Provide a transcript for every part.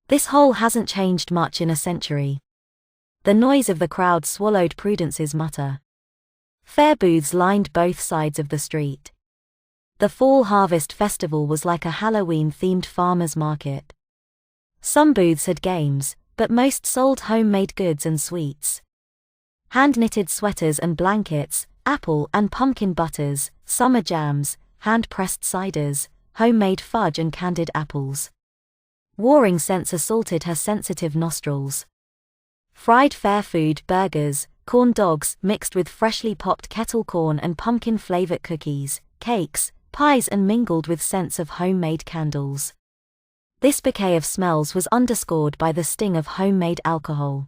This hole hasn't changed much in a century. The noise of the crowd swallowed Prudence's mutter. Fair booths lined both sides of the street. The Fall Harvest Festival was like a Halloween-themed farmer's market. Some booths had games, but most sold homemade goods and sweets. Hand-knitted sweaters and blankets, apple and pumpkin butters, summer jams, hand-pressed ciders, homemade fudge and candied apples. Warring scents assaulted her sensitive nostrils. Fried fair food, burgers, corn dogs mixed with freshly popped kettle corn and pumpkin-flavored cookies, cakes, pies and mingled with scents of homemade candles. This bouquet of smells was underscored by the sting of homemade alcohol.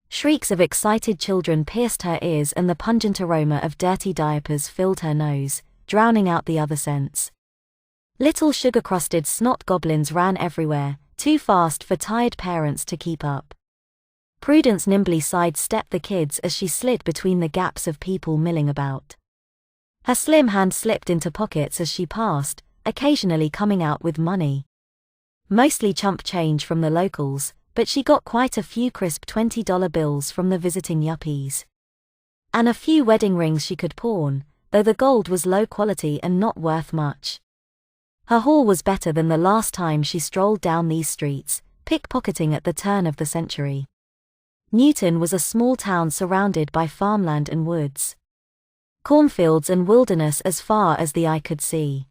Shrieks of excited children pierced her ears and the pungent aroma of dirty diapers filled her nose, drowning out the other scents. Little sugar-crusted snot goblins ran everywhere, too fast for tired parents to keep up. Prudence nimbly sidestepped the kids as she slid between the gaps of people milling about. Her slim hand slipped into pockets as she passed, occasionally coming out with money. Mostly chump change from the locals, but she got quite a few crisp $20 bills from the visiting yuppies. And a few wedding rings she could pawn, though the gold was low quality and not worth much. Her haul was better than the last time she strolled down these streets, pickpocketing at the turn of the century. Newton was a small town surrounded by farmland and woods. Cornfields and wilderness as far as the eye could see.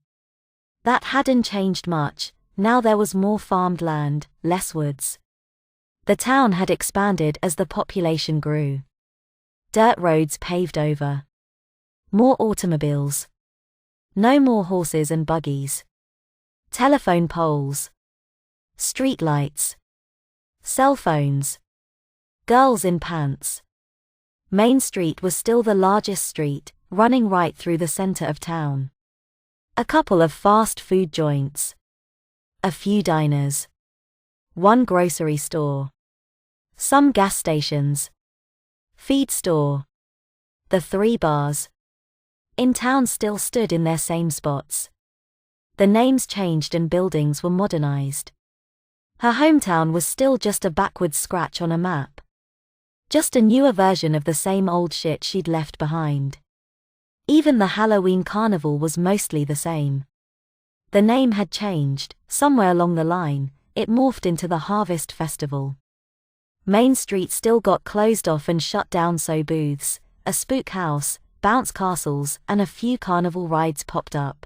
That hadn't changed much, now there was more farmed land, less woods. The town had expanded as the population grew. Dirt roads paved over. More automobiles. No more horses and buggies. Telephone poles. Street lights. Cell phones. Girls in pants. Main Street was still the largest street, running right through the center of town. A couple of fast food joints. A few diners. One grocery store. Some gas stations. Feed store. The 3 bars. In town still stood in their same spots. The names changed and buildings were modernized. Her hometown was still just a backwards scratch on a map. Just a newer version of the same old shit she'd left behind. Even the Halloween carnival was mostly the same. The name had changed, somewhere along the line, it morphed into the Harvest Festival. Main Street still got closed off and shut down, so booths, a spook house, bounce castles, and a few carnival rides popped up.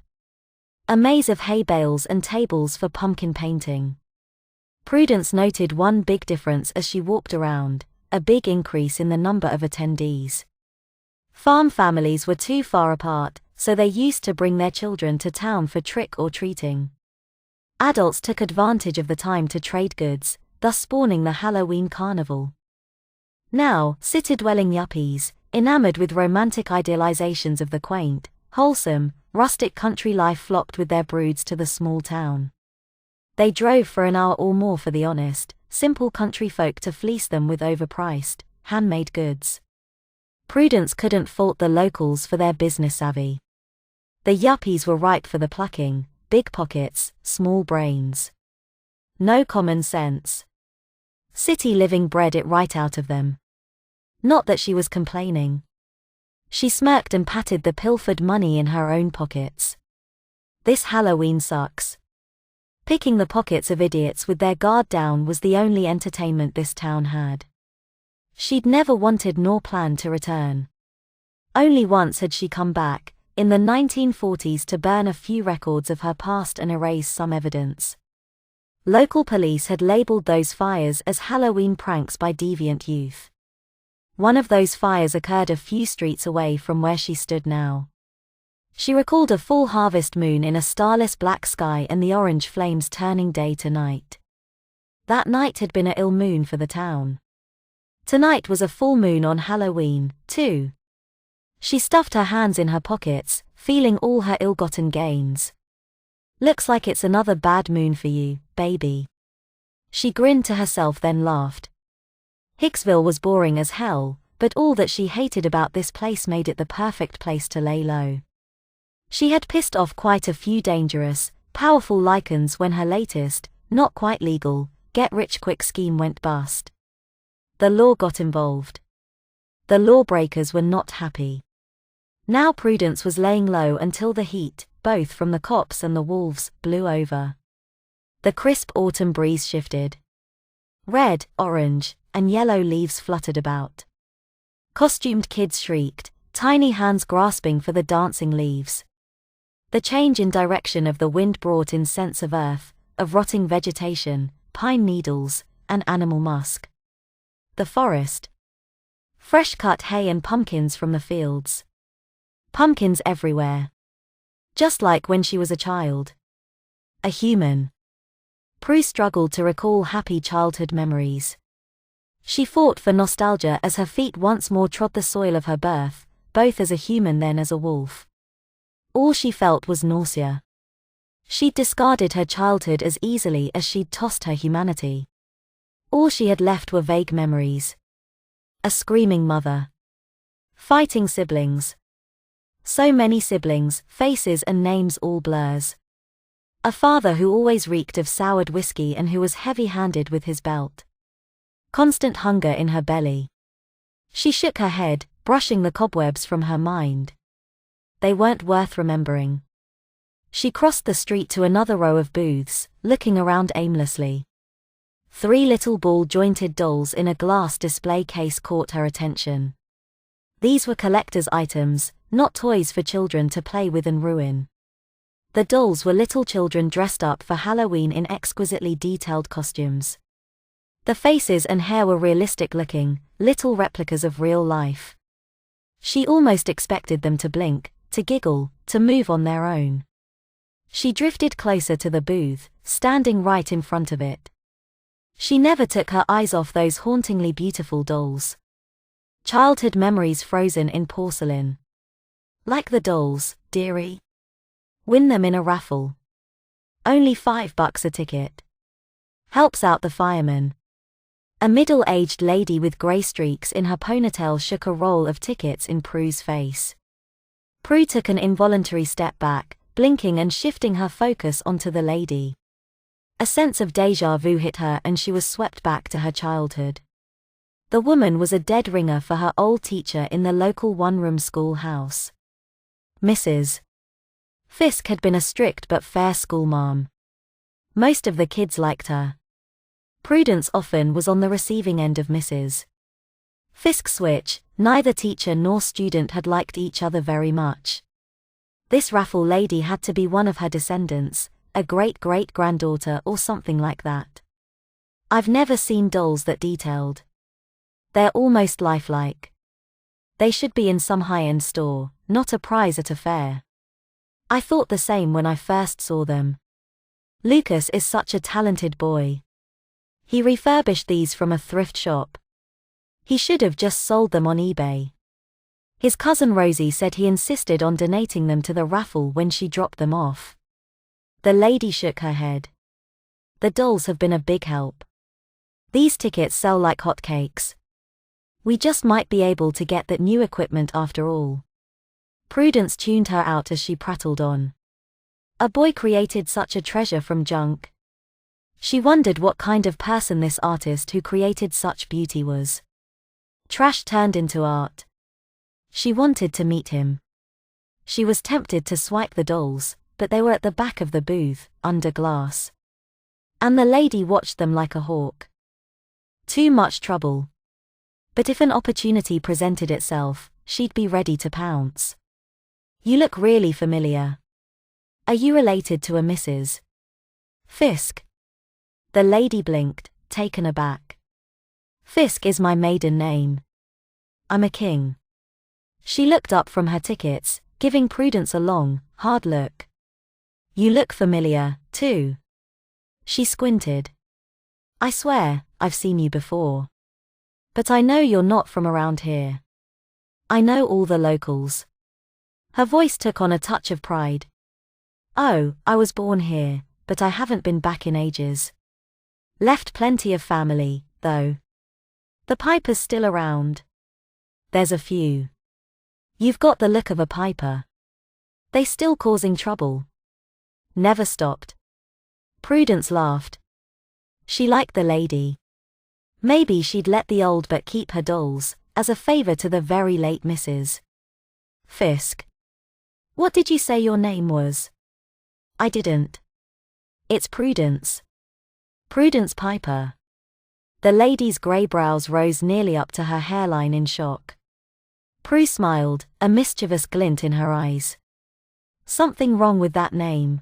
A maze of hay bales and tables for pumpkin painting. Prudence noted one big difference as she walked around, a big increase in the number of attendees. Farm families were too far apart, so they used to bring their children to town for trick-or-treating. Adults took advantage of the time to trade goods, thus spawning the Halloween carnival. Now, city-dwelling yuppies, enamored with romantic idealizations of the quaint, wholesome, rustic country life, flocked with their broods to the small town. They drove for an hour or more for the honest, simple country folk to fleece them with overpriced, handmade goods. Prudence couldn't fault the locals for their business savvy. The yuppies were ripe for the plucking, big pockets, small brains. No common sense. City living bred it right out of them. Not that she was complaining. She smirked and patted the pilfered money in her own pockets. This Halloween sucks. Picking the pockets of idiots with their guard down was the only entertainment this town had. She'd never wanted nor planned to return. Only once had she come back, in the 1940s, to burn a few records of her past and erase some evidence. Local police had labeled those fires as Halloween pranks by deviant youth. One of those fires occurred a few streets away from where she stood now. She recalled a full harvest moon in a starless black sky and the orange flames turning day to night. That night had been a ill moon for the town. Tonight was a full moon on Halloween, too. She stuffed her hands in her pockets, feeling all her ill-gotten gains. Looks like it's another bad moon for you, baby. She grinned to herself, then laughed. Hicksville was boring as hell, but all that she hated about this place made it the perfect place to lay low. She had pissed off quite a few dangerous, powerful lichens when her latest, not quite legal, get-rich-quick scheme went bust. The law got involved. The lawbreakers were not happy. Now Prudence was laying low until the heat, both from the cops and the wolves, blew over. The crisp autumn breeze shifted. Red, orange, and yellow leaves fluttered about. Costumed kids shrieked, tiny hands grasping for the dancing leaves. The change in direction of the wind brought in scents of earth, of rotting vegetation, pine needles, and animal musk. The forest. Fresh-cut hay and pumpkins from the fields. Pumpkins everywhere. Just like when she was a child. A human. Prue struggled to recall happy childhood memories. She fought for nostalgia as her feet once more trod the soil of her birth, both as a human then as a wolf. All she felt was nausea. She'd discarded her childhood as easily as she'd tossed her humanity. All she had left were vague memories. A screaming mother. Fighting siblings. So many siblings, faces and names all blurs. A father who always reeked of soured whiskey and who was heavy-handed with his belt. Constant hunger in her belly. She shook her head, brushing the cobwebs from her mind. They weren't worth remembering. She crossed the street to another row of booths, looking around aimlessly. 3 little ball-jointed dolls in a glass display case caught her attention. These were collector's items, not toys for children to play with and ruin. The dolls were little children dressed up for Halloween in exquisitely detailed costumes. The faces and hair were realistic-looking, little replicas of real life. She almost expected them to blink, to giggle, to move on their own. She drifted closer to the booth, standing right in front of it. She never took her eyes off those hauntingly beautiful dolls. Childhood memories frozen in porcelain. Like the dolls, dearie. Win them in a raffle. Only $5 a ticket. Helps out the fireman. A middle-aged lady with grey streaks in her ponytail shook a roll of tickets in Prue's face. Prue took an involuntary step back, blinking and shifting her focus onto the lady. A sense of déjà vu hit her and she was swept back to her childhood. The woman was a dead ringer for her old teacher in the local one-room schoolhouse. Mrs. Fisk had been a strict but fair schoolmarm. Most of the kids liked her. Prudence often was on the receiving end of Mrs. Fisk's switch. Neither teacher nor student had liked each other very much. This raffle lady had to be one of her descendants, a great-great-granddaughter or something like that. I've never seen dolls that detailed. They're almost lifelike. They should be in some high-end store, not a prize at a fair. I thought the same when I first saw them. Lucas is such a talented boy. He refurbished these from a thrift shop. He should have just sold them on eBay. His cousin Rosie said he insisted on donating them to the raffle when she dropped them off. The lady shook her head. The dolls have been a big help. These tickets sell like hotcakes. We just might be able to get that new equipment after all. Prudence tuned her out as she prattled on. A boy created such a treasure from junk. She wondered what kind of person this artist who created such beauty was. Trash turned into art. She wanted to meet him. She was tempted to swipe the dolls, but they were at the back of the booth, under glass. And the lady watched them like a hawk. Too much trouble. But if an opportunity presented itself, she'd be ready to pounce. You look really familiar. Are you related to a Mrs. Fisk? The lady blinked, taken aback. Fisk is my maiden name. I'm a king. She looked up from her tickets, giving Prudence a long, hard look. You look familiar, too. She squinted. I swear, I've seen you before. But I know you're not from around here. I know all the locals. Her voice took on a touch of pride. Oh, I was born here, but I haven't been back in ages. Left plenty of family, though. The Piper's still around. There's a few. You've got the look of a Piper. They still causing trouble? Never stopped. Prudence laughed. She liked the lady. Maybe she'd let the old but keep her dolls, as a favor to the very late Mrs. Fisk. What did you say your name was? I didn't. It's Prudence. Prudence Piper. The lady's grey brows rose nearly up to her hairline in shock. Prue smiled, a mischievous glint in her eyes. Something wrong with that name.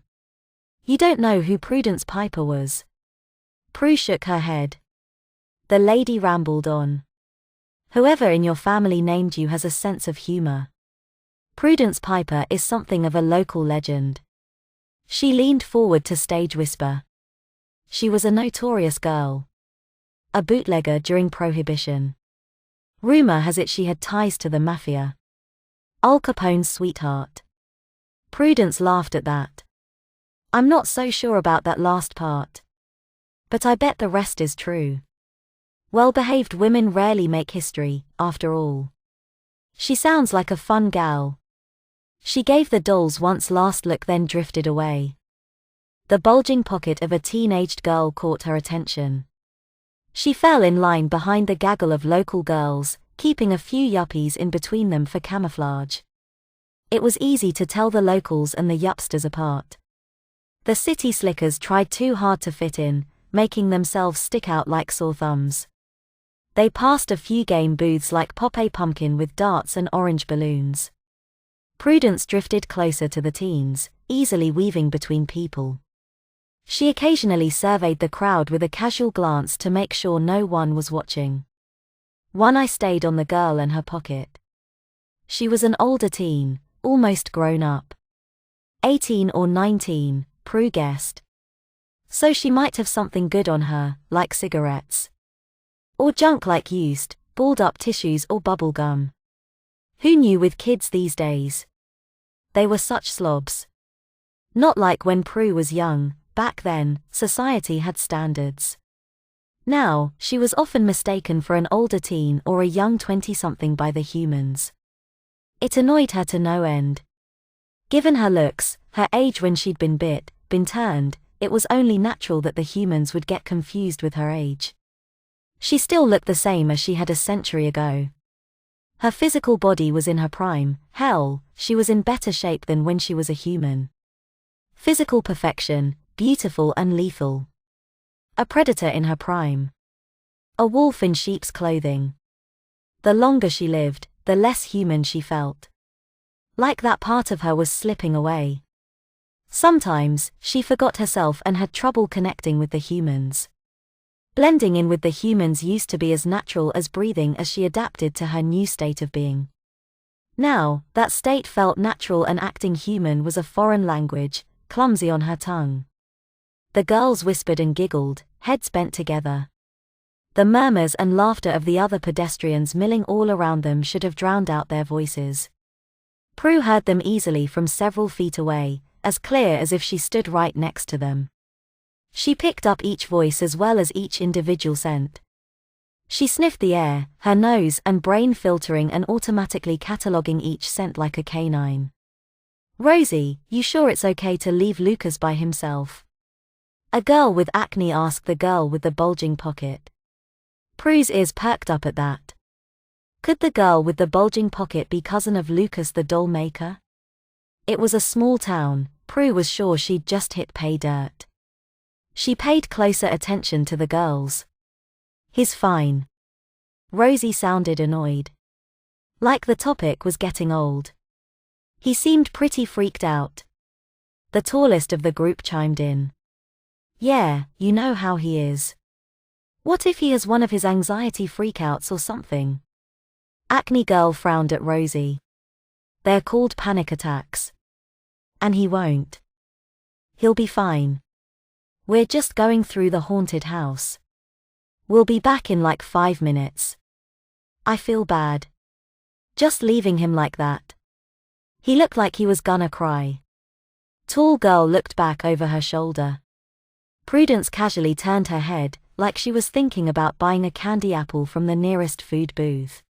You don't know who Prudence Piper was? Prue shook her head. The lady rambled on. Whoever in your family named you has a sense of humor. Prudence Piper is something of a local legend. She leaned forward to stage whisper. She was a notorious girl. A bootlegger during Prohibition. Rumor has it she had ties to the mafia. Al Capone's sweetheart. Prudence laughed at that. I'm not so sure about that last part. But I bet the rest is true. Well-behaved women rarely make history, after all. She sounds like a fun gal. She gave the dolls one last look, then drifted away. The bulging pocket of a teenaged girl caught her attention. She fell in line behind the gaggle of local girls, keeping a few yuppies in between them for camouflage. It was easy to tell the locals and the yupsters apart. The city slickers tried too hard to fit in, making themselves stick out like sore thumbs. They passed a few game booths like Pop-A Pumpkin with darts and orange balloons. Prudence drifted closer to the teens, easily weaving between people. She occasionally surveyed the crowd with a casual glance to make sure no one was watching. One eye stayed on the girl and her pocket. She was an older teen, almost grown up. 18 or 19, Prue guessed. So she might have something good on her, like cigarettes. Or junk like used, balled-up tissues or bubble gum. Who knew with kids these days? They were such slobs. Not like when Prue was young. Back then, society had standards. Now, she was often mistaken for an older teen or a young 20-something by the humans. It annoyed her to no end. Given her looks, her age when she'd been turned, it was only natural that the humans would get confused with her age. She still looked the same as she had a century ago. Her physical body was in her prime. Hell, she was in better shape than when she was a human. Physical perfection, beautiful and lethal. A predator in her prime. A wolf in sheep's clothing. The longer she lived, the less human she felt. Like that part of her was slipping away. Sometimes, she forgot herself and had trouble connecting with the humans. Blending in with the humans used to be as natural as breathing as she adapted to her new state of being. Now, that state felt natural and acting human was a foreign language, clumsy on her tongue. The girls whispered and giggled, heads bent together. The murmurs and laughter of the other pedestrians milling all around them should have drowned out their voices. Prue heard them easily from several feet away, as clear as if she stood right next to them. She picked up each voice as well as each individual scent. She sniffed the air, her nose and brain filtering and automatically cataloguing each scent like a canine. Rosie, you sure it's okay to leave Lucas by himself? A girl with acne asked the girl with the bulging pocket. Prue's ears perked up at that. Could the girl with the bulging pocket be cousin of Lucas the doll maker? It was a small town. Prue was sure she'd just hit pay dirt. She paid closer attention to the girls. He's fine. Rosie sounded annoyed. Like the topic was getting old. He seemed pretty freaked out. The tallest of the group chimed in. Yeah, you know how he is. What if he has one of his anxiety freakouts or something? Acne girl frowned at Rosie. They're called panic attacks. And he won't. He'll be fine. We're just going through the haunted house. We'll be back in like 5 minutes. I feel bad. Just leaving him like that. He looked like he was gonna cry. Tall girl looked back over her shoulder. Prudence casually turned her head, like she was thinking about buying a candy apple from the nearest food booth.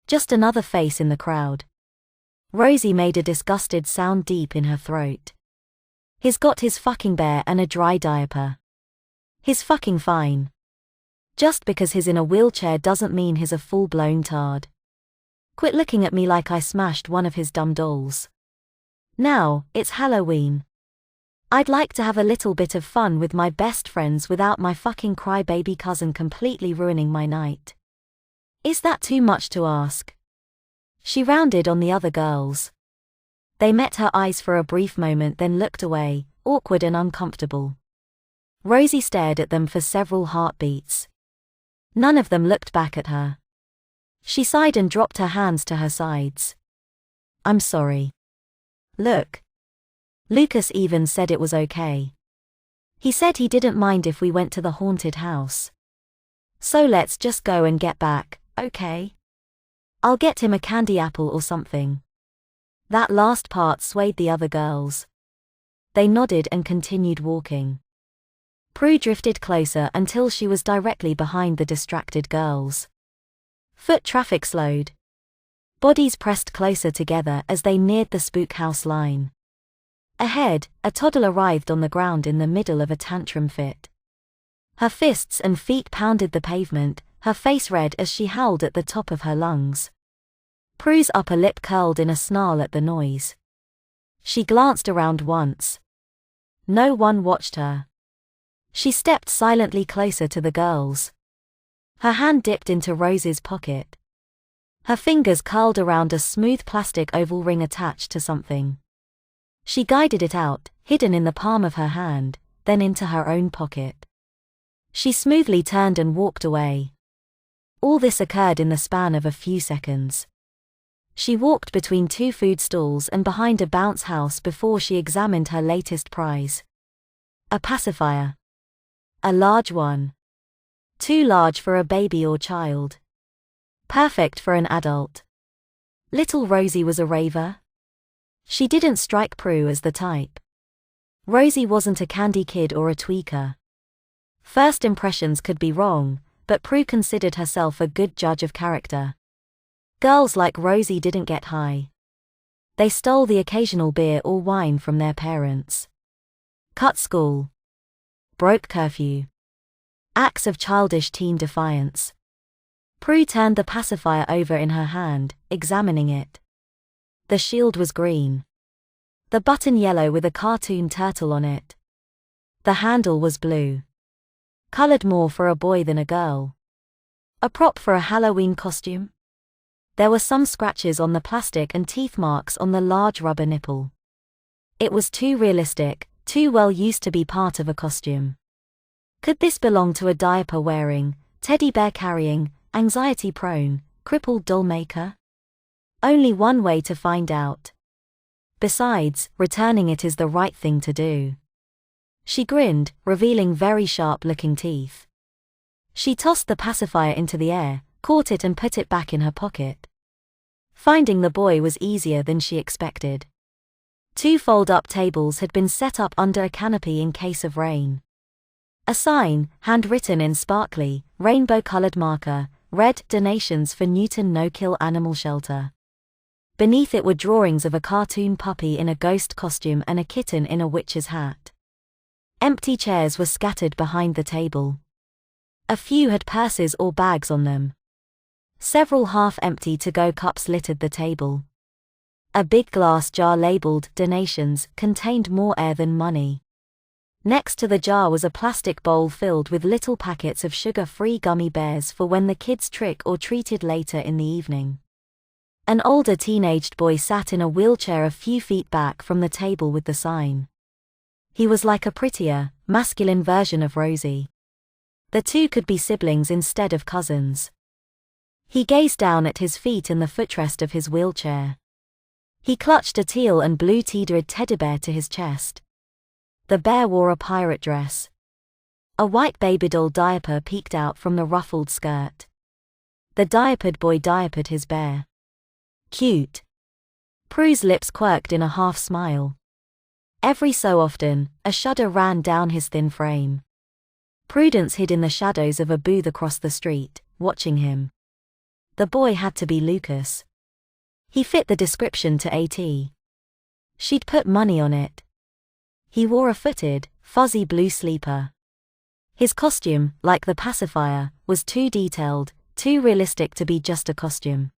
Just another face in the crowd. Rosie made a disgusted sound deep in her throat. He's got his fucking bear and a dry diaper. He's fucking fine. Just because he's in a wheelchair doesn't mean he's a full-blown tard. Quit looking at me like I smashed one of his dumb dolls. Now, it's Halloween. I'd like to have a little bit of fun with my best friends without my fucking crybaby cousin completely ruining my night. Is that too much to ask? She rounded on the other girls. They met her eyes for a brief moment, then looked away, awkward and uncomfortable. Rosie stared at them for several heartbeats. None of them looked back at her. She sighed and dropped her hands to her sides. I'm sorry. Look. Lucas even said it was okay. He said he didn't mind if we went to the haunted house. So let's just go and get back, okay? I'll get him a candy apple or something. That last part swayed the other girls. They nodded and continued walking. Prue drifted closer until she was directly behind the distracted girls. Foot traffic slowed. Bodies pressed closer together as they neared the spook house line. Ahead, a toddler writhed on the ground in the middle of a tantrum fit. Her fists and feet pounded the pavement, her face red as she howled at the top of her lungs. Prue's upper lip curled in a snarl at the noise. She glanced around once. No one watched her. She stepped silently closer to the girls. Her hand dipped into Rose's pocket. Her fingers curled around a smooth plastic oval ring attached to something. She guided it out, hidden in the palm of her hand, then into her own pocket. She smoothly turned and walked away. All this occurred in the span of a few seconds. She walked between two food stalls and behind a bounce house before she examined her latest prize. A pacifier. A large one. Too large for a baby or child. Perfect for an adult. Little Rosie was a raver. She didn't strike Prue as the type. Rosie wasn't a candy kid or a tweaker. First impressions could be wrong, but Prue considered herself a good judge of character. Girls like Rosie didn't get high. They stole the occasional beer or wine from their parents. Cut school. Broke curfew. Acts of childish teen defiance. Prue turned the pacifier over in her hand, examining it. The shield was green. The button yellow with a cartoon turtle on it. The handle was blue. Colored more for a boy than a girl. A prop for a Halloween costume? There were some scratches on the plastic and teeth marks on the large rubber nipple. It was too realistic, too well used to be part of a costume. Could this belong to a diaper-wearing, teddy bear-carrying, anxiety-prone, crippled doll maker? Only one way to find out. Besides, returning it is the right thing to do. She grinned, revealing very sharp-looking teeth. She tossed the pacifier into the air, caught it and put it back in her pocket. Finding the boy was easier than she expected. Two fold-up tables had been set up under a canopy in case of rain. A sign, handwritten in sparkly, rainbow-colored marker, read "Donations for Newton No-Kill Animal Shelter." Beneath it were drawings of a cartoon puppy in a ghost costume and a kitten in a witch's hat. Empty chairs were scattered behind the table. A few had purses or bags on them. Several half-empty to-go cups littered the table. A big glass jar labeled "Donations" contained more air than money. Next to the jar was a plastic bowl filled with little packets of sugar-free gummy bears for when the kids trick-or-treated later in the evening. An older teenaged boy sat in a wheelchair a few feet back from the table with the sign. He was like a prettier, masculine version of Rosie. The two could be siblings instead of cousins. He gazed down at his feet and the footrest of his wheelchair. He clutched a teal and blue teedred teddy bear to his chest. The bear wore a pirate dress. A white baby doll diaper peeked out from the ruffled skirt. The diapered boy diapered his bear. Cute. Prue's lips quirked in a half-smile. Every so often, a shudder ran down his thin frame. Prudence hid in the shadows of a booth across the street, watching him. The boy had to be Lucas. He fit the description to a T. She'd put money on it. He wore a footed, fuzzy blue sleeper. His costume, like the pacifier, was too detailed, too realistic to be just a costume.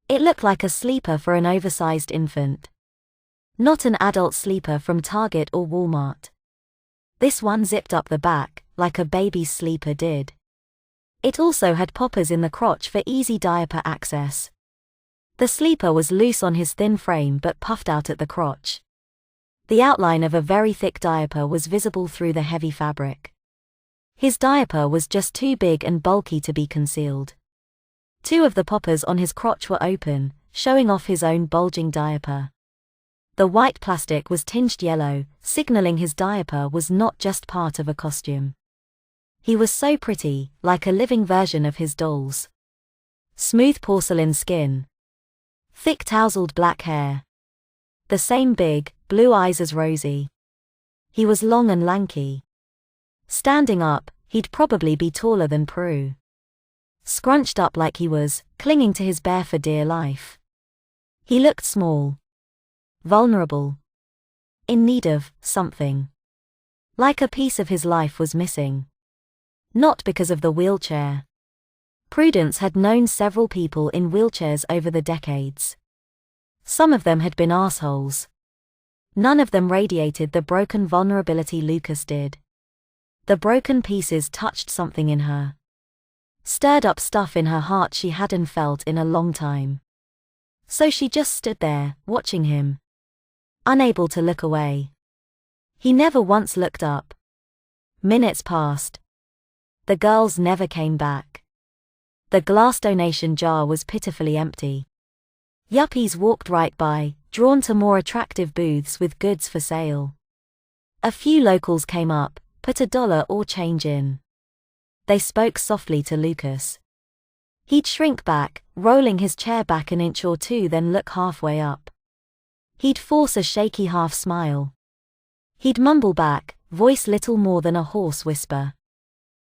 It looked like a sleeper for an oversized infant. Not an adult sleeper from Target or Walmart. This one zipped up the back, like a baby's sleeper did. It also had poppers in the crotch for easy diaper access. The sleeper was loose on his thin frame but puffed out at the crotch. The outline of a very thick diaper was visible through the heavy fabric. His diaper was just too big and bulky to be concealed. Two of the poppers on his crotch were open, showing off his own bulging diaper. The white plastic was tinged yellow, signaling his diaper was not just part of a costume. He was so pretty, like a living version of his dolls. Smooth porcelain skin. Thick tousled black hair. The same big, blue eyes as Rosie. He was long and lanky. Standing up, he'd probably be taller than Prue. Scrunched up like he was, clinging to his bear for dear life. He looked small. Vulnerable. In need of something. Like a piece of his life was missing. Not because of the wheelchair. Prudence had known several people in wheelchairs over the decades. Some of them had been assholes. None of them radiated the broken vulnerability Lucas did. The broken pieces touched something in her. Stirred up stuff in her heart she hadn't felt in a long time. So she just stood there, watching him. Unable to look away. He never once looked up. Minutes passed. The girls never came back. The glass donation jar was pitifully empty. Yuppies walked right by, drawn to more attractive booths with goods for sale. A few locals came up, put $1 or change in. They spoke softly to Lucas. He'd shrink back, rolling his chair back an inch or two, then look halfway up. He'd force a shaky half smile. He'd mumble back, voice little more than a hoarse whisper.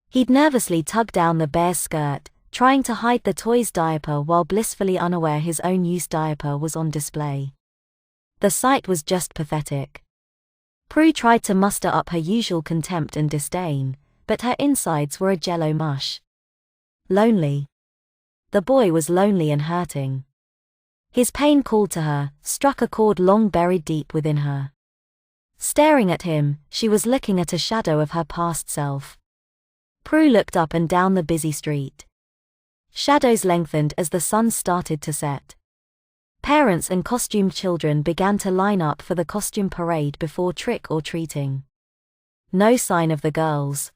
He'd nervously tug down the bear's skirt, trying to hide the toy's diaper while blissfully unaware his own used diaper was on display. The sight was just pathetic. Prue tried to muster up her usual contempt and disdain, but her insides were a jello mush. Lonely. The boy was lonely and hurting. His pain called to her, struck a chord long buried deep within her. Staring at him, she was looking at a shadow of her past self. Prue looked up and down the busy street. Shadows lengthened as the sun started to set. Parents and costumed children began to line up for the costume parade before trick-or-treating. No sign of the girls.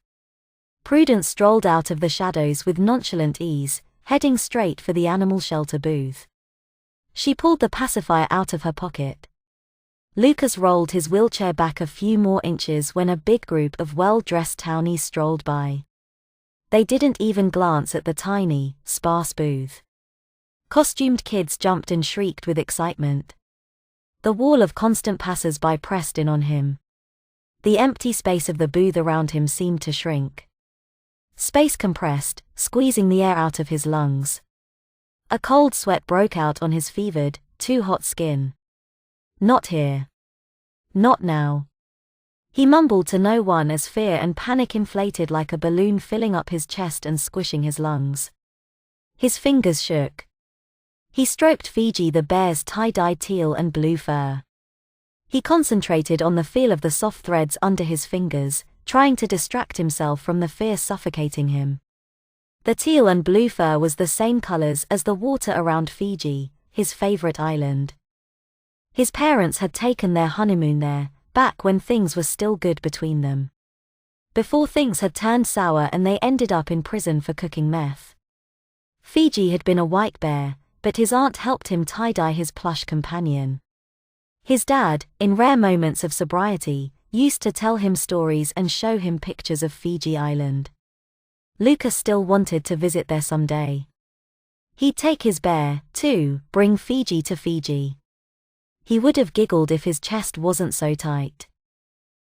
Prudence strolled out of the shadows with nonchalant ease, heading straight for the animal shelter booth. She pulled the pacifier out of her pocket. Lucas rolled his wheelchair back a few more inches when a big group of well-dressed townies strolled by. They didn't even glance at the tiny, sparse booth. Costumed kids jumped and shrieked with excitement. The wall of constant passers-by pressed in on him. The empty space of the booth around him seemed to shrink. Space compressed, squeezing the air out of his lungs. A cold sweat broke out on his fevered, too hot skin. Not here. Not now. He mumbled to no one as fear and panic inflated like a balloon, filling up his chest and squishing his lungs. His fingers shook. He stroked Fiji the bear's tie-dyed teal and blue fur. He concentrated on the feel of the soft threads under his fingers, trying to distract himself from the fear suffocating him. The teal and blue fur was the same colors as the water around Fiji, his favorite island. His parents had taken their honeymoon there, back when things were still good between them. Before things had turned sour and they ended up in prison for cooking meth. Fiji had been a white bear, but his aunt helped him tie-dye his plush companion. His dad, in rare moments of sobriety, used to tell him stories and show him pictures of Fiji Island. Lucas still wanted to visit there someday. He'd take his bear, too, bring Fiji to Fiji. He would have giggled if his chest wasn't so tight.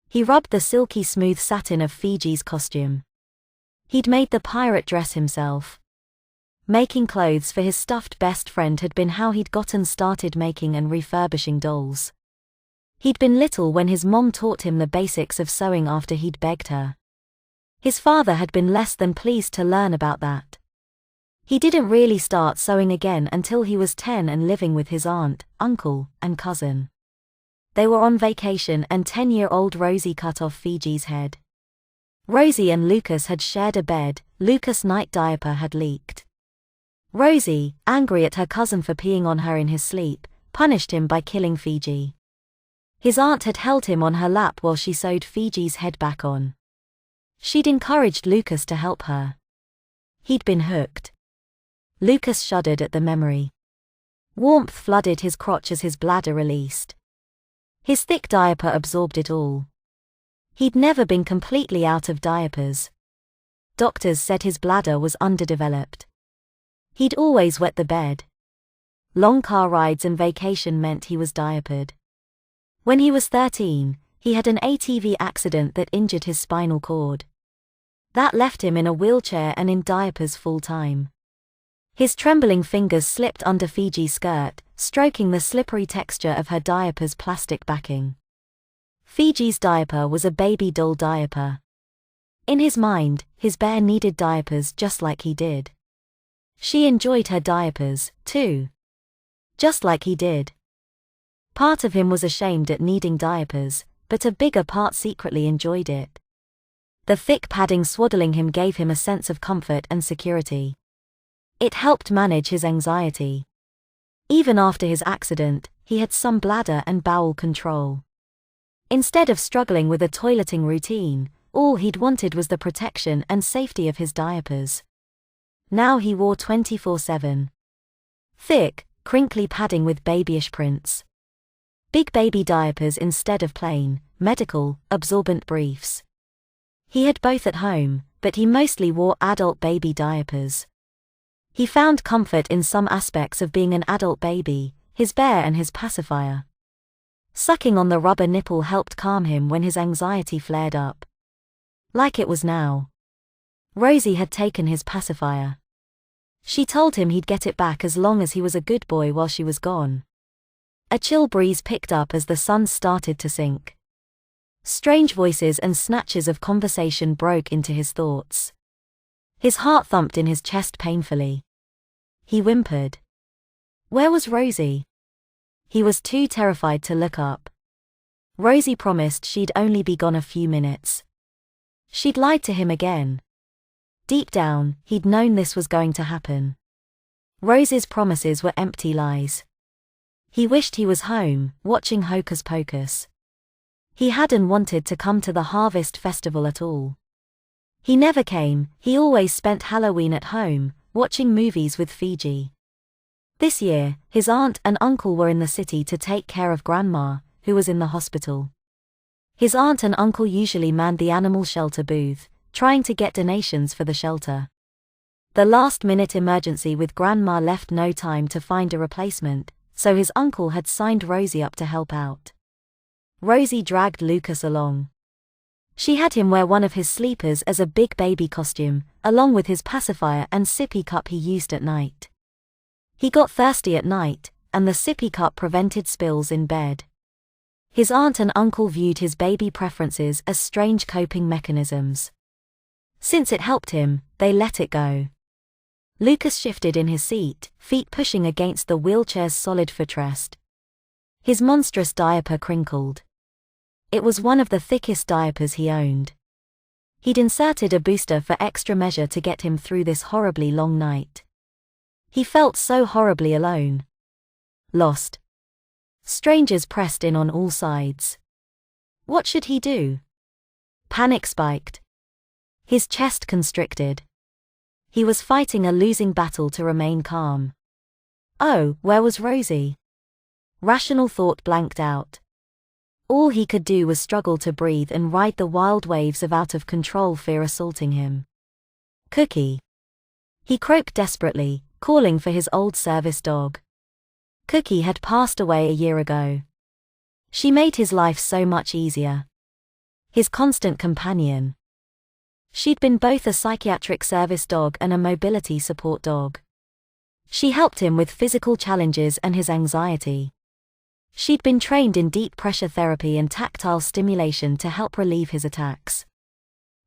He rubbed the silky smooth satin of Fiji's costume. He'd made the pirate dress himself. Making clothes for his stuffed best friend had been how he'd gotten started making and refurbishing dolls. He'd been little when his mom taught him the basics of sewing after he'd begged her. His father had been less than pleased to learn about that. He didn't really start sewing again until he was 10 and living with his aunt, uncle, and cousin. They were on vacation and 10-year-old Rosie cut off Fiji's head. Rosie and Lucas had shared a bed. Lucas' night diaper had leaked. Rosie, angry at her cousin for peeing on her in his sleep, punished him by killing Fiji. His aunt had held him on her lap while she sewed Fiji's head back on. She'd encouraged Lucas to help her. He'd been hooked. Lucas shuddered at the memory. Warmth flooded his crotch as his bladder released. His thick diaper absorbed it all. He'd never been completely out of diapers. Doctors said his bladder was underdeveloped. He'd always wet the bed. Long car rides and vacation meant he was diapered. When he was 13, he had an ATV accident that injured his spinal cord. That left him in a wheelchair and in diapers full time. His trembling fingers slipped under Fiji's skirt, stroking the slippery texture of her diaper's plastic backing. Fiji's diaper was a baby doll diaper. In his mind, his bear needed diapers just like he did. She enjoyed her diapers, too. Just like he did. Part of him was ashamed at needing diapers, but a bigger part secretly enjoyed it. The thick padding swaddling him gave him a sense of comfort and security. It helped manage his anxiety. Even after his accident, he had some bladder and bowel control. Instead of struggling with a toileting routine, all he'd wanted was the protection and safety of his diapers. Now he wore 24/7. Thick, crinkly padding with babyish prints. Big baby diapers instead of plain, medical, absorbent briefs. He had both at home, but he mostly wore adult baby diapers. He found comfort in some aspects of being an adult baby, his bear and his pacifier. Sucking on the rubber nipple helped calm him when his anxiety flared up. Like it was now. Rosie had taken his pacifier. She told him he'd get it back as long as he was a good boy while she was gone. A chill breeze picked up as the sun started to sink. Strange voices and snatches of conversation broke into his thoughts. His heart thumped in his chest painfully. He whimpered. Where was Rosie? He was too terrified to look up. Rosie promised she'd only be gone a few minutes. She'd lied to him again. Deep down, he'd known this was going to happen. Rosie's promises were empty lies. He wished he was home, watching Hocus Pocus. He hadn't wanted to come to the Harvest Festival at all. He never came, he always spent Halloween at home, watching movies with Fiji. This year, his aunt and uncle were in the city to take care of Grandma, who was in the hospital. His aunt and uncle usually manned the animal shelter booth, trying to get donations for the shelter. The last-minute emergency with Grandma left no time to find a replacement, so his uncle had signed Rosie up to help out. Rosie dragged Lucas along. She had him wear one of his sleepers as a big baby costume, along with his pacifier and sippy cup he used at night. He got thirsty at night, and the sippy cup prevented spills in bed. His aunt and uncle viewed his baby preferences as strange coping mechanisms. Since it helped him, they let it go. Lucas shifted in his seat, feet pushing against the wheelchair's solid footrest. His monstrous diaper crinkled. It was one of the thickest diapers he owned. He'd inserted a booster for extra measure to get him through this horribly long night. He felt so horribly alone. Lost. Strangers pressed in on all sides. What should he do? Panic spiked. His chest constricted. He was fighting a losing battle to remain calm. Oh, where was Rosie? Rational thought blanked out. All he could do was struggle to breathe and ride the wild waves of out-of-control fear assaulting him. Cookie. He croaked desperately, calling for his old service dog. Cookie had passed away a year ago. She made his life so much easier. His constant companion. She'd been both a psychiatric service dog and a mobility support dog. She helped him with physical challenges and his anxiety. She'd been trained in deep pressure therapy and tactile stimulation to help relieve his attacks.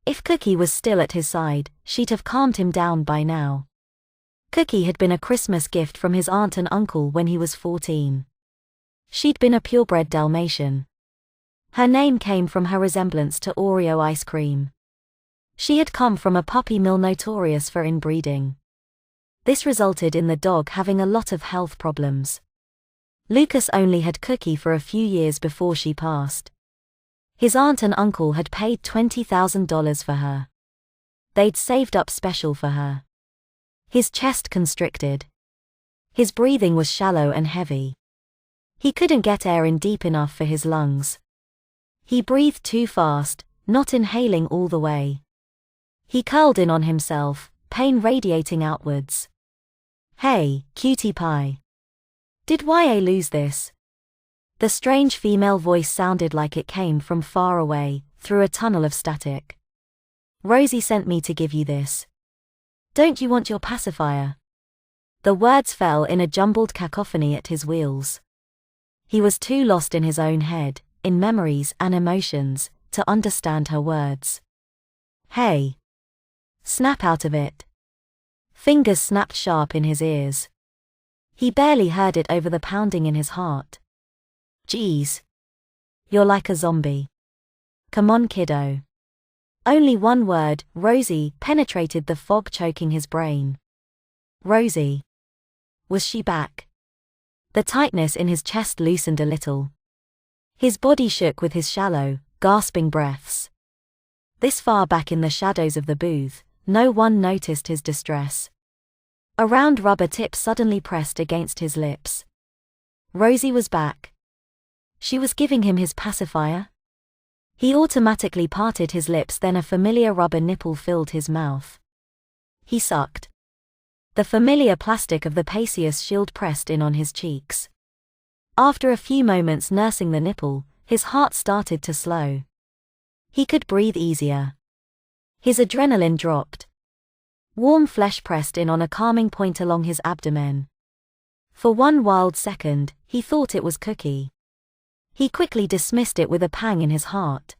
If Cookie was still at his side, she'd have calmed him down by now. Cookie had been a Christmas gift from his aunt and uncle when he was 14. She'd been a purebred Dalmatian. Her name came from her resemblance to Oreo ice cream. She had come from a puppy mill notorious for inbreeding. This resulted in the dog having a lot of health problems. Lucas only had Cookie for a few years before she passed. His aunt and uncle had paid $20,000 for her. They'd saved up special for her. His chest constricted. His breathing was shallow and heavy. He couldn't get air in deep enough for his lungs. He breathed too fast, not inhaling all the way. He curled in on himself, pain radiating outwards. "Hey, cutie pie. Did YA lose this?" The strange female voice sounded like it came from far away, through a tunnel of static. "Rosie sent me to give you this. Don't you want your pacifier?" The words fell in a jumbled cacophony at his wheels. He was too lost in his own head, in memories and emotions, to understand her words. "Hey. Snap out of it." Fingers snapped sharp in his ears. He barely heard it over the pounding in his heart. "Geez. You're like a zombie. Come on, kiddo." Only one word, Rosie, penetrated the fog choking his brain. Rosie. Was she back? The tightness in his chest loosened a little. His body shook with his shallow, gasping breaths. This far back in the shadows of the booth, no one noticed his distress. A round rubber tip suddenly pressed against his lips. Rosie was back. She was giving him his pacifier? He automatically parted his lips, then a familiar rubber nipple filled his mouth. He sucked. The familiar plastic of the Pacius shield pressed in on his cheeks. After a few moments nursing the nipple, his heart started to slow. He could breathe easier. His adrenaline dropped. Warm flesh pressed in on a calming point along his abdomen. For one wild second, he thought it was Cookie. He quickly dismissed it with a pang in his heart.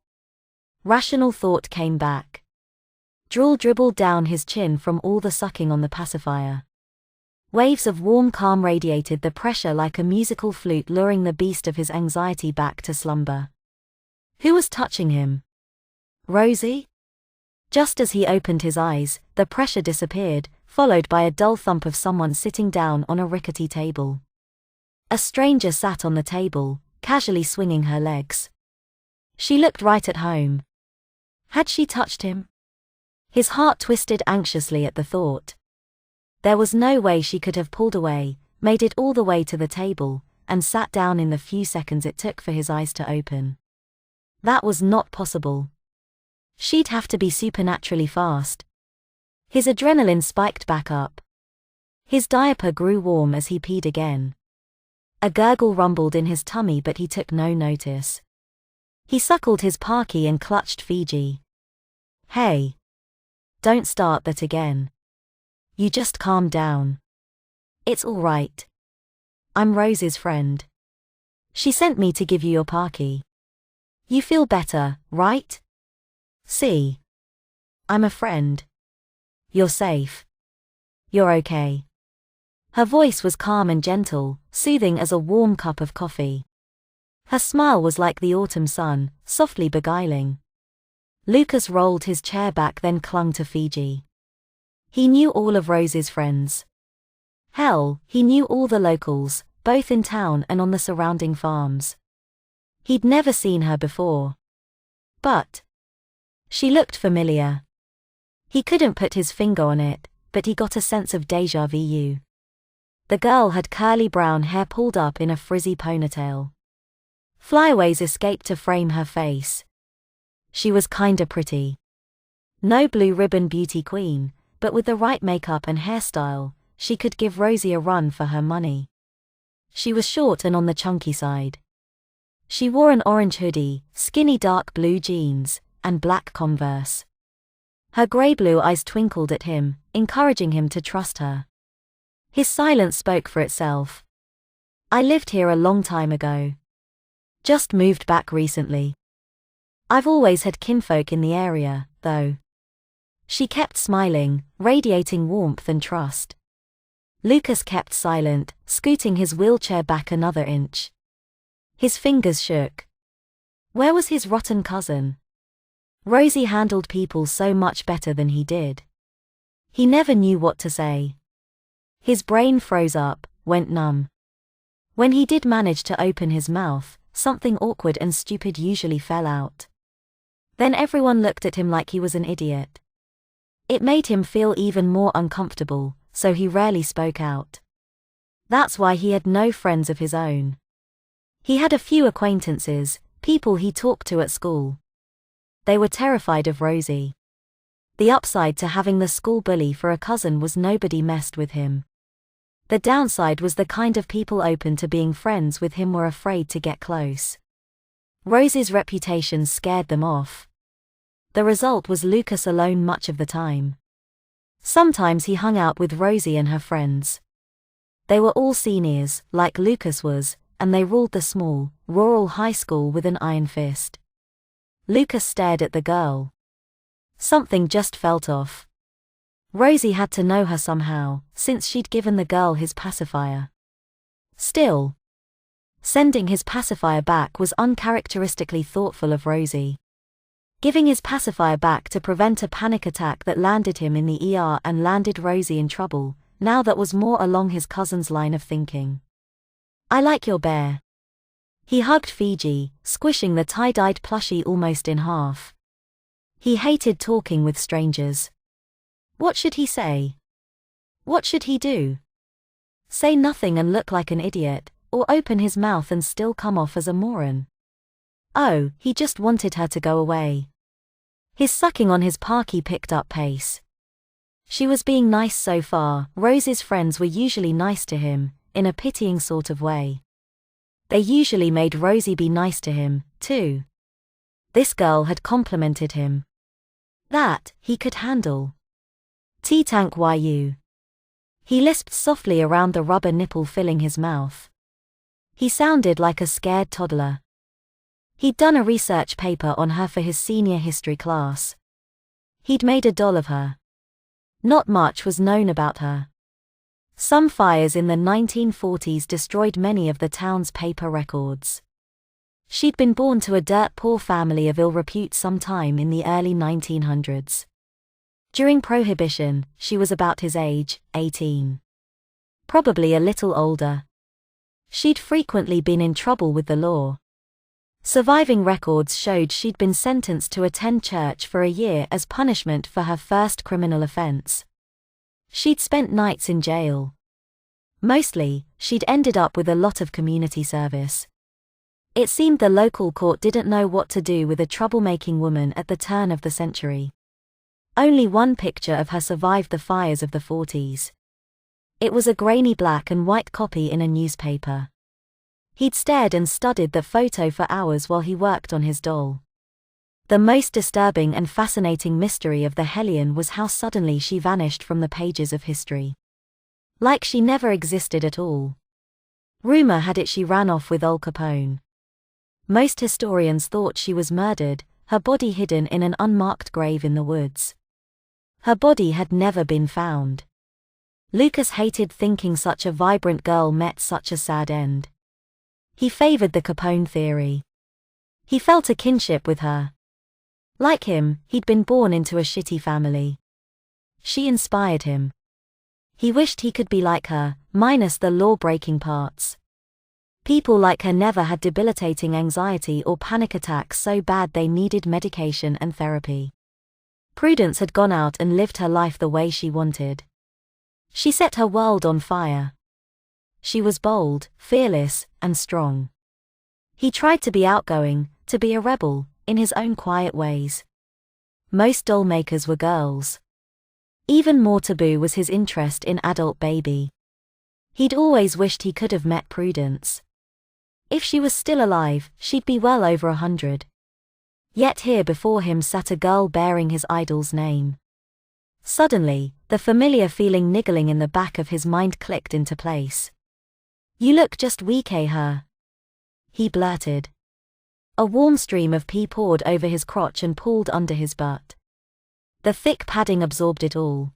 Rational thought came back. Drool dribbled down his chin from all the sucking on the pacifier. Waves of warm calm radiated the pressure like a musical flute, luring the beast of his anxiety back to slumber. Who was touching him? Rosie? Just as he opened his eyes, the pressure disappeared, followed by a dull thump of someone sitting down on a rickety table. A stranger sat on the table, casually swinging her legs. She looked right at home. Had she touched him? His heart twisted anxiously at the thought. There was no way she could have pulled away, made it all the way to the table, and sat down in the few seconds it took for his eyes to open. That was not possible. She'd have to be supernaturally fast. His adrenaline spiked back up. His diaper grew warm as he peed again. A gurgle rumbled in his tummy, but he took no notice. He suckled his parkie and clutched Fiji. "Hey. Don't start that again. You just calm down. It's all right. I'm Rose's friend. She sent me to give you your parkie. You feel better, right? See? I'm a friend. You're safe. You're okay." Her voice was calm and gentle, soothing as a warm cup of coffee. Her smile was like the autumn sun, softly beguiling. Lucas rolled his chair back, then clung to Fiji. He knew all of Rose's friends. Hell, he knew all the locals, both in town and on the surrounding farms. He'd never seen her before. But she looked familiar. He couldn't put his finger on it, but he got a sense of déjà vu. The girl had curly brown hair pulled up in a frizzy ponytail. Flyaways escaped to frame her face. She was kinda pretty. No blue ribbon beauty queen, but with the right makeup and hairstyle, she could give Rosie a run for her money. She was short and on the chunky side. She wore an orange hoodie, skinny dark blue jeans, and black Converse. Her grey-blue eyes twinkled at him, encouraging him to trust her. His silence spoke for itself. "I lived here a long time ago. Just moved back recently. I've always had kinfolk in the area, though. She kept smiling, radiating warmth and trust. Lucas kept silent, scooting his wheelchair back another inch. His fingers shook. Where was his rotten cousin? Rosie handled people so much better than he did. He never knew what to say. His brain froze up, went numb. When he did manage to open his mouth, something awkward and stupid usually fell out. Then everyone looked at him like he was an idiot. It made him feel even more uncomfortable, so he rarely spoke out. That's why he had no friends of his own. He had a few acquaintances, people he talked to at school. They were terrified of Rosie. The upside to having the school bully for a cousin was nobody messed with him. The downside was the kind of people open to being friends with him were afraid to get close. Rosie's reputation scared them off. The result was Lucas alone much of the time. Sometimes he hung out with Rosie and her friends. They were all seniors, like Lucas was, and they ruled the small, rural high school with an iron fist. Lucas stared at the girl. Something just felt off. Rosie had to know her somehow, since she'd given the girl his pacifier. Still, sending his pacifier back was uncharacteristically thoughtful of Rosie. Giving his pacifier back to prevent a panic attack that landed him in the ER and landed Rosie in trouble, now that was more along his cousin's line of thinking. I like your bear. He hugged Fiji, squishing the tie-dyed plushie almost in half. He hated talking with strangers. What should he say? What should he do? Say nothing and look like an idiot, or open his mouth and still come off as a moron? Oh, he just wanted her to go away. His sucking on his parkie picked up pace. She was being nice so far. Rosie's friends were usually nice to him, in a pitying sort of way. They usually made Rosie be nice to him, too. This girl had complimented him. That, he could handle. T-Tank YU. He lisped softly around the rubber nipple filling his mouth. He sounded like a scared toddler. He'd done a research paper on her for his senior history class. He'd made a doll of her. Not much was known about her. Some fires in the 1940s destroyed many of the town's paper records. She'd been born to a dirt-poor family of ill repute sometime in the early 1900s. During Prohibition, she was about his age, 18. Probably a little older. She'd frequently been in trouble with the law. Surviving records showed she'd been sentenced to attend church for a year as punishment for her first criminal offense. She'd spent nights in jail. Mostly, she'd ended up with a lot of community service. It seemed the local court didn't know what to do with a troublemaking woman at the turn of the century. Only one picture of her survived the fires of the 40s. It was a grainy black and white copy in a newspaper. He'd stared and studied the photo for hours while he worked on his doll. The most disturbing and fascinating mystery of the Hellion was how suddenly she vanished from the pages of history. Like she never existed at all. Rumor had it she ran off with Al Capone. Most historians thought she was murdered, her body hidden in an unmarked grave in the woods. Her body had never been found. Lucas hated thinking such a vibrant girl met such a sad end. He favored the Capone theory. He felt a kinship with her. Like him, he'd been born into a shitty family. She inspired him. He wished he could be like her, minus the law-breaking parts. People like her never had debilitating anxiety or panic attacks so bad they needed medication and therapy. Prudence had gone out and lived her life the way she wanted. She set her world on fire. She was bold, fearless, and strong. He tried to be outgoing, to be a rebel, in his own quiet ways. Most doll makers were girls. Even more taboo was his interest in adult Baby. He'd always wished he could have met Prudence. If she was still alive, she'd be well over 100. Yet here before him sat a girl bearing his idol's name. Suddenly, the familiar feeling niggling in the back of his mind clicked into place. You look just weak, her. He blurted. A warm stream of pee poured over his crotch and pooled under his butt. The thick padding absorbed it all.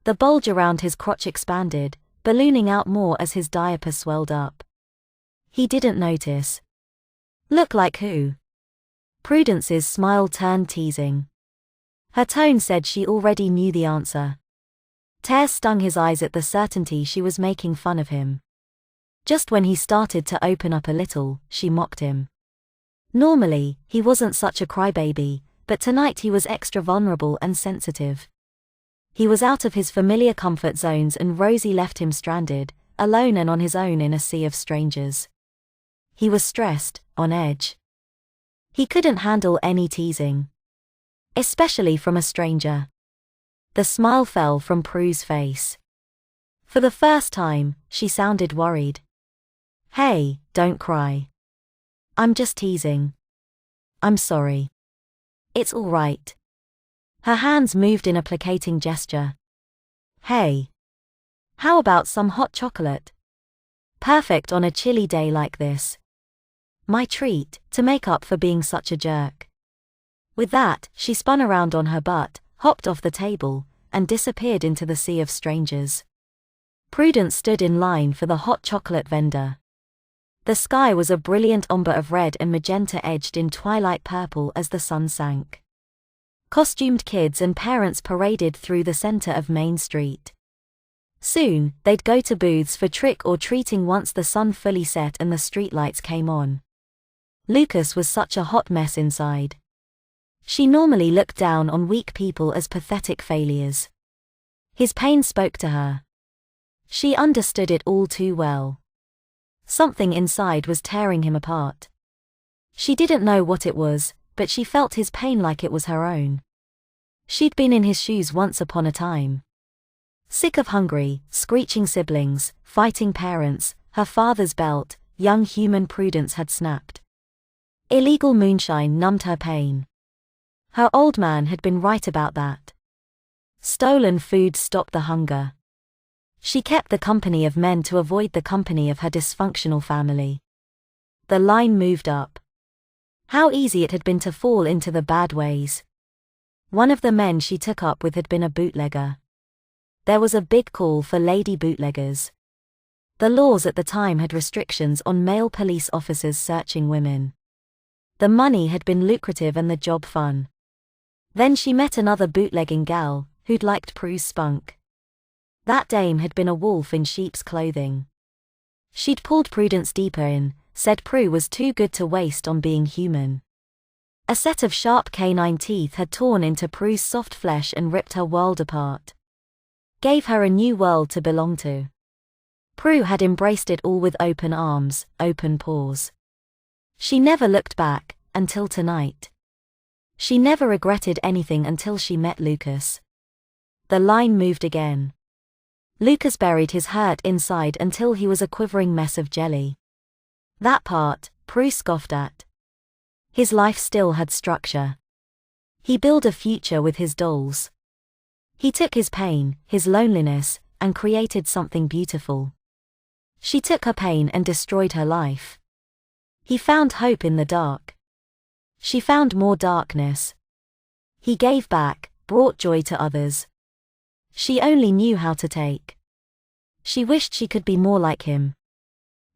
The bulge around his crotch expanded, ballooning out more as his diaper swelled up. He didn't notice. Look like who? Prudence's smile turned teasing. Her tone said she already knew the answer. Tears stung his eyes at the certainty she was making fun of him. Just when he started to open up a little, she mocked him. Normally, he wasn't such a crybaby, but tonight he was extra vulnerable and sensitive. He was out of his familiar comfort zones and Rosie left him stranded, alone and on his own in a sea of strangers. He was stressed, on edge. He couldn't handle any teasing. Especially from a stranger. The smile fell from Prue's face. For the first time, she sounded worried. Hey, don't cry. I'm just teasing. I'm sorry. It's all right. Her hands moved in a placating gesture. Hey. How about some hot chocolate? Perfect on a chilly day like this. My treat, to make up for being such a jerk. With that, she spun around on her butt, hopped off the table, and disappeared into the sea of strangers. Prudence stood in line for the hot chocolate vendor. The sky was a brilliant ombre of red and magenta edged in twilight purple as the sun sank. Costumed kids and parents paraded through the center of Main Street. Soon, they'd go to booths for trick-or-treating once the sun fully set and the streetlights came on. Lucas was such a hot mess inside. She normally looked down on weak people as pathetic failures. His pain spoke to her. She understood it all too well. Something inside was tearing him apart. She didn't know what it was, but she felt his pain like it was her own. She'd been in his shoes once upon a time. Sick of hungry, screeching siblings, fighting parents, her father's belt, young human Prudence had snapped. Illegal moonshine numbed her pain. Her old man had been right about that. Stolen food stopped the hunger. She kept the company of men to avoid the company of her dysfunctional family. The line moved up. How easy it had been to fall into the bad ways. One of the men she took up with had been a bootlegger. There was a big call for lady bootleggers. The laws at the time had restrictions on male police officers searching women. The money had been lucrative and the job fun. Then she met another bootlegging gal, who'd liked Prue's spunk. That dame had been a wolf in sheep's clothing. She'd pulled Prudence deeper in, said Prue was too good to waste on being human. A set of sharp canine teeth had torn into Prue's soft flesh and ripped her world apart. Gave her a new world to belong to. Prue had embraced it all with open arms, open paws. She never looked back, until tonight. She never regretted anything until she met Lucas. The line moved again. Lucas buried his hurt inside until he was a quivering mess of jelly. That part, Prue scoffed at. His life still had structure. He built a future with his dolls. He took his pain, his loneliness, and created something beautiful. She took her pain and destroyed her life. He found hope in the dark. She found more darkness. He gave back, brought joy to others. She only knew how to take. She wished she could be more like him.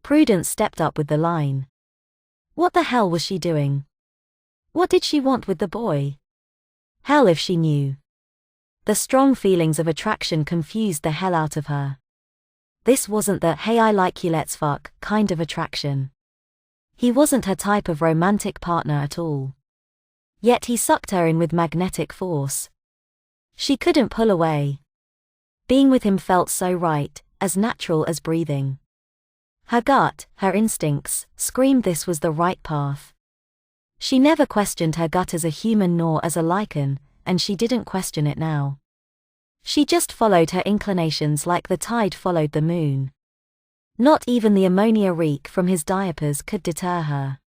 Prudence stepped up with the line. What the hell was she doing? What did she want with the boy? Hell if she knew. The strong feelings of attraction confused the hell out of her. This wasn't the "hey I like you let's fuck" kind of attraction. He wasn't her type of romantic partner at all. Yet he sucked her in with magnetic force. She couldn't pull away. Being with him felt so right, as natural as breathing. Her gut, her instincts, screamed this was the right path. She never questioned her gut as a human nor as a lichen, and she didn't question it now. She just followed her inclinations like the tide followed the moon. Not even the ammonia reek from his diapers could deter her.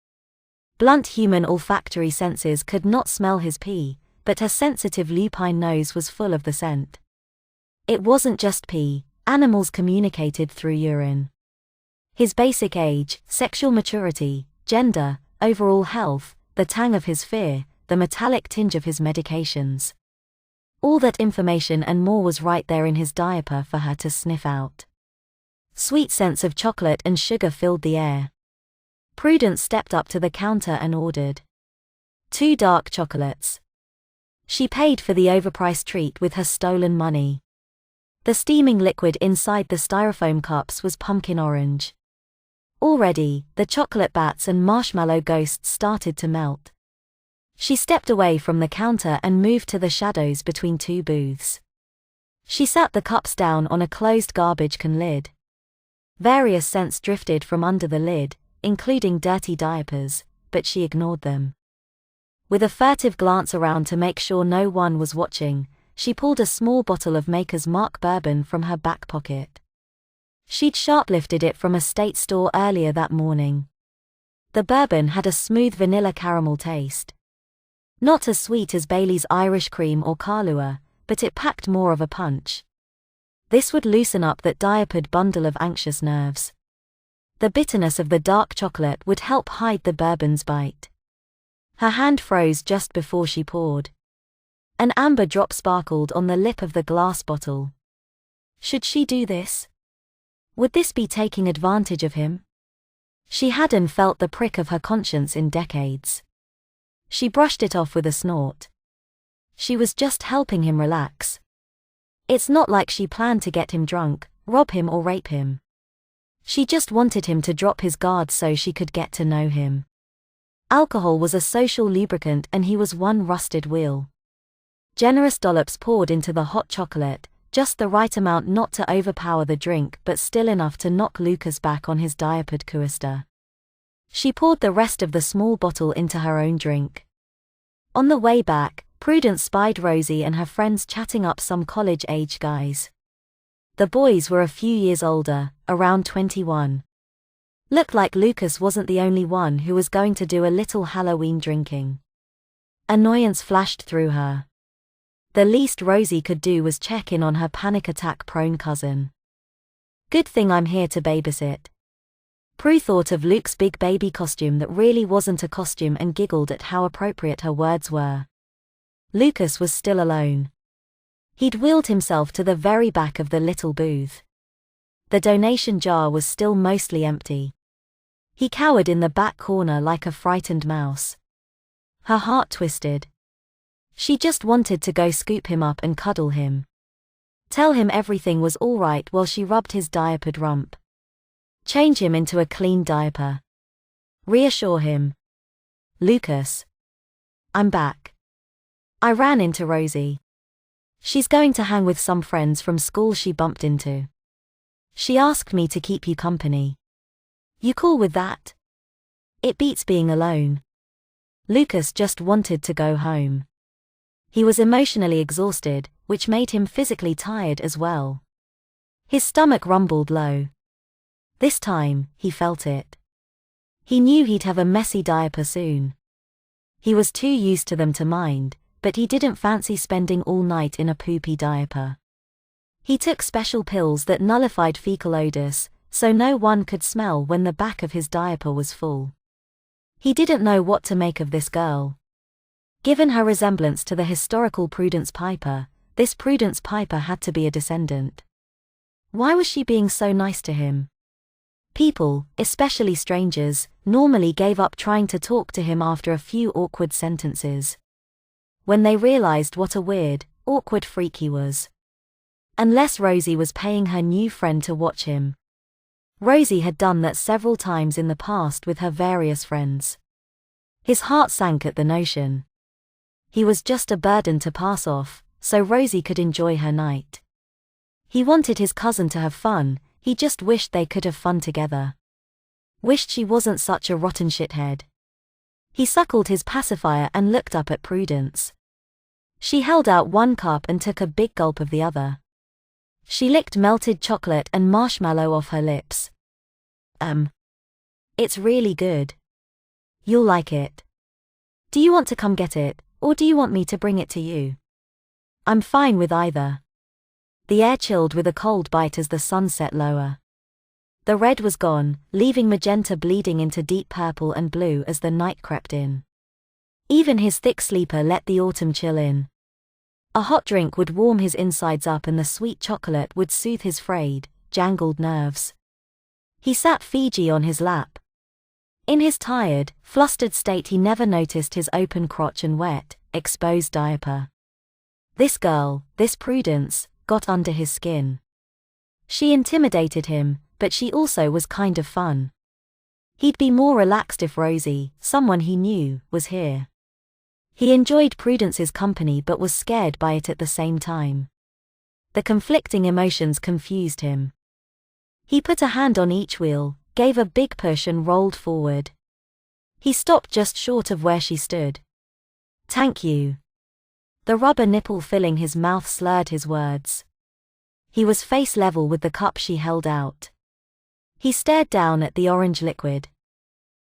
Blunt human olfactory senses could not smell his pee, but her sensitive lupine nose was full of the scent. It wasn't just pee, animals communicated through urine. His basic age, sexual maturity, gender, overall health, the tang of his fear, the metallic tinge of his medications. All that information and more was right there in his diaper for her to sniff out. Sweet scents of chocolate and sugar filled the air. Prudence stepped up to the counter and ordered 2 dark chocolates. She paid for the overpriced treat with her stolen money. The steaming liquid inside the styrofoam cups was pumpkin orange. Already, the chocolate bats and marshmallow ghosts started to melt. She stepped away from the counter and moved to the shadows between 2 booths. She sat the cups down on a closed garbage can lid. Various scents drifted from under the lid, including dirty diapers, but she ignored them. With a furtive glance around to make sure no one was watching, she pulled a small bottle of Maker's Mark bourbon from her back pocket. She'd shoplifted it from a state store earlier that morning. The bourbon had a smooth vanilla caramel taste. Not as sweet as Bailey's Irish Cream or Kahlua, but it packed more of a punch. This would loosen up that diapered bundle of anxious nerves. The bitterness of the dark chocolate would help hide the bourbon's bite. Her hand froze just before she poured. An amber drop sparkled on the lip of the glass bottle. Should she do this? Would this be taking advantage of him? She hadn't felt the prick of her conscience in decades. She brushed it off with a snort. She was just helping him relax. It's not like she planned to get him drunk, rob him or rape him. She just wanted him to drop his guard so she could get to know him. Alcohol was a social lubricant and he was one rusted wheel. Generous dollops poured into the hot chocolate, just the right amount not to overpower the drink but still enough to knock Lucas back on his diapered coaster. She poured the rest of the small bottle into her own drink. On the way back, Prudence spied Rosie and her friends chatting up some college-age guys. The boys were a few years older, around 21. Looked like Lucas wasn't the only one who was going to do a little Halloween drinking. Annoyance flashed through her. The least Rosie could do was check in on her panic attack-prone cousin. Good thing I'm here to babysit. Prue thought of Luke's big baby costume that really wasn't a costume and giggled at how appropriate her words were. Lucas was still alone. He'd wheeled himself to the very back of the little booth. The donation jar was still mostly empty. He cowered in the back corner like a frightened mouse. Her heart twisted. She just wanted to go scoop him up and cuddle him. Tell him everything was all right while she rubbed his diapered rump. Change him into a clean diaper. Reassure him. Lucas. I'm back. I ran into Rosie. She's going to hang with some friends from school she bumped into. She asked me to keep you company. You cool with that? It beats being alone. Lucas just wanted to go home. He was emotionally exhausted, which made him physically tired as well. His stomach rumbled low. This time, he felt it. He knew he'd have a messy diaper soon. He was too used to them to mind, but he didn't fancy spending all night in a poopy diaper. He took special pills that nullified fecal odors, so no one could smell when the back of his diaper was full. He didn't know what to make of this girl. Given her resemblance to the historical Prudence Piper, this Prudence Piper had to be a descendant. Why was she being so nice to him? People, especially strangers, normally gave up trying to talk to him after a few awkward sentences. When they realized what a weird, awkward freak he was. Unless Rosie was paying her new friend to watch him. Rosie had done that several times in the past with her various friends. His heart sank at the notion. He was just a burden to pass off, so Rosie could enjoy her night. He wanted his cousin to have fun, he just wished they could have fun together. Wished she wasn't such a rotten shithead. He suckled his pacifier and looked up at Prudence. She held out one cup and took a big gulp of the other. She licked melted chocolate and marshmallow off her lips. It's really good. You'll like it. Do you want to come get it, or do you want me to bring it to you? I'm fine with either. The air chilled with a cold bite as the sun set lower. The red was gone, leaving magenta bleeding into deep purple and blue as the night crept in. Even his thick sleeper let the autumn chill in. A hot drink would warm his insides up and the sweet chocolate would soothe his frayed, jangled nerves. He sat Fiji on his lap. In his tired, flustered state he never noticed his open crotch and wet, exposed diaper. This girl, this Prudence, got under his skin. She intimidated him, but she also was kind of fun. He'd be more relaxed if Rosie, someone he knew, was here. He enjoyed Prudence's company but was scared by it at the same time. The conflicting emotions confused him. He put a hand on each wheel, gave a big push and rolled forward. He stopped just short of where she stood. "Thank you." The rubber nipple filling his mouth slurred his words. He was face level with the cup she held out. He stared down at the orange liquid.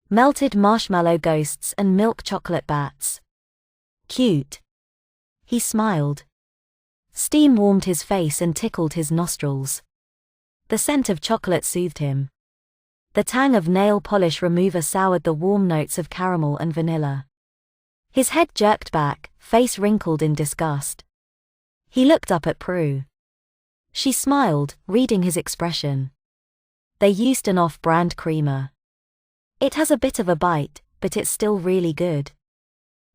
Melted marshmallow ghosts and milk chocolate bats. Cute. He smiled. Steam warmed his face and tickled his nostrils. The scent of chocolate soothed him. The tang of nail polish remover soured the warm notes of caramel and vanilla. His head jerked back, face wrinkled in disgust. He looked up at Prue. She smiled, reading his expression. They used an off-brand creamer. It has a bit of a bite, but it's still really good.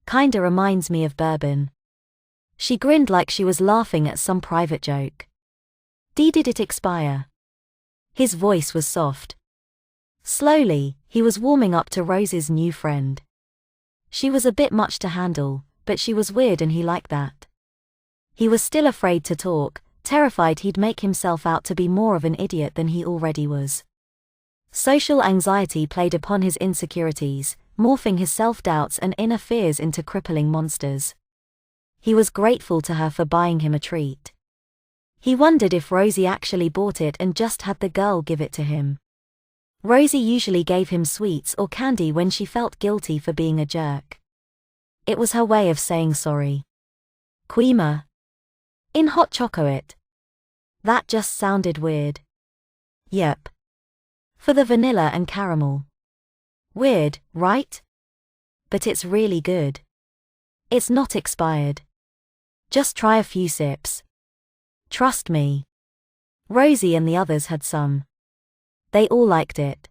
Kinda reminds me of bourbon. She grinned like she was laughing at some private joke. Did it expire? His voice was soft. Slowly, he was warming up to Rose's new friend. She was a bit much to handle, but she was weird and he liked that. He was still afraid to talk, terrified he'd make himself out to be more of an idiot than he already was. Social anxiety played upon his insecurities, morphing his self-doubts and inner fears into crippling monsters. He was grateful to her for buying him a treat. He wondered if Rosie actually bought it and just had the girl give it to him. Rosie usually gave him sweets or candy when she felt guilty for being a jerk. It was her way of saying sorry. Creamer? In hot chocolate? That just sounded weird. Yep. For the vanilla and caramel. Weird, right? But it's really good. It's not expired. Just try a few sips. Trust me. Rosie and the others had some. They all liked it.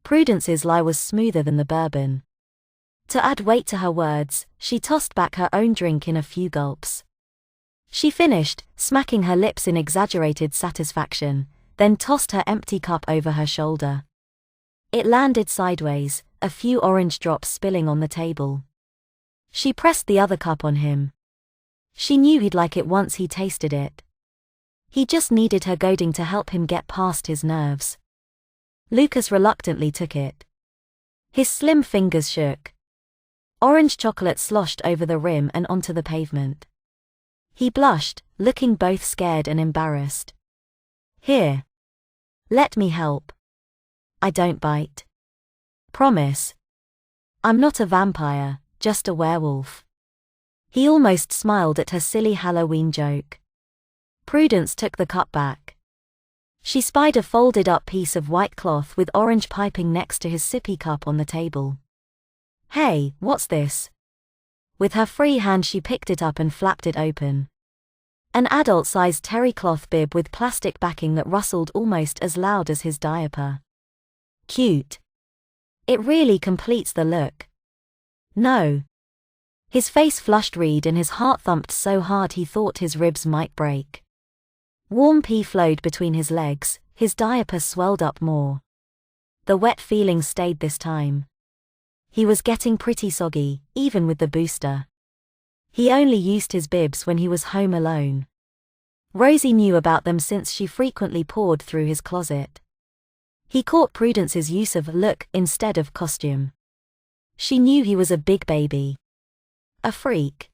Prudence's lie was smoother than the bourbon. To add weight to her words, she tossed back her own drink in a few gulps. She finished, smacking her lips in exaggerated satisfaction, then tossed her empty cup over her shoulder. It landed sideways, a few orange drops spilling on the table. She pressed the other cup on him. She knew he'd like it once he tasted it. He just needed her goading to help him get past his nerves. Lucas reluctantly took it. His slim fingers shook. Orange chocolate sloshed over the rim and onto the pavement. He blushed, looking both scared and embarrassed. Here. Let me help. I don't bite. Promise. I'm not a vampire, just a werewolf. He almost smiled at her silly Halloween joke. Prudence took the cup back. She spied a folded-up piece of white cloth with orange piping next to his sippy cup on the table. Hey, what's this? With her free hand she picked it up and flapped it open. An adult-sized terry cloth bib with plastic backing that rustled almost as loud as his diaper. Cute. It really completes the look. No. His face flushed red and his heart thumped so hard he thought his ribs might break. Warm pee flowed between his legs, his diaper swelled up more. The wet feeling stayed this time. He was getting pretty soggy, even with the booster. He only used his bibs when he was home alone. Rosie knew about them since she frequently poured through his closet. He caught Prudence's use of look instead of costume. She knew he was a big baby. A freak.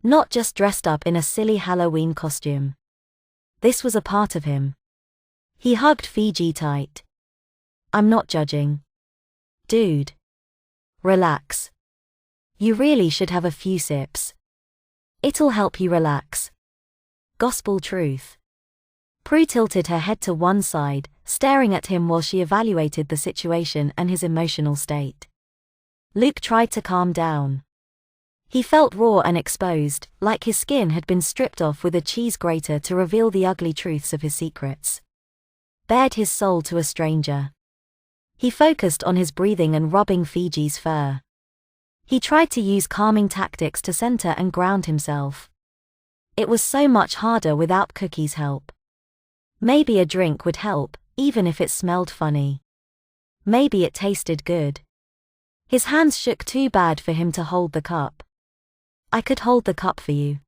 Not just dressed up in a silly Halloween costume. This was a part of him. He hugged Fiji tight. I'm not judging. Dude. Relax. You really should have a few sips. It'll help you relax. Gospel truth. Prue tilted her head to one side, staring at him while she evaluated the situation and his emotional state. Luke tried to calm down. He felt raw and exposed, like his skin had been stripped off with a cheese grater to reveal the ugly truths of his secrets. Bared his soul to a stranger. He focused on his breathing and rubbing Fiji's fur. He tried to use calming tactics to center and ground himself. It was so much harder without Cookie's help. Maybe a drink would help, even if it smelled funny. Maybe it tasted good. His hands shook too bad for him to hold the cup. I could hold the cup for you.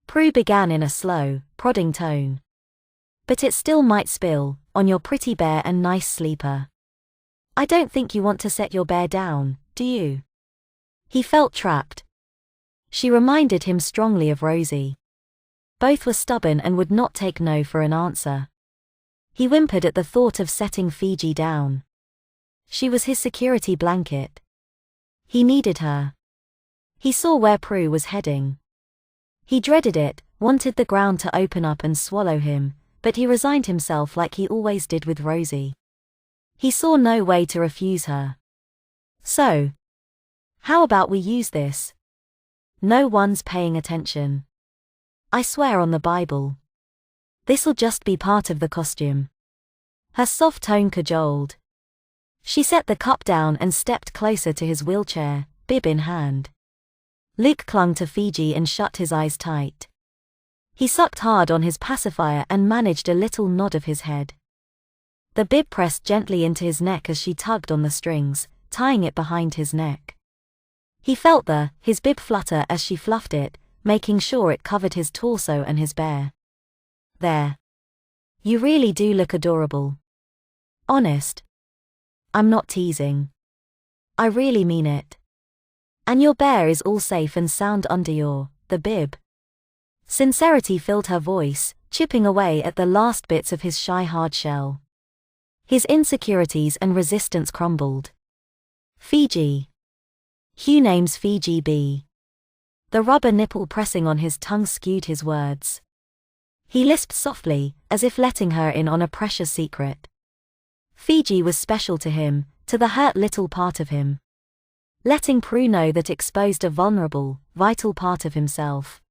Prue began in a slow, prodding tone. But it still might spill, on your pretty bear and nice sleeper. I don't think you want to set your bear down, do you? He felt trapped. She reminded him strongly of Rosie. Both were stubborn and would not take no for an answer. He whimpered at the thought of setting Fiji down. She was his security blanket. He needed her. He saw where Prue was heading. He dreaded it, wanted the ground to open up and swallow him, but he resigned himself like he always did with Rosie. He saw no way to refuse her. So, how about we use this? No one's paying attention. I swear on the Bible. This'll just be part of the costume. Her soft tone cajoled. She set the cup down and stepped closer to his wheelchair, bib in hand. Luke clung to Fiji and shut his eyes tight. He sucked hard on his pacifier and managed a little nod of his head. The bib pressed gently into his neck as she tugged on the strings, tying it behind his neck. He felt his bib flutter as she fluffed it, making sure it covered his torso and his bear. There. You really do look adorable. Honest. I'm not teasing. I really mean it. And your bear is all safe and sound under the bib. Sincerity filled her voice, chipping away at the last bits of his shy hard shell. His insecurities and resistance crumbled. Fiji. Hugh names Fiji B. The rubber nipple pressing on his tongue skewed his words. He lisped softly, as if letting her in on a precious secret. Fiji was special to him, to the hurt little part of him. Letting Prue know that exposed a vulnerable, vital part of himself.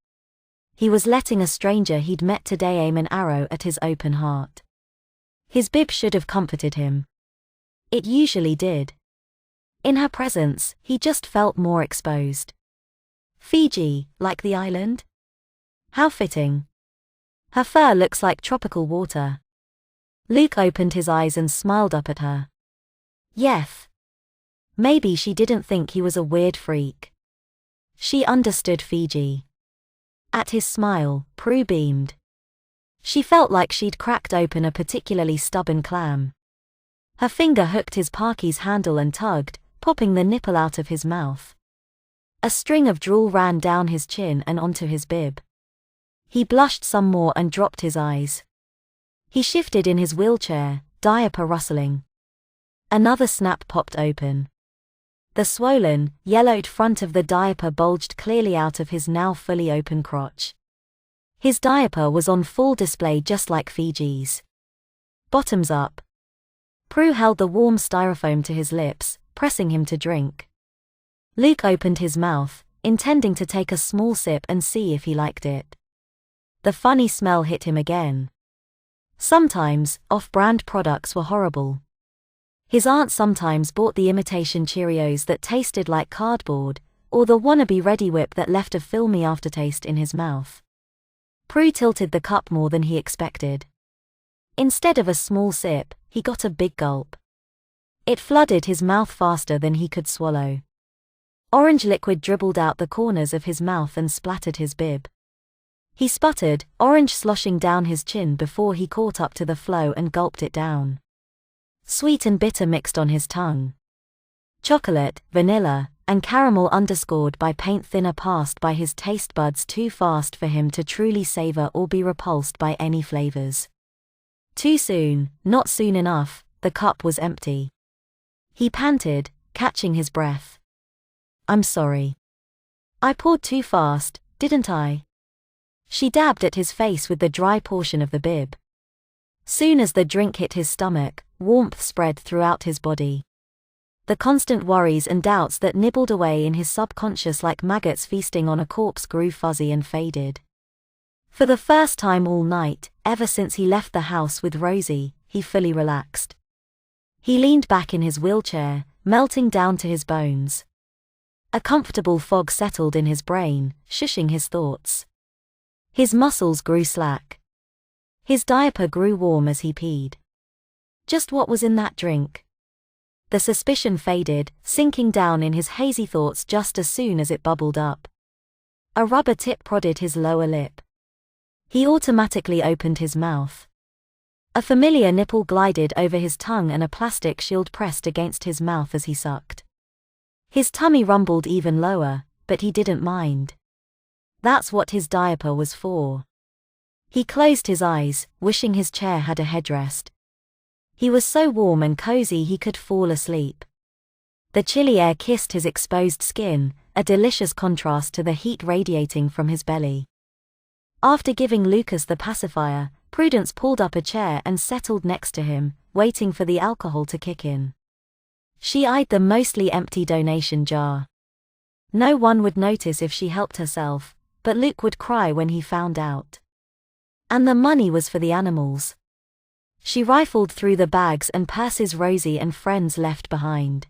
He was letting a stranger he'd met today aim an arrow at his open heart. His bib should have comforted him. It usually did. In her presence, he just felt more exposed. Fiji, like the island? How fitting. Her fur looks like tropical water. Luke opened his eyes and smiled up at her. Yes. Maybe she didn't think he was a weird freak. She understood Fiji. At his smile, Prue beamed. She felt like she'd cracked open a particularly stubborn clam. Her finger hooked his parky's handle and tugged, popping the nipple out of his mouth. A string of drool ran down his chin and onto his bib. He blushed some more and dropped his eyes. He shifted in his wheelchair, diaper rustling. Another snap popped open. The swollen, yellowed front of the diaper bulged clearly out of his now fully open crotch. His diaper was on full display just like Fiji's. Bottoms up. Prue held the warm styrofoam to his lips, pressing him to drink. Luke opened his mouth, intending to take a small sip and see if he liked it. The funny smell hit him again. Sometimes, off-brand products were horrible. His aunt sometimes bought the imitation Cheerios that tasted like cardboard, or the wannabe Reddi-wip that left a filmy aftertaste in his mouth. Prue tilted the cup more than he expected. Instead of a small sip, he got a big gulp. It flooded his mouth faster than he could swallow. Orange liquid dribbled out the corners of his mouth and splattered his bib. He sputtered, orange sloshing down his chin before he caught up to the flow and gulped it down. Sweet and bitter mixed on his tongue. Chocolate, vanilla, and caramel underscored by paint thinner passed by his taste buds too fast for him to truly savor or be repulsed by any flavors. Too soon, not soon enough, the cup was empty. He panted, catching his breath. I'm sorry. I poured too fast, didn't I? She dabbed at his face with the dry portion of the bib. Soon as the drink hit his stomach, warmth spread throughout his body. The constant worries and doubts that nibbled away in his subconscious like maggots feasting on a corpse grew fuzzy and faded. For the first time all night, ever since he left the house with Rosie, he fully relaxed. He leaned back in his wheelchair, melting down to his bones. A comfortable fog settled in his brain, shushing his thoughts. His muscles grew slack. His diaper grew warm as he peed. Just what was in that drink? The suspicion faded, sinking down in his hazy thoughts just as soon as it bubbled up. A rubber tip prodded his lower lip. He automatically opened his mouth. A familiar nipple glided over his tongue and a plastic shield pressed against his mouth as he sucked. His tummy rumbled even lower, but he didn't mind. That's what his diaper was for. He closed his eyes, wishing his chair had a headrest. He was so warm and cozy he could fall asleep. The chilly air kissed his exposed skin, a delicious contrast to the heat radiating from his belly. After giving Lucas the pacifier, Prudence pulled up a chair and settled next to him, waiting for the alcohol to kick in. She eyed the mostly empty donation jar. No one would notice if she helped herself, but Luke would cry when he found out. And the money was for the animals. She rifled through the bags and purses Rosie and friends left behind.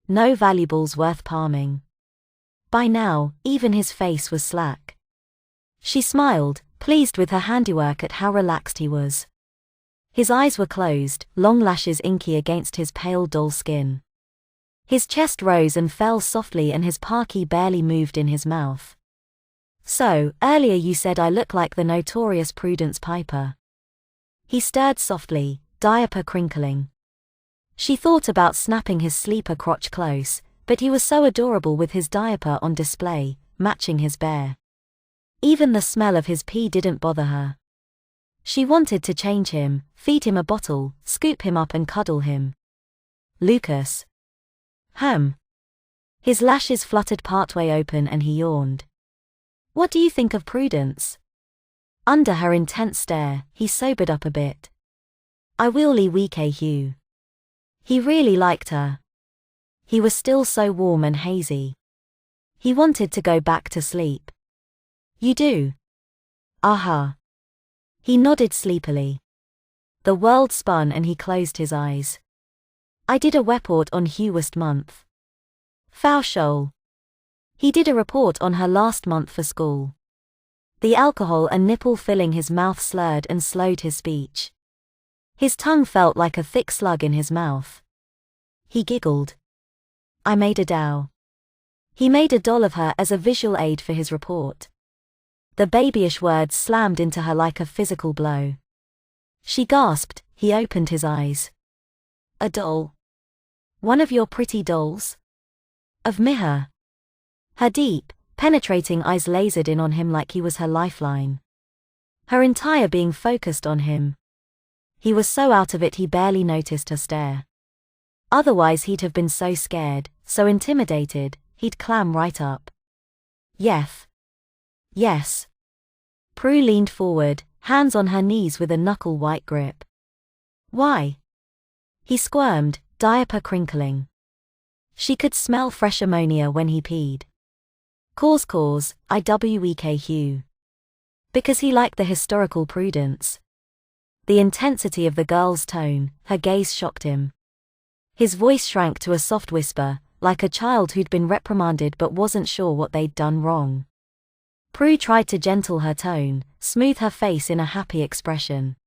No valuables worth palming. By now, even his face was slack. She smiled, pleased with her handiwork at how relaxed he was. His eyes were closed, long lashes inky against his pale dull skin. His chest rose and fell softly and his parky barely moved in his mouth. So, earlier you said I look like the notorious Prudence Piper. He stirred softly, diaper crinkling. She thought about snapping his sleeper crotch close, but he was so adorable with his diaper on display, matching his bare. Even the smell of his pee didn't bother her. She wanted to change him, feed him a bottle, scoop him up and cuddle him. Lucas. His lashes fluttered partway open and he yawned. What do you think of Prudence? Under her intense stare, he sobered up a bit. I really weak Hugh. He really liked her. He was still so warm and hazy. He wanted to go back to sleep. You do? Aha. He nodded sleepily. The world spun and he closed his eyes. I did a report on Hugh last month. Fauchol. He did a report on her last month for school. The alcohol and nipple filling his mouth slurred and slowed his speech. His tongue felt like a thick slug in his mouth. He giggled. I made a doll. He made a doll of her as a visual aid for his report. The babyish words slammed into her like a physical blow. She gasped. He opened his eyes. A doll? One of your pretty dolls? Of Miha. Her deep, penetrating eyes lasered in on him like he was her lifeline. Her entire being focused on him. He was so out of it he barely noticed her stare. Otherwise he'd have been so scared, so intimidated, he'd clam right up. Yes. Yes. Prue leaned forward, hands on her knees with a knuckle-white grip. Why? He squirmed, diaper crinkling. She could smell fresh ammonia when he peed. Cause, IWEK Hugh. Because he liked the historical Prudence. The intensity of the girl's tone, her gaze shocked him. His voice shrank to a soft whisper, like a child who'd been reprimanded but wasn't sure what they'd done wrong. Prue tried to gentle her tone, smooth her face in a happy expression.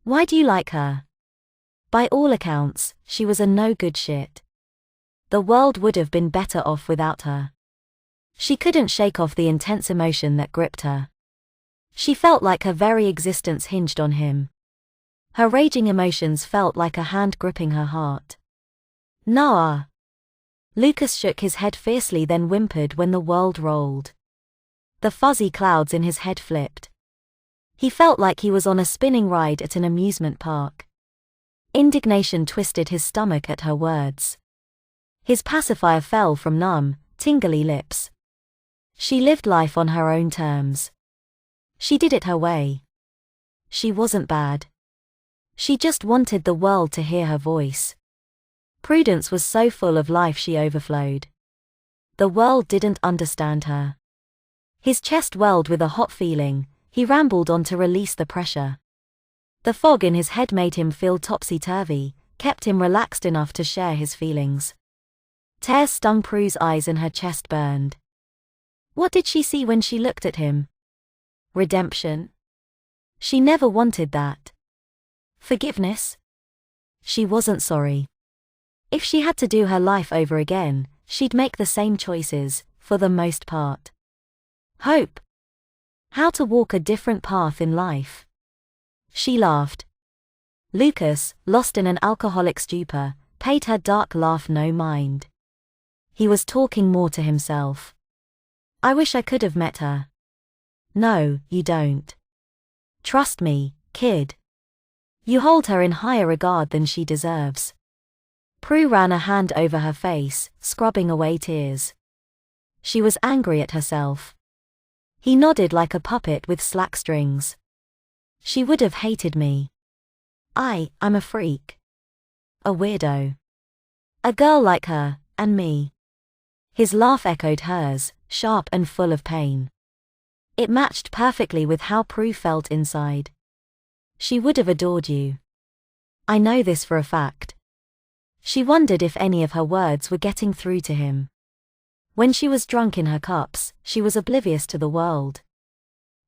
Why do you like her? By all accounts, she was a no-good shit. The world would have been better off without her. She couldn't shake off the intense emotion that gripped her. She felt like her very existence hinged on him. Her raging emotions felt like a hand gripping her heart. Nah. Lucas shook his head fiercely then whimpered when the world rolled. The fuzzy clouds in his head flipped. He felt like he was on a spinning ride at an amusement park. Indignation twisted his stomach at her words. His pacifier fell from numb, tingly lips. She lived life on her own terms. She did it her way. She wasn't bad. She just wanted the world to hear her voice. Prudence was so full of life she overflowed. The world didn't understand her. His chest welled with a hot feeling. He rambled on to release the pressure. The fog in his head made him feel topsy-turvy, kept him relaxed enough to share his feelings. Tears stung Prue's eyes and her chest burned. What did she see when she looked at him? Redemption? She never wanted that. Forgiveness? She wasn't sorry. If she had to do her life over again, she'd make the same choices, for the most part. Hope. How to walk a different path in life. She laughed. Lucas, lost in an alcoholic stupor, paid her dark laugh no mind. He was talking more to himself. I wish I could have met her. No, you don't. Trust me, kid. You hold her in higher regard than she deserves. Prue ran a hand over her face, scrubbing away tears. She was angry at herself. He nodded like a puppet with slack strings. She would have hated me. I'm a freak. A weirdo. A girl like her, and me. His laugh echoed hers, sharp and full of pain. It matched perfectly with how Prue felt inside. She would have adored you. I know this for a fact. She wondered if any of her words were getting through to him. When she was drunk in her cups, she was oblivious to the world.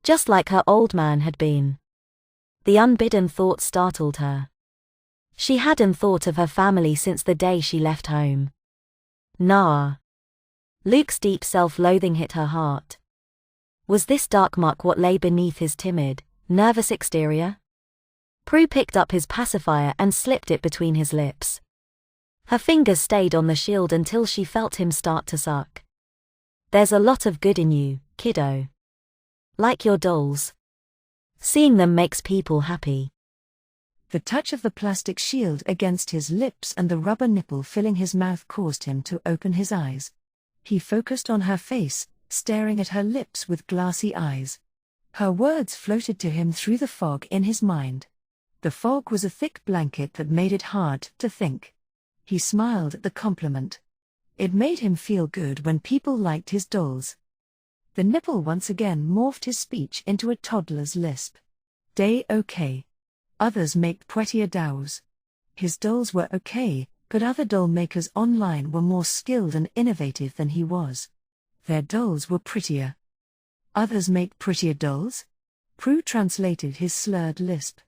Just like her old man had been. The unbidden thought startled her. She hadn't thought of her family since the day she left home. Nah. Luke's deep self-loathing hit her heart. Was this dark muck what lay beneath his timid, nervous exterior? Prue picked up his pacifier and slipped it between his lips. Her fingers stayed on the shield until she felt him start to suck. There's a lot of good in you, kiddo. Like your dolls. Seeing them makes people happy. The touch of the plastic shield against his lips and the rubber nipple filling his mouth caused him to open his eyes. He focused on her face, staring at her lips with glassy eyes. Her words floated to him through the fog in his mind. The fog was a thick blanket that made it hard to think. He smiled at the compliment. It made him feel good when people liked his dolls. The nipple once again morphed his speech into a toddler's lisp. They okay. Others make prettier dolls. His dolls were okay, but other doll makers online were more skilled and innovative than he was. Their dolls were prettier. Others make prettier dolls? Prue translated his slurred lisp.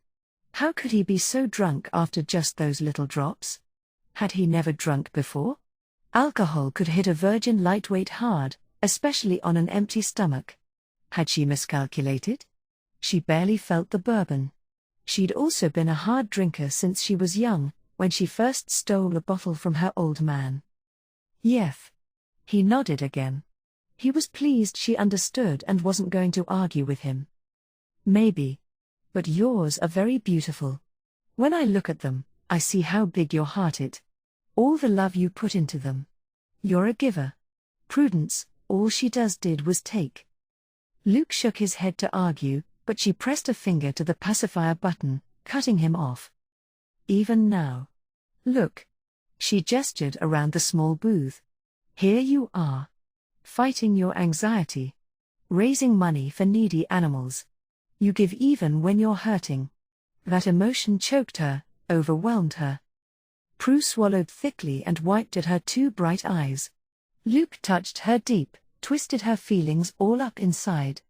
How could he be so drunk after just those little drops? Had he never drunk before? Alcohol could hit a virgin lightweight hard, especially on an empty stomach. Had she miscalculated? She barely felt the bourbon. She'd also been a hard drinker since she was young, when she first stole a bottle from her old man. Yef. He nodded again. He was pleased she understood and wasn't going to argue with him. Maybe. But yours are very beautiful. When I look at them, I see how big your heart is. All the love you put into them. You're a giver. Prudence, all she did was take. Luke shook his head to argue, but she pressed a finger to the pacifier button, cutting him off. Even now. Look. She gestured around the small booth. Here you are. Fighting your anxiety. Raising money for needy animals. You give even when you're hurting. That emotion choked her, overwhelmed her. Prue swallowed thickly and wiped at her two bright eyes. Luke touched her deep, twisted her feelings all up inside.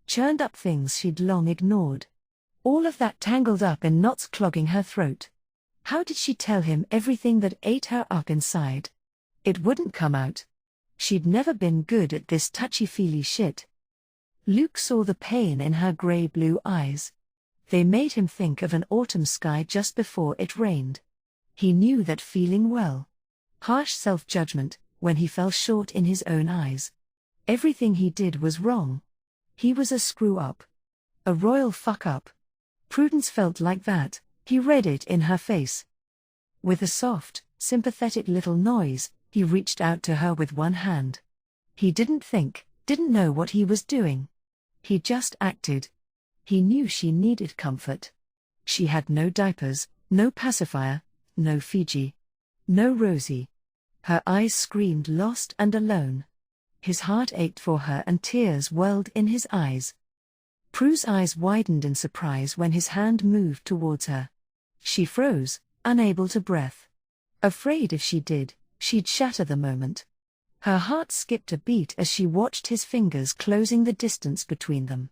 Churned up things she'd long ignored. All of that tangled up in knots clogging her throat. How did she tell him everything that ate her up inside? It wouldn't come out. She'd never been good at this touchy-feely shit. Luke saw the pain in her grey-blue eyes. They made him think of an autumn sky just before it rained. He knew that feeling well. Harsh self-judgment, when he fell short in his own eyes. Everything he did was wrong. He was a screw-up. A royal fuck-up. Prudence felt like that, he read it in her face. With a soft, sympathetic little noise, he reached out to her with one hand. He didn't think, didn't know what he was doing. He just acted. He knew she needed comfort. She had no diapers, no pacifier, no Fiji. No Rosie. Her eyes screamed lost and alone. His heart ached for her and tears welled in his eyes. Prue's eyes widened in surprise when his hand moved towards her. She froze, unable to breath. Afraid if she did, she'd shatter the moment. Her heart skipped a beat as she watched his fingers closing the distance between them.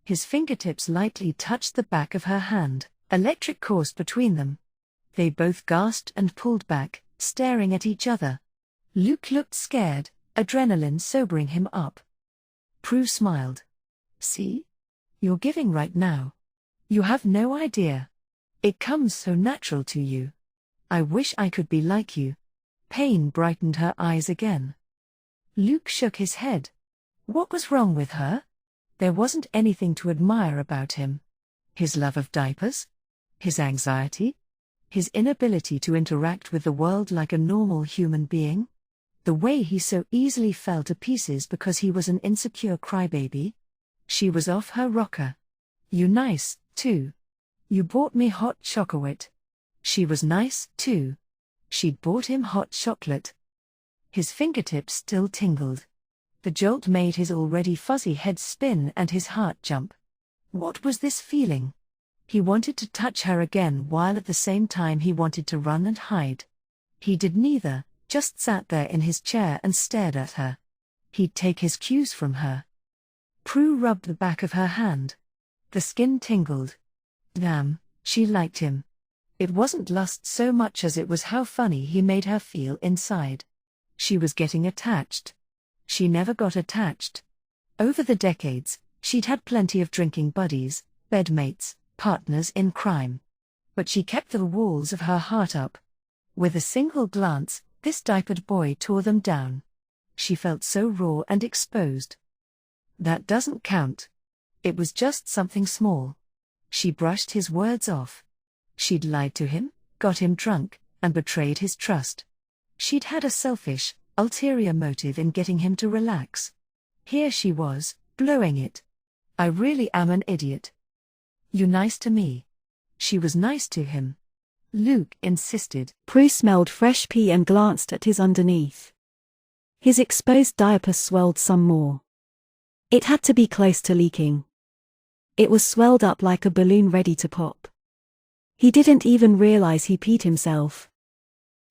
His fingertips lightly touched the back of her hand, electric coursed between them. They both gasped and pulled back, staring at each other. Luke looked scared, adrenaline sobering him up. Prue smiled. See? You're giving right now. You have no idea. It comes so natural to you. I wish I could be like you. Pain brightened her eyes again. Luke shook his head. What was wrong with her? There wasn't anything to admire about him. His love of diapers? His anxiety? His inability to interact with the world like a normal human being? The way he so easily fell to pieces because he was an insecure crybaby? She was off her rocker. You nice, too. You bought me hot chocolate. She was nice, too. She'd bought him hot chocolate. His fingertips still tingled. The jolt made his already fuzzy head spin and his heart jump. What was this feeling? He wanted to touch her again while at the same time he wanted to run and hide. He did neither, just sat there in his chair and stared at her. He'd take his cues from her. Prue rubbed the back of her hand. The skin tingled. Damn, she liked him. It wasn't lust so much as it was how funny he made her feel inside. She was getting attached. She never got attached. Over the decades, she'd had plenty of drinking buddies, bedmates, partners in crime. But she kept the walls of her heart up. With a single glance, this diapered boy tore them down. She felt so raw and exposed. That doesn't count. It was just something small. She brushed his words off. She'd lied to him, got him drunk, and betrayed his trust. She'd had a selfish, ulterior motive in getting him to relax. Here she was, blowing it. I really am an idiot. You nice to me. She was nice to him. Luke insisted. Prue smelled fresh pee and glanced at his underneath. His exposed diaper swelled some more. It had to be close to leaking. It was swelled up like a balloon ready to pop. He didn't even realize he peed himself.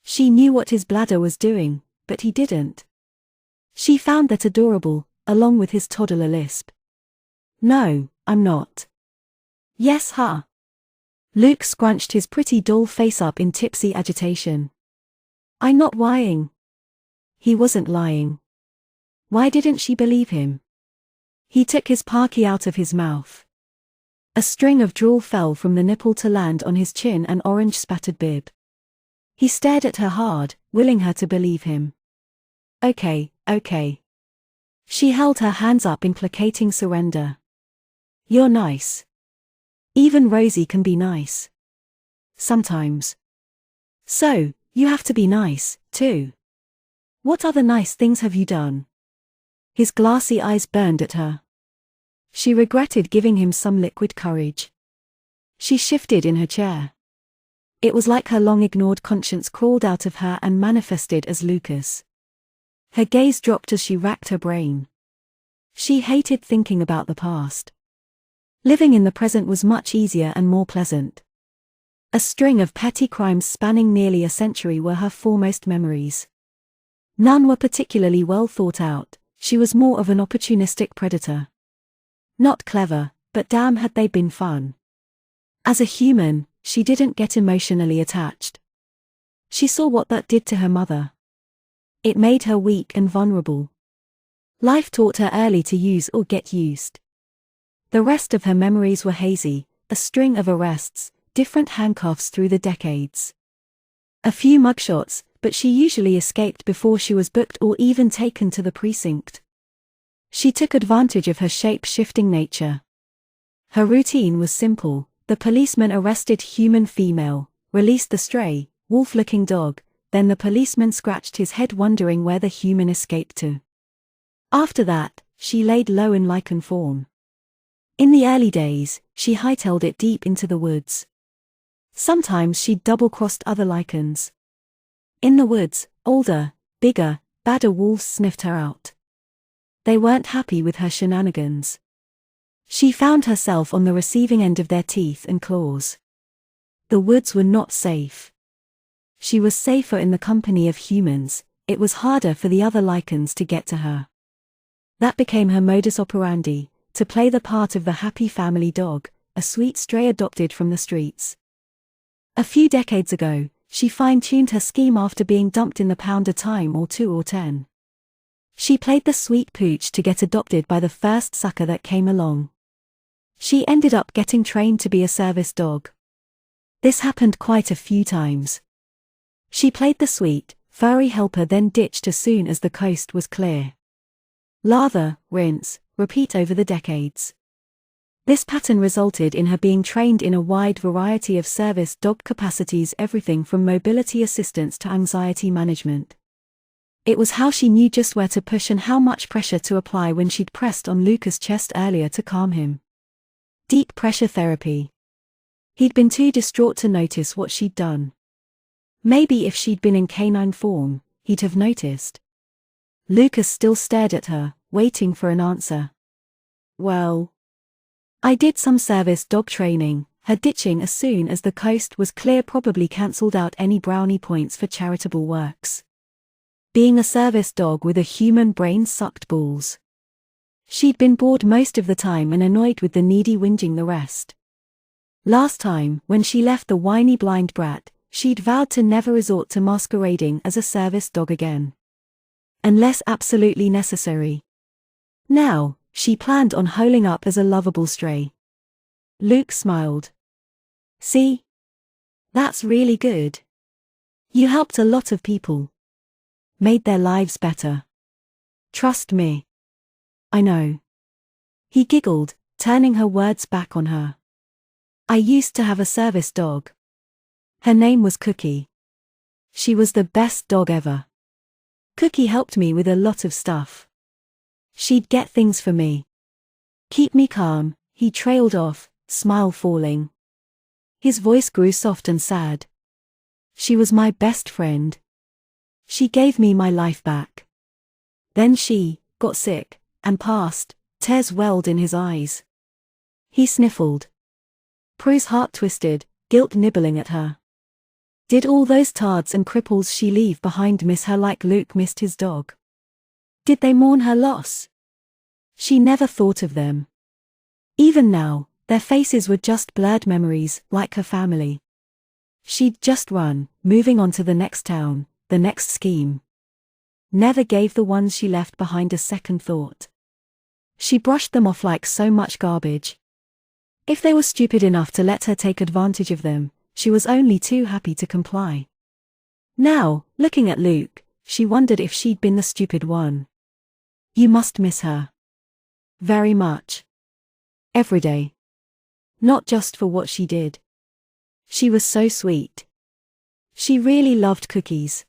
She knew what his bladder was doing, but he didn't. She found that adorable, along with his toddler lisp. No, I'm not. Yes, huh? Luke scrunched his pretty doll face up in tipsy agitation. I'm not lying. He wasn't lying. Why didn't she believe him? He took his parky out of his mouth. A string of drool fell from the nipple to land on his chin and orange-spattered bib. He stared at her hard, willing her to believe him. Okay. She held her hands up in placating surrender. You're nice. Even Rosie can be nice. Sometimes. So, you have to be nice, too. What other nice things have you done? His glassy eyes burned at her. She regretted giving him some liquid courage. She shifted in her chair. It was like her long-ignored conscience crawled out of her and manifested as Lucas. Her gaze dropped as she racked her brain. She hated thinking about the past. Living in the present was much easier and more pleasant. A string of petty crimes spanning nearly a century were her foremost memories. None were particularly well thought out. She was more of an opportunistic predator. Not clever, but damn had they been fun. As a human, she didn't get emotionally attached. She saw what that did to her mother. It made her weak and vulnerable. Life taught her early to use or get used. The rest of her memories were hazy, a string of arrests, different handcuffs through the decades. A few mugshots, but she usually escaped before she was booked or even taken to the precinct. She took advantage of her shape-shifting nature. Her routine was simple. The policeman arrested human female, released the stray, wolf-looking dog, then the policeman scratched his head wondering where the human escaped to. After that, she laid low in lichen form. In the early days, she hightailed it deep into the woods. Sometimes she'd double-crossed other lycans. In the woods, older, bigger, badder wolves sniffed her out. They weren't happy with her shenanigans. She found herself on the receiving end of their teeth and claws. The woods were not safe. She was safer in the company of humans. It was harder for the other lycans to get to her. That became her modus operandi, to play the part of the happy family dog, a sweet stray adopted from the streets. A few decades ago, she fine-tuned her scheme after being dumped in the pound a time or 2 or 10. She played the sweet pooch to get adopted by the first sucker that came along. She ended up getting trained to be a service dog. This happened quite a few times. She played the sweet, furry helper, then ditched as soon as the coast was clear. Lather, rinse, repeat over the decades. This pattern resulted in her being trained in a wide variety of service dog capacities, everything from mobility assistance to anxiety management. It was how she knew just where to push and how much pressure to apply when she'd pressed on Lucas' chest earlier to calm him. Deep pressure therapy. He'd been too distraught to notice what she'd done. Maybe if she'd been in canine form, he'd have noticed. Lucas still stared at her, waiting for an answer. Well, I did some service dog training. Her ditching as soon as the coast was clear probably cancelled out any brownie points for charitable works. Being a service dog with a human brain sucked balls. She'd been bored most of the time and annoyed with the needy whinging the rest. Last time, when she left the whiny blind brat, she'd vowed to never resort to masquerading as a service dog again. Unless absolutely necessary. Now, she planned on holing up as a lovable stray. Luke smiled. See? That's really good. You helped a lot of people. Made their lives better. Trust me. I know. He giggled, turning her words back on her. I used to have a service dog. Her name was Cookie. She was the best dog ever. Cookie helped me with a lot of stuff. She'd get things for me. Keep me calm, he trailed off, smile falling. His voice grew soft and sad. She was my best friend. She gave me my life back. Then she got sick and passed, tears welled in his eyes. He sniffled. Prue's heart twisted, guilt nibbling at her. Did all those tards and cripples she leave behind miss her like Luke missed his dog? Did they mourn her loss? She never thought of them. Even now, their faces were just blurred memories, like her family. She'd just run, moving on to the next town, the next scheme. Never gave the ones she left behind a second thought. She brushed them off like so much garbage. If they were stupid enough to let her take advantage of them, she was only too happy to comply. Now, looking at Luke, she wondered if she'd been the stupid one. You must miss her. Very much. Every day. Not just for what she did. She was so sweet. She really loved cookies.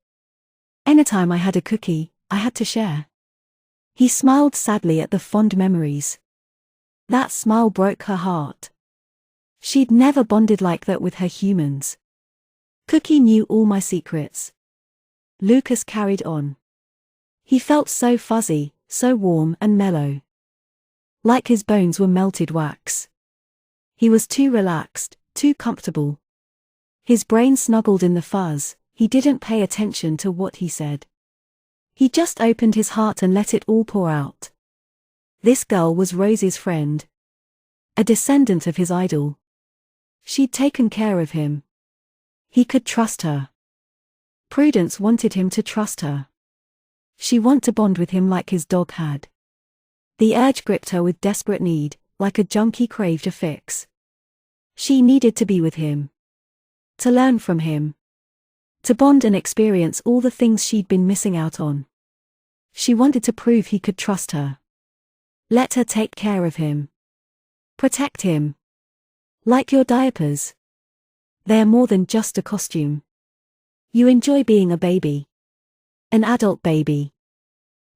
Anytime I had a cookie, I had to share. He smiled sadly at the fond memories. That smile broke her heart. She'd never bonded like that with her humans. Cookie knew all my secrets. Lucas carried on. He felt so fuzzy, so warm and mellow. Like his bones were melted wax. He was too relaxed, too comfortable. His brain snuggled in the fuzz, he didn't pay attention to what he said. He just opened his heart and let it all pour out. This girl was Rose's friend. A descendant of his idol. She'd taken care of him. He could trust her. Prudence wanted him to trust her. She wanted to bond with him like his dog had. The urge gripped her with desperate need, like a junkie craved a fix. She needed to be with him. To learn from him. To bond and experience all the things she'd been missing out on. She wanted to prove he could trust her. Let her take care of him. Protect him. Like your diapers. They're more than just a costume. You enjoy being a baby. An adult baby.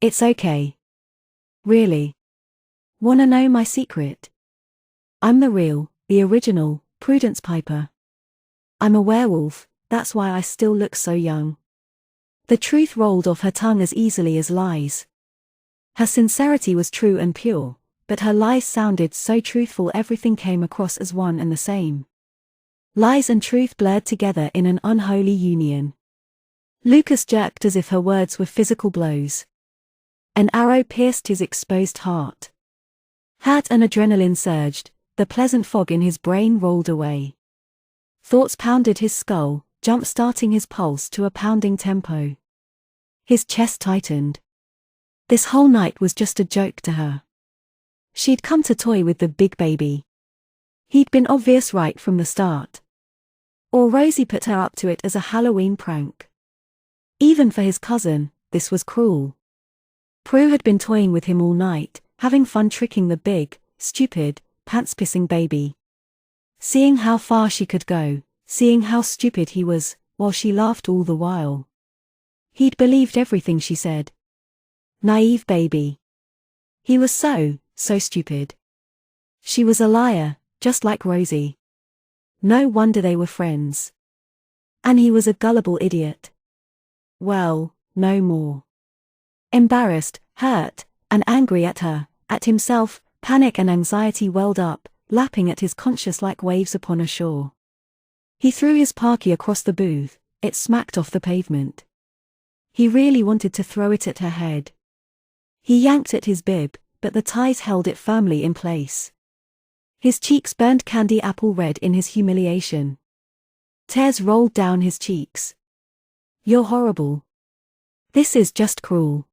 It's okay. Really. Wanna know my secret? I'm the original, Prudence Piper. I'm a werewolf, that's why I still look so young. The truth rolled off her tongue as easily as lies. Her sincerity was true and pure, but her lies sounded so truthful everything came across as one and the same. Lies and truth blurred together in an unholy union. Lucas jerked as if her words were physical blows. An arrow pierced his exposed heart. Hurt and adrenaline surged, the pleasant fog in his brain rolled away. Thoughts pounded his skull, jump-starting his pulse to a pounding tempo. His chest tightened. This whole night was just a joke to her. She'd come to toy with the big baby. He'd been obvious right from the start. Or Rosie put her up to it as a Halloween prank. Even for his cousin, this was cruel. Prue had been toying with him all night, having fun tricking the big, stupid, pants-pissing baby. Seeing how far she could go, seeing how stupid he was, while she laughed all the while. He'd believed everything she said. Naive baby. He was so stupid. She was a liar, just like Rosie. No wonder they were friends. And he was a gullible idiot. Well, no more. Embarrassed, hurt, and angry at her, at himself, panic and anxiety welled up, lapping at his conscience like waves upon a shore. He threw his parkie across the booth, it smacked off the pavement. He really wanted to throw it at her head. He yanked at his bib, but the ties held it firmly in place. His cheeks burned candy apple red in his humiliation. Tears rolled down his cheeks. You're horrible. This is just cruel.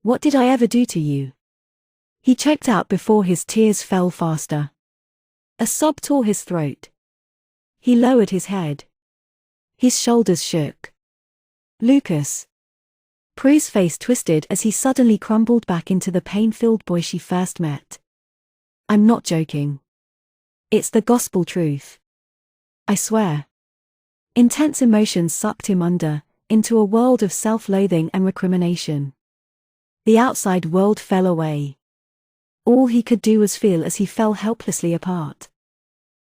What did I ever do to you? He choked out before his tears fell faster. A sob tore his throat. He lowered his head. His shoulders shook. Lucas. Prue's face twisted as he suddenly crumbled back into the pain-filled boy she first met. I'm not joking. It's the gospel truth. I swear. Intense emotions sucked him under, into a world of self-loathing and recrimination. The outside world fell away. All he could do was feel as he fell helplessly apart.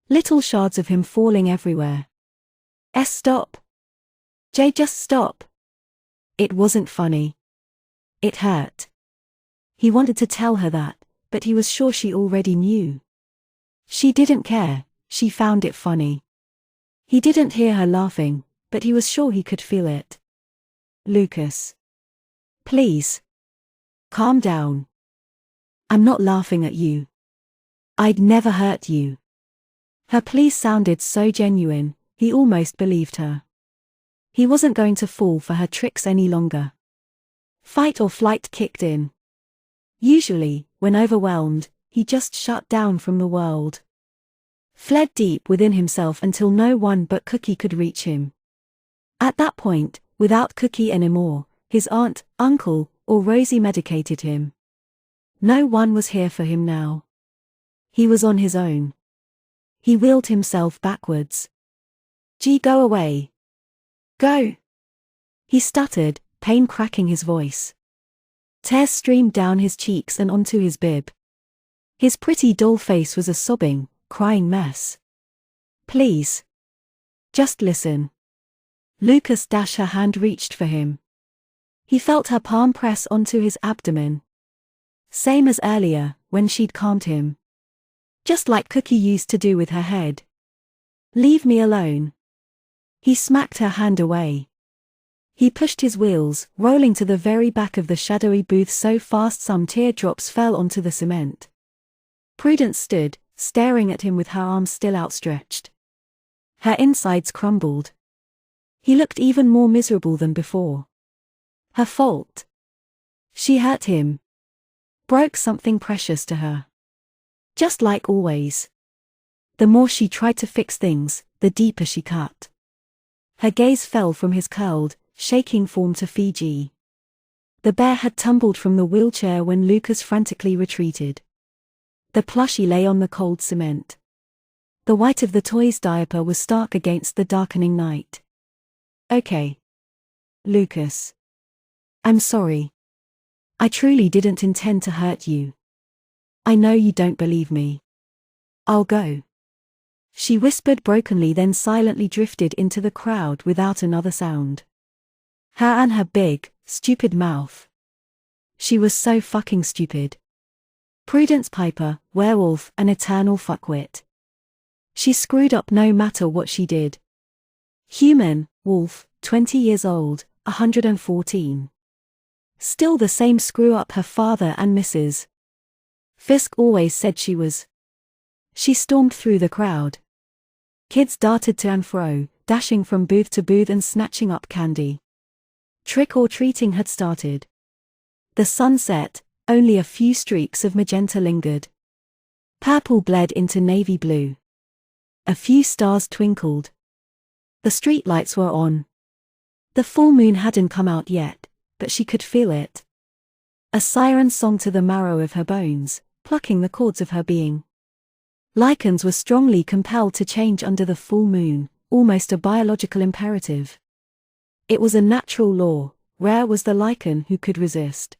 Little shards of him falling everywhere. Stop. Jay, just stop. It wasn't funny. It hurt. He wanted to tell her that, but he was sure she already knew. She didn't care, she found it funny. He didn't hear her laughing, but he was sure he could feel it. Lucas. Please. Calm down. I'm not laughing at you. I'd never hurt you. Her pleas sounded so genuine, he almost believed her. He wasn't going to fall for her tricks any longer. Fight or flight kicked in. Usually, when overwhelmed, he just shut down from the world. Fled deep within himself until no one but Cookie could reach him. At that point, without Cookie anymore, his aunt, uncle, or Rosie medicated him. No one was here for him now. He was on his own. He wheeled himself backwards. Gee, go away. Go. He stuttered, pain cracking his voice. Tears streamed down his cheeks and onto his bib. His pretty doll face was a sobbing, crying mess. Please. Just listen. Lucas her hand reached for him. He felt her palm press onto his abdomen. Same as earlier, when she'd calmed him. Just like Cookie used to do with her head. Leave me alone. He smacked her hand away. He pushed his wheels, rolling to the very back of the shadowy booth so fast some teardrops fell onto the cement. Prudence stood, staring at him with her arms still outstretched. Her insides crumbled. He looked even more miserable than before. Her fault. She hurt him. Broke something precious to her. Just like always. The more she tried to fix things, the deeper she cut. Her gaze fell from his curled, shaking form to Fiji. The bear had tumbled from the wheelchair when Lucas frantically retreated. The plushie lay on the cold cement. The white of the toy's diaper was stark against the darkening night. Okay. Lucas. I'm sorry. I truly didn't intend to hurt you. I know you don't believe me. I'll go. She whispered brokenly, then silently drifted into the crowd without another sound. Her big, stupid mouth. She was so fucking stupid. Prudence Piper, werewolf, an eternal fuckwit. She screwed up no matter what she did. Human, wolf, 20 years old, 114. Still the same screw up her father and Mrs. Fisk always said she was. She stormed through the crowd. Kids darted to and fro, dashing from booth to booth and snatching up candy. Trick-or-treating had started. The sun set, only a few streaks of magenta lingered. Purple bled into navy blue. A few stars twinkled. The streetlights were on. The full moon hadn't come out yet, but she could feel it. A siren song to the marrow of her bones, plucking the chords of her being. Lycans were strongly compelled to change under the full moon, almost a biological imperative. It was a natural law. Rare was the Lycan who could resist.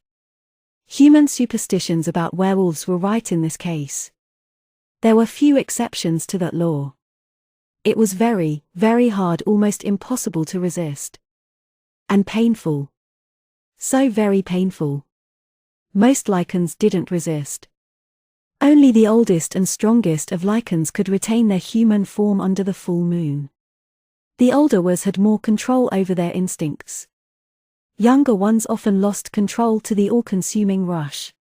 Human superstitions about werewolves were right in this case. There were few exceptions to that law. It was very, very hard, almost impossible to resist. And painful. So very painful. Most Lycans didn't resist. Only the oldest and strongest of Lycans could retain their human form under the full moon. The older ones had more control over their instincts. Younger ones often lost control to the all-consuming rush.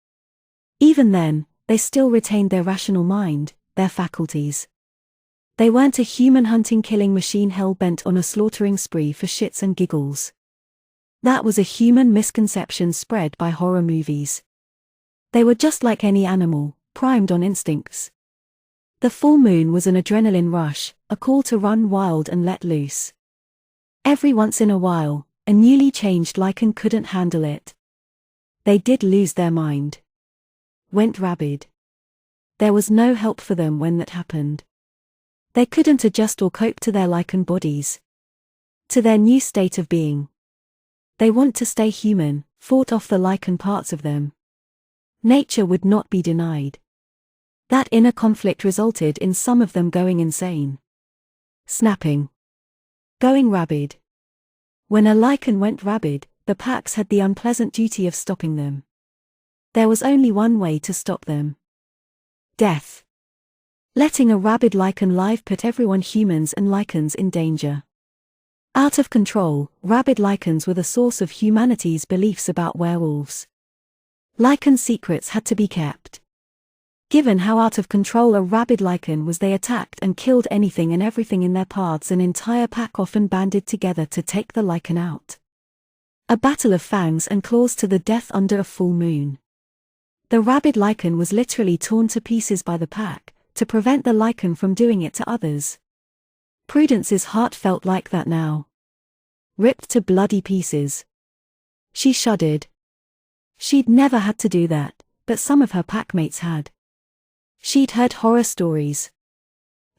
Even then, they still retained their rational mind, their faculties. They weren't a human hunting killing machine hell-bent on a slaughtering spree for shits and giggles. That was a human misconception spread by horror movies. They were just like any animal, primed on instincts. The full moon was an adrenaline rush, a call to run wild and let loose. Every once in a while, a newly changed Lycan couldn't handle it. They did lose their mind. Went rabid. There was no help for them when that happened. They couldn't adjust or cope to their Lycan bodies. To their new state of being. They want to stay human, fought off the Lycan parts of them. Nature would not be denied. That inner conflict resulted in some of them going insane. Snapping. Going rabid. When a Lycan went rabid, the packs had the unpleasant duty of stopping them. There was only one way to stop them. Death. Letting a rabid Lycan live put everyone, humans and Lycans, in danger. Out of control, rabid Lycans were the source of humanity's beliefs about werewolves. Lycan secrets had to be kept. Given how out of control a rabid Lycan was, they attacked and killed anything and everything in their paths. An entire pack often banded together to take the Lycan out. A battle of fangs and claws to the death under a full moon. The rabid Lycan was literally torn to pieces by the pack, to prevent the Lycan from doing it to others. Prudence's heart felt like that now. Ripped to bloody pieces. She shuddered. She'd never had to do that, but some of her packmates had. She'd heard horror stories.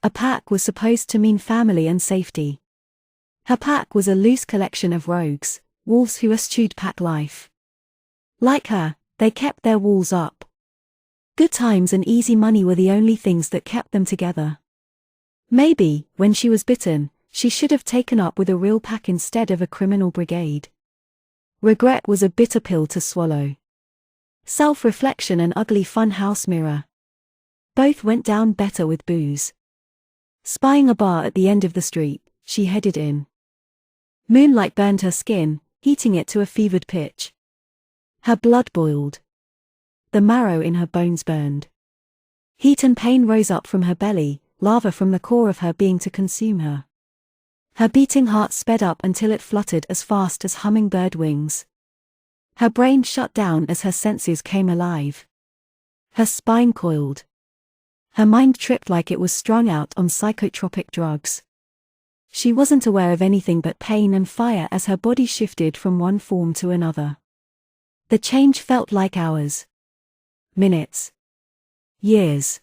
A pack was supposed to mean family and safety. Her pack was a loose collection of rogues, wolves who eschewed pack life. Like her, they kept their walls up. Good times and easy money were the only things that kept them together. Maybe, when she was bitten, she should have taken up with a real pack instead of a criminal brigade. Regret was a bitter pill to swallow. Self-reflection an ugly fun house mirror. Both went down better with booze. Spying a bar at the end of the street, she headed in. Moonlight burned her skin, heating it to a fevered pitch. Her blood boiled. The marrow in her bones burned. Heat and pain rose up from her belly, lava from the core of her being to consume her. Her beating heart sped up until it fluttered as fast as hummingbird wings. Her brain shut down as her senses came alive. Her spine coiled. Her mind tripped like it was strung out on psychotropic drugs. She wasn't aware of anything but pain and fire as her body shifted from one form to another. The change felt like hours. Minutes. Years.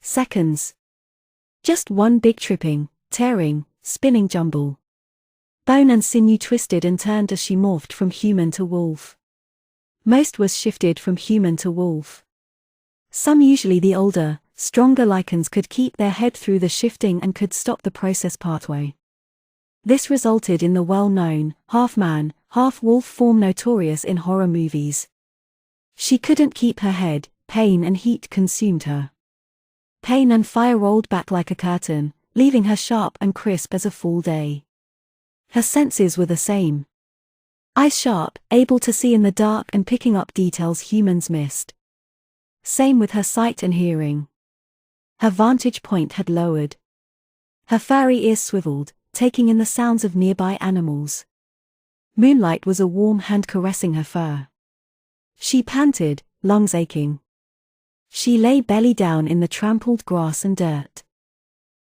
Seconds. Just one big tripping, tearing, spinning jumble. Bone and sinew twisted and turned as she morphed from human to wolf. Most was shifted from human to wolf. Some, usually the older, Stronger lichens could keep their head through the shifting and could stop the process partway. This resulted in the well-known, half-man, half-wolf form notorious in horror movies. She couldn't keep her head, pain and heat consumed her. Pain and fire rolled back like a curtain, leaving her sharp and crisp as a fall day. Her senses were the same. Eyes sharp, able to see in the dark and picking up details humans missed. Same with her sight and hearing. Her vantage point had lowered. Her furry ears swiveled, taking in the sounds of nearby animals. Moonlight was a warm hand caressing her fur. She panted, lungs aching. She lay belly down in the trampled grass and dirt.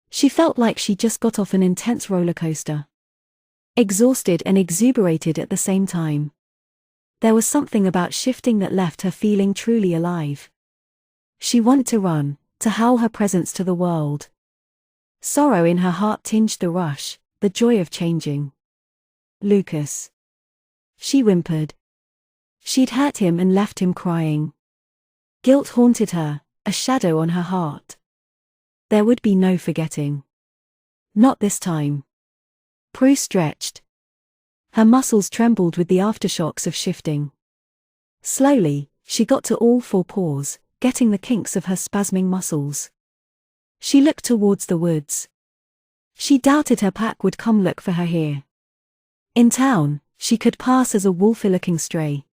She felt like she just got off an intense roller coaster. Exhausted and exuberated at the same time. There was something about shifting that left her feeling truly alive. She wanted to run, to howl her presence to the world. Sorrow in her heart tinged the rush, the joy of changing. Lucas. She whimpered. She'd hurt him and left him crying. Guilt haunted her, a shadow on her heart. There would be no forgetting. Not this time. Prue stretched. Her muscles trembled with the aftershocks of shifting. Slowly, she got to all four paws, getting the kinks of her spasming muscles. She looked towards the woods. She doubted her pack would come look for her here. In town, she could pass as a wolfy-looking stray.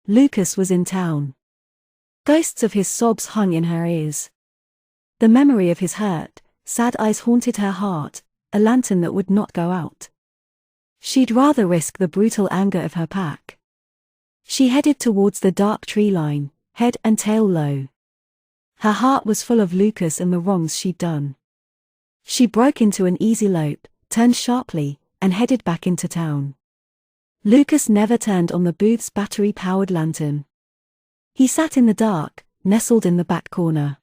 Lucas was in town. Ghosts of his sobs hung in her ears. The memory of his hurt, sad eyes haunted her heart, a lantern that would not go out. She'd rather risk the brutal anger of her pack. She headed towards the dark tree line, head and tail low. Her heart was full of Lucas and the wrongs she'd done. She broke into an easy lope, turned sharply, and headed back into town. Lucas never turned on the booth's battery-powered lantern. He sat in the dark, nestled in the back corner.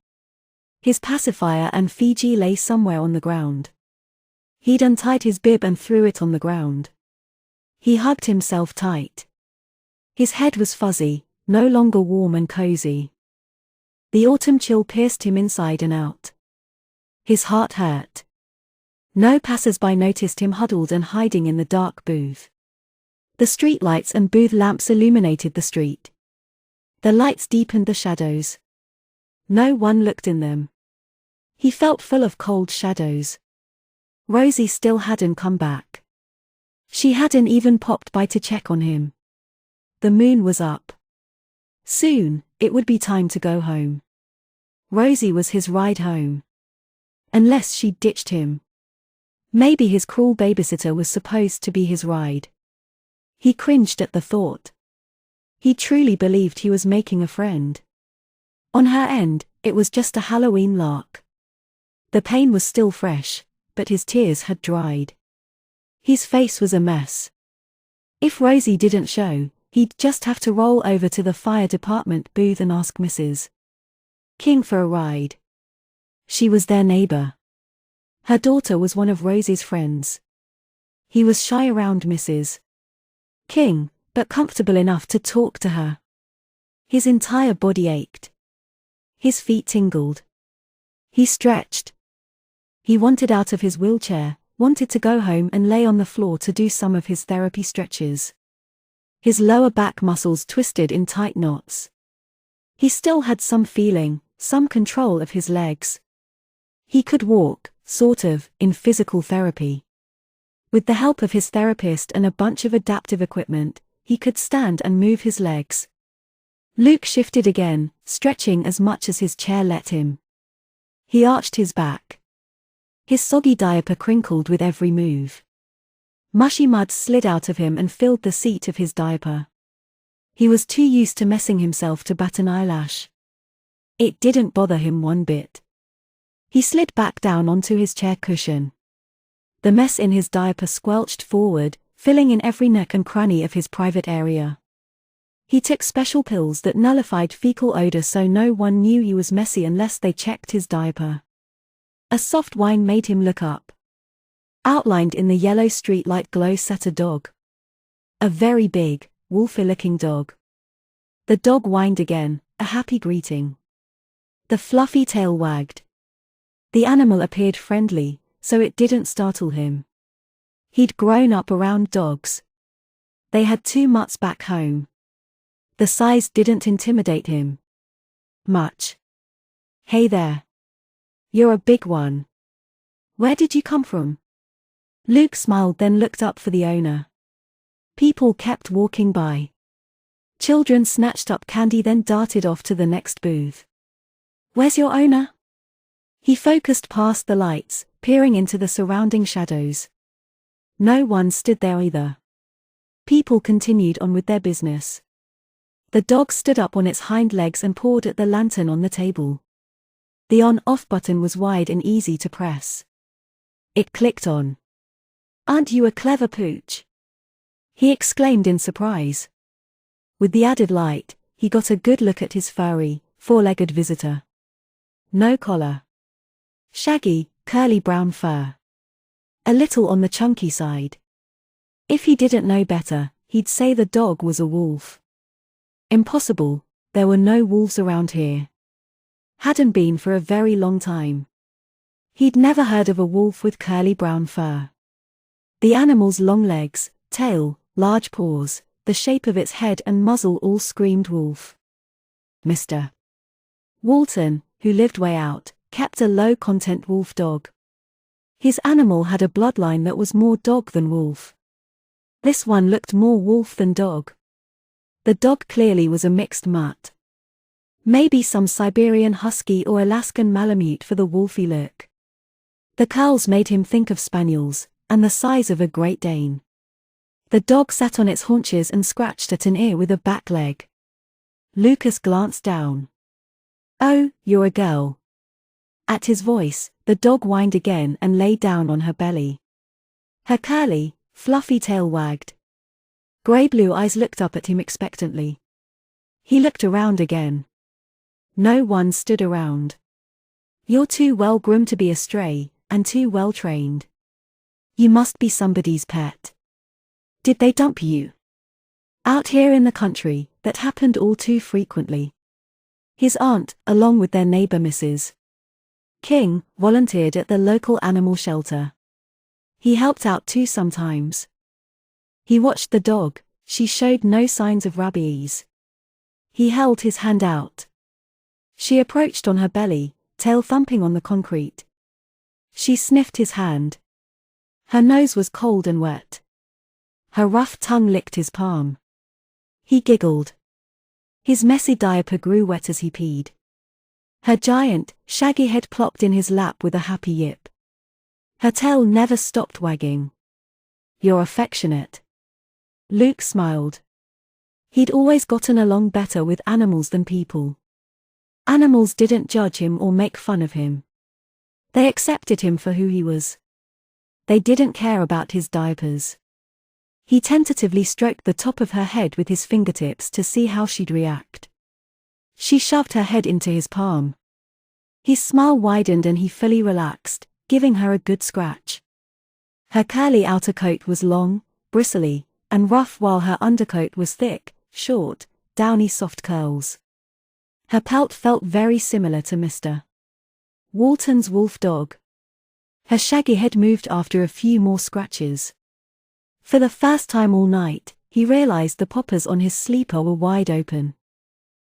His pacifier and Fiji lay somewhere on the ground. He'd untied his bib and threw it on the ground. He hugged himself tight. His head was fuzzy, no longer warm and cozy. The autumn chill pierced him inside and out. His heart hurt. No passers-by noticed him huddled and hiding in the dark booth. The streetlights and booth lamps illuminated the street. The lights deepened the shadows. No one looked in them. He felt full of cold shadows. Rosie still hadn't come back. She hadn't even popped by to check on him. The moon was up. Soon, it would be time to go home. Rosie was his ride home. Unless she'd ditched him. Maybe his cruel babysitter was supposed to be his ride. He cringed at the thought. He truly believed he was making a friend. On her end, it was just a Halloween lark. The pain was still fresh, but his tears had dried. His face was a mess. If Rosie didn't show, he'd just have to roll over to the fire department booth and ask Mrs. King for a ride. She was their neighbor. Her daughter was one of Rosie's friends. He was shy around Mrs. King, but comfortable enough to talk to her. His entire body ached. His feet tingled. He stretched. He wanted out of his wheelchair, wanted to go home and lay on the floor to do some of his therapy stretches. His lower back muscles twisted in tight knots. He still had some feeling, some control of his legs. He could walk, sort of, in physical therapy. With the help of his therapist and a bunch of adaptive equipment, he could stand and move his legs. Luke shifted again, stretching as much as his chair let him. He arched his back. His soggy diaper crinkled with every move. Mushy mud slid out of him and filled the seat of his diaper. He was too used to messing himself to bat an eyelash. It didn't bother him one bit. He slid back down onto his chair cushion. The mess in his diaper squelched forward, filling in every nook and cranny of his private area. He took special pills that nullified fecal odor so no one knew he was messy unless they checked his diaper. A soft whine made him look up. Outlined in the yellow streetlight glow sat a dog. A very big, wolfy-looking dog. The dog whined again, a happy greeting. The fluffy tail wagged. The animal appeared friendly, so it didn't startle him. He'd grown up around dogs. They had 2 mutts back home. The size didn't intimidate him much. Hey there. You're a big one. Where did you come from? Luke smiled, then looked up for the owner. People kept walking by. Children snatched up candy, then darted off to the next booth. Where's your owner? He focused past the lights, peering into the surrounding shadows. No one stood there either. People continued on with their business. The dog stood up on its hind legs and pawed at the lantern on the table. The on-off button was wide and easy to press. It clicked on. "Aren't you a clever pooch?" he exclaimed in surprise. With the added light, he got a good look at his furry, 4-legged visitor. No collar. Shaggy, curly brown fur. A little on the chunky side. If he didn't know better, he'd say the dog was a wolf. Impossible, there were no wolves around here. Hadn't been for a very long time. He'd never heard of a wolf with curly brown fur. The animal's long legs, tail, large paws, the shape of its head and muzzle all screamed wolf. Mr. Walton, who lived way out, kept a low-content wolf dog. His animal had a bloodline that was more dog than wolf. This one looked more wolf than dog. The dog clearly was a mixed mutt. Maybe some Siberian Husky or Alaskan Malamute for the wolfy look. The curls made him think of spaniels, and the size of a Great Dane. The dog sat on its haunches and scratched at an ear with a back leg. Lucas glanced down. "Oh, you're a girl." At his voice, the dog whined again and lay down on her belly. Her curly, fluffy tail wagged. Grey-blue eyes looked up at him expectantly. He looked around again. No one stood around. "You're too well-groomed to be a stray, and too well-trained. You must be somebody's pet. Did they dump you?" Out here in the country, that happened all too frequently. His aunt, along with their neighbor Mrs. King, volunteered at the local animal shelter. He helped out too sometimes. He watched the dog. She showed no signs of rabies. He held his hand out. She approached on her belly, tail thumping on the concrete. She sniffed his hand. Her nose was cold and wet. Her rough tongue licked his palm. He giggled. His messy diaper grew wet as he peed. Her giant, shaggy head plopped in his lap with a happy yip. Her tail never stopped wagging. "You're affectionate." Luke smiled. He'd always gotten along better with animals than people. Animals didn't judge him or make fun of him. They accepted him for who he was. They didn't care about his diapers. He tentatively stroked the top of her head with his fingertips to see how she'd react. She shoved her head into his palm. His smile widened and he fully relaxed, giving her a good scratch. Her curly outer coat was long, bristly, and rough while her undercoat was thick, short, downy soft curls. Her pelt felt very similar to Mr. Walton's wolf dog. Her shaggy head moved after a few more scratches. For the first time all night, he realized the poppers on his sleeper were wide open.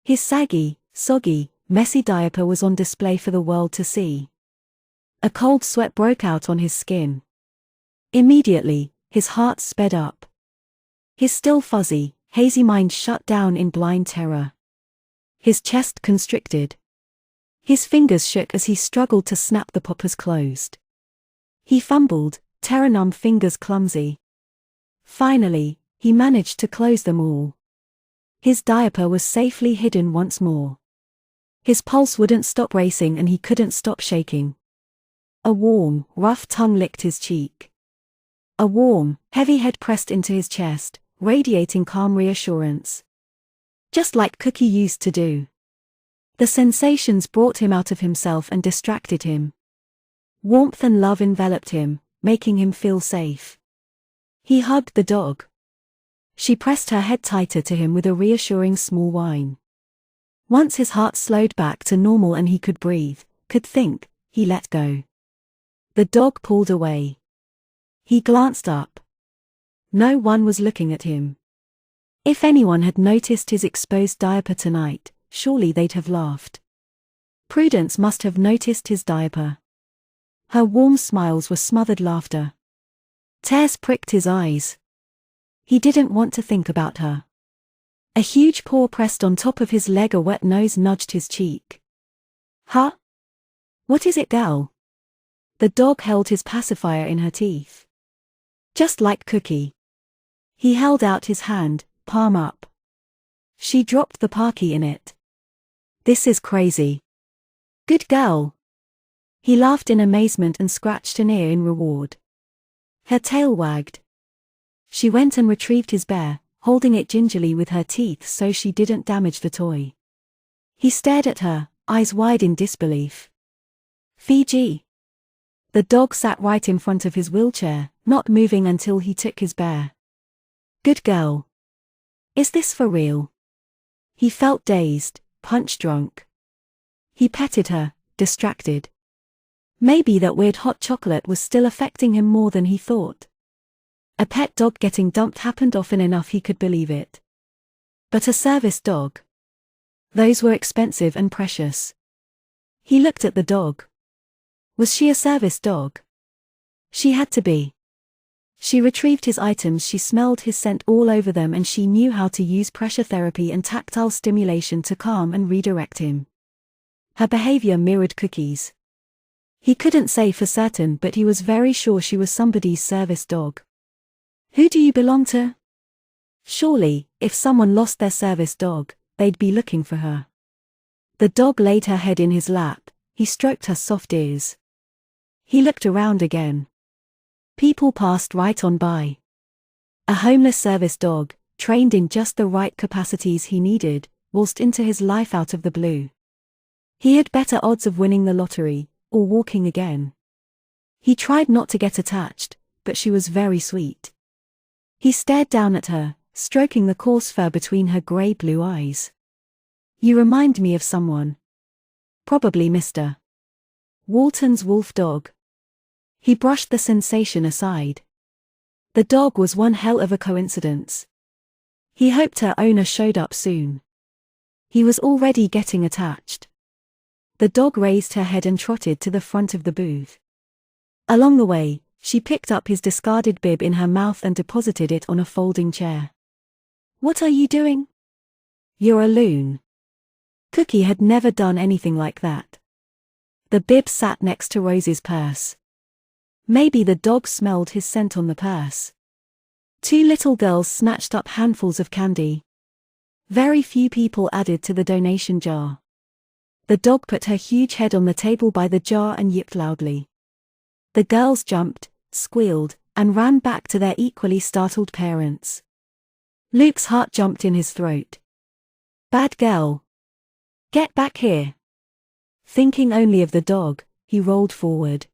His saggy, soggy, messy diaper was on display for the world to see. A cold sweat broke out on his skin. Immediately, his heart sped up. His still fuzzy, hazy mind shut down in blind terror. His chest constricted. His fingers shook as he struggled to snap the poppers closed. He fumbled, terror-numb fingers clumsy. Finally, he managed to close them all. His diaper was safely hidden once more. His pulse wouldn't stop racing and he couldn't stop shaking. A warm, rough tongue licked his cheek. A warm, heavy head pressed into his chest, radiating calm reassurance. Just like Cookie used to do. The sensations brought him out of himself and distracted him. Warmth and love enveloped him, making him feel safe. He hugged the dog. She pressed her head tighter to him with a reassuring small whine. Once his heart slowed back to normal and he could breathe, could think, he let go. The dog pulled away. He glanced up. No one was looking at him. If anyone had noticed his exposed diaper tonight, surely they'd have laughed. Prudence must have noticed his diaper. Her warm smiles were smothered laughter. Tears pricked his eyes. He didn't want to think about her. A huge paw pressed on top of his leg, a wet nose nudged his cheek. Huh? What is it, gal? The dog held his pacifier in her teeth. Just like Cookie. He held out his hand, palm up. She dropped the parkie in it. This is crazy. Good girl. He laughed in amazement and scratched an ear in reward. Her tail wagged. She went and retrieved his bear, holding it gingerly with her teeth so she didn't damage the toy. He stared at her, eyes wide in disbelief. Fiji. The dog sat right in front of his wheelchair, not moving until he took his bear. Good girl. Is this for real? He felt dazed, punch drunk. He petted her, distracted. Maybe that weird hot chocolate was still affecting him more than he thought. A pet dog getting dumped happened often enough he could believe it. But a service dog? Those were expensive and precious. He looked at the dog. Was she a service dog? She had to be. She retrieved his items, she smelled his scent all over them, and she knew how to use pressure therapy and tactile stimulation to calm and redirect him. Her behavior mirrored Cookie's. He couldn't say for certain, but he was very sure she was somebody's service dog. Who do you belong to? Surely, if someone lost their service dog, they'd be looking for her. The dog laid her head in his lap, he stroked her soft ears. He looked around again. People passed right on by. A homeless service dog, trained in just the right capacities he needed, waltzed into his life out of the blue. He had better odds of winning the lottery, or walking again. He tried not to get attached, but she was very sweet. He stared down at her, stroking the coarse fur between her grey-blue eyes. You remind me of someone. Probably Mr. Walton's wolf dog. He brushed the sensation aside. The dog was one hell of a coincidence. He hoped her owner showed up soon. He was already getting attached. The dog raised her head and trotted to the front of the booth. Along the way, she picked up his discarded bib in her mouth and deposited it on a folding chair. What are you doing? You're a loon. Cookie had never done anything like that. The bib sat next to Rose's purse. Maybe the dog smelled his scent on the purse. Two little girls snatched up handfuls of candy. Very few people added to the donation jar. The dog put her huge head on the table by the jar and yipped loudly. The girls jumped, squealed, and ran back to their equally startled parents. Luke's heart jumped in his throat. Bad girl. Get back here. Thinking only of the dog, he rolled forward.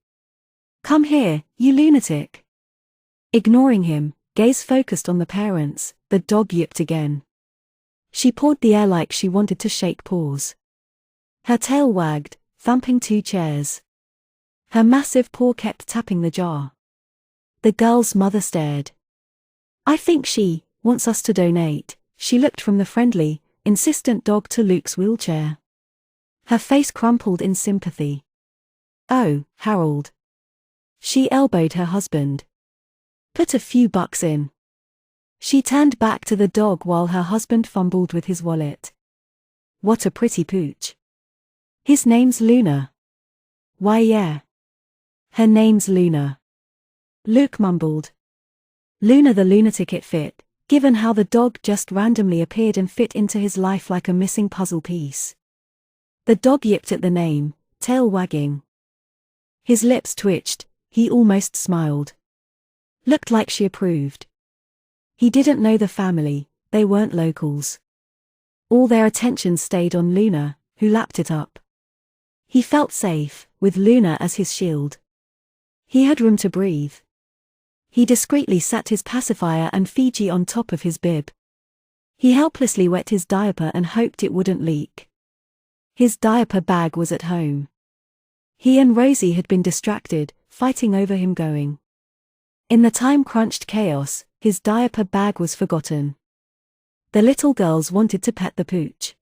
Come here, you lunatic. Ignoring him, gaze focused on the parents, the dog yipped again. She pawed the air like she wanted to shake paws. Her tail wagged, thumping two chairs. Her massive paw kept tapping the jar. The girl's mother stared. I think she wants us to donate. She looked from the friendly, insistent dog to Luke's wheelchair. Her face crumpled in sympathy. Oh, Harold. She elbowed her husband. Put a few bucks in. She turned back to the dog while her husband fumbled with his wallet. What a pretty pooch. His name's Luna. Why yeah. Her name's Luna. Luke mumbled. Luna the lunatic, it fit, given how the dog just randomly appeared and fit into his life like a missing puzzle piece. The dog yipped at the name, tail wagging. His lips twitched, he almost smiled. Looked like she approved. He didn't know the family, they weren't locals. All their attention stayed on Luna, who lapped it up. He felt safe, with Luna as his shield. He had room to breathe. He discreetly sat his pacifier and Fiji on top of his bib. He helplessly wet his diaper and hoped it wouldn't leak. His diaper bag was at home. He and Rosie had been distracted, fighting over him going. In the time-crunched chaos, his diaper bag was forgotten. The little girls wanted to pet the pooch.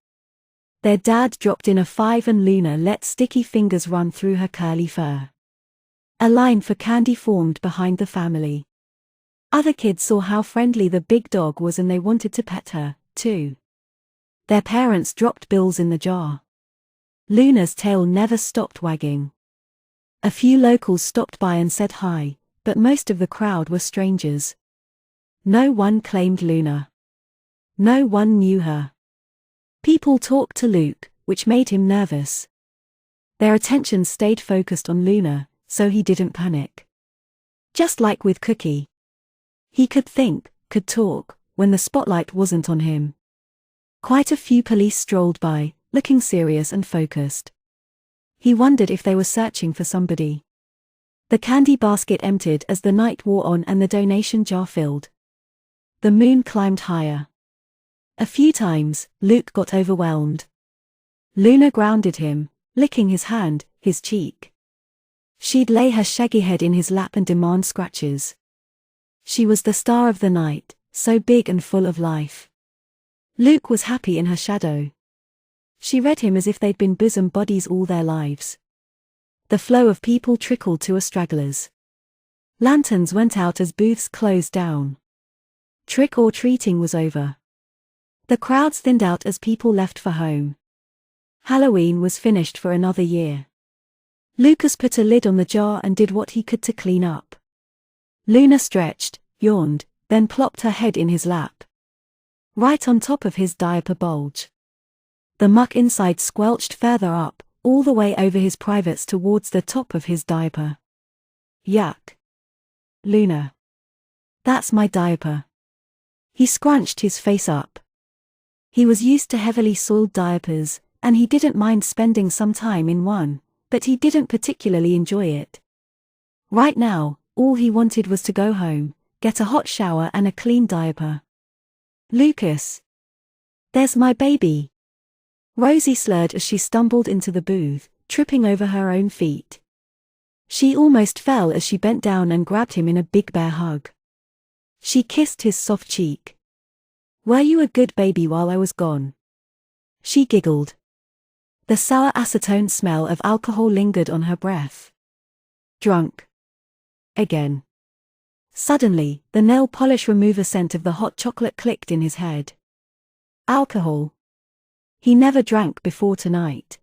Their dad dropped in a 5 and Luna let sticky fingers run through her curly fur. A line for candy formed behind the family. Other kids saw how friendly the big dog was and they wanted to pet her, too. Their parents dropped bills in the jar. Luna's tail never stopped wagging. A few locals stopped by and said hi, but most of the crowd were strangers. No one claimed Luna. No one knew her. People talked to Luke, which made him nervous. Their attention stayed focused on Luna, so he didn't panic. Just like with Cookie. He could think, could talk, when the spotlight wasn't on him. Quite a few police strolled by, looking serious and focused. He wondered if they were searching for somebody. The candy basket emptied as the night wore on and the donation jar filled. The moon climbed higher. A few times, Luke got overwhelmed. Luna grounded him, licking his hand, his cheek. She'd lay her shaggy head in his lap and demand scratches. She was the star of the night, so big and full of life. Luke was happy in her shadow. She read him as if they'd been bosom buddies all their lives. The flow of people trickled to a stragglers. Lanterns went out as booths closed down. Trick-or-treating was over. The crowds thinned out as people left for home. Halloween was finished for another year. Lucas put a lid on the jar and did what he could to clean up. Luna stretched, yawned, then plopped her head in his lap. Right on top of his diaper bulge. The muck inside squelched further up, all the way over his privates towards the top of his diaper. Yuck. Luna. That's my diaper. He scrunched his face up. He was used to heavily soiled diapers, and he didn't mind spending some time in one, but he didn't particularly enjoy it. Right now, all he wanted was to go home, get a hot shower and a clean diaper. Lucas. There's my baby. Rosie slurred as she stumbled into the booth, tripping over her own feet. She almost fell as she bent down and grabbed him in a big bear hug. She kissed his soft cheek. Were you a good baby while I was gone? She giggled. The sour acetone smell of alcohol lingered on her breath. Drunk. Again. Suddenly, the nail polish remover scent of the hot chocolate clicked in his head. Alcohol. He never drank before tonight.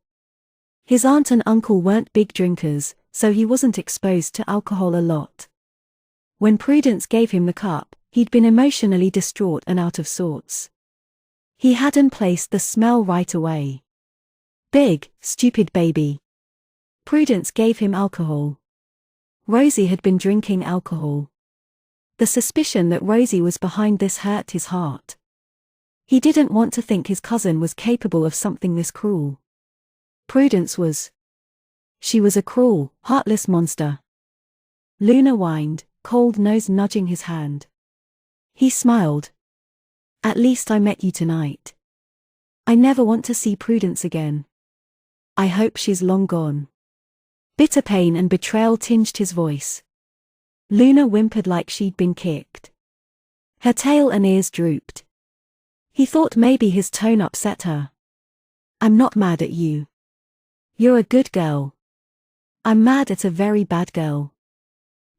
His aunt and uncle weren't big drinkers, so he wasn't exposed to alcohol a lot. When Prudence gave him the cup, he'd been emotionally distraught and out of sorts. He hadn't placed the smell right away. Big, stupid baby. Prudence gave him alcohol. Rosie had been drinking alcohol. The suspicion that Rosie was behind this hurt his heart. He didn't want to think his cousin was capable of something this cruel. Prudence was. She was a cruel, heartless monster. Luna whined, cold nose nudging his hand. He smiled. At least I met you tonight. I never want to see Prudence again. I hope she's long gone. Bitter pain and betrayal tinged his voice. Luna whimpered like she'd been kicked. Her tail and ears drooped. He thought maybe his tone upset her. I'm not mad at you. You're a good girl. I'm mad at a very bad girl.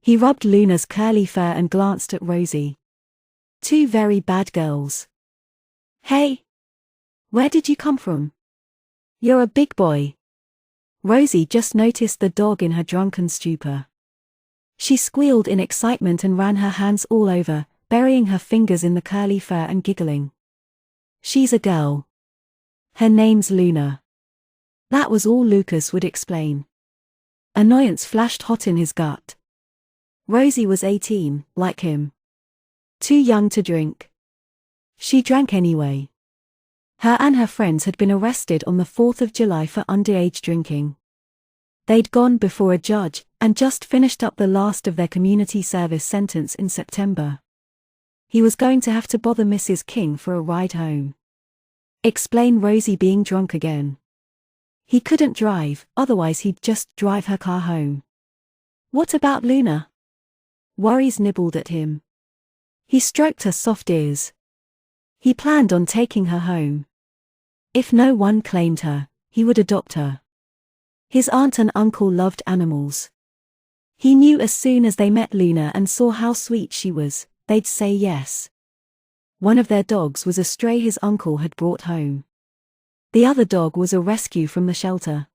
He rubbed Luna's curly fur and glanced at Rosie. Two very bad girls. Hey! Where did you come from? You're a big boy. Rosie just noticed the dog in her drunken stupor. She squealed in excitement and ran her hands all over, burying her fingers in the curly fur and giggling. She's a girl. Her name's Luna. That was all Lucas would explain. Annoyance flashed hot in his gut. Rosie was 18, like him. Too young to drink. She drank anyway. Her and her friends had been arrested on the 4th of July for underage drinking. They'd gone before a judge, and just finished up the last of their community service sentence in September. He was going to have to bother Mrs. King for a ride home. Explain Rosie being drunk again. He couldn't drive, otherwise he'd just drive her car home. What about Luna? Worries nibbled at him. He stroked her soft ears. He planned on taking her home. If no one claimed her, he would adopt her. His aunt and uncle loved animals. He knew as soon as they met Luna and saw how sweet she was, they'd say yes. One of their dogs was a stray his uncle had brought home. The other dog was a rescue from the shelter.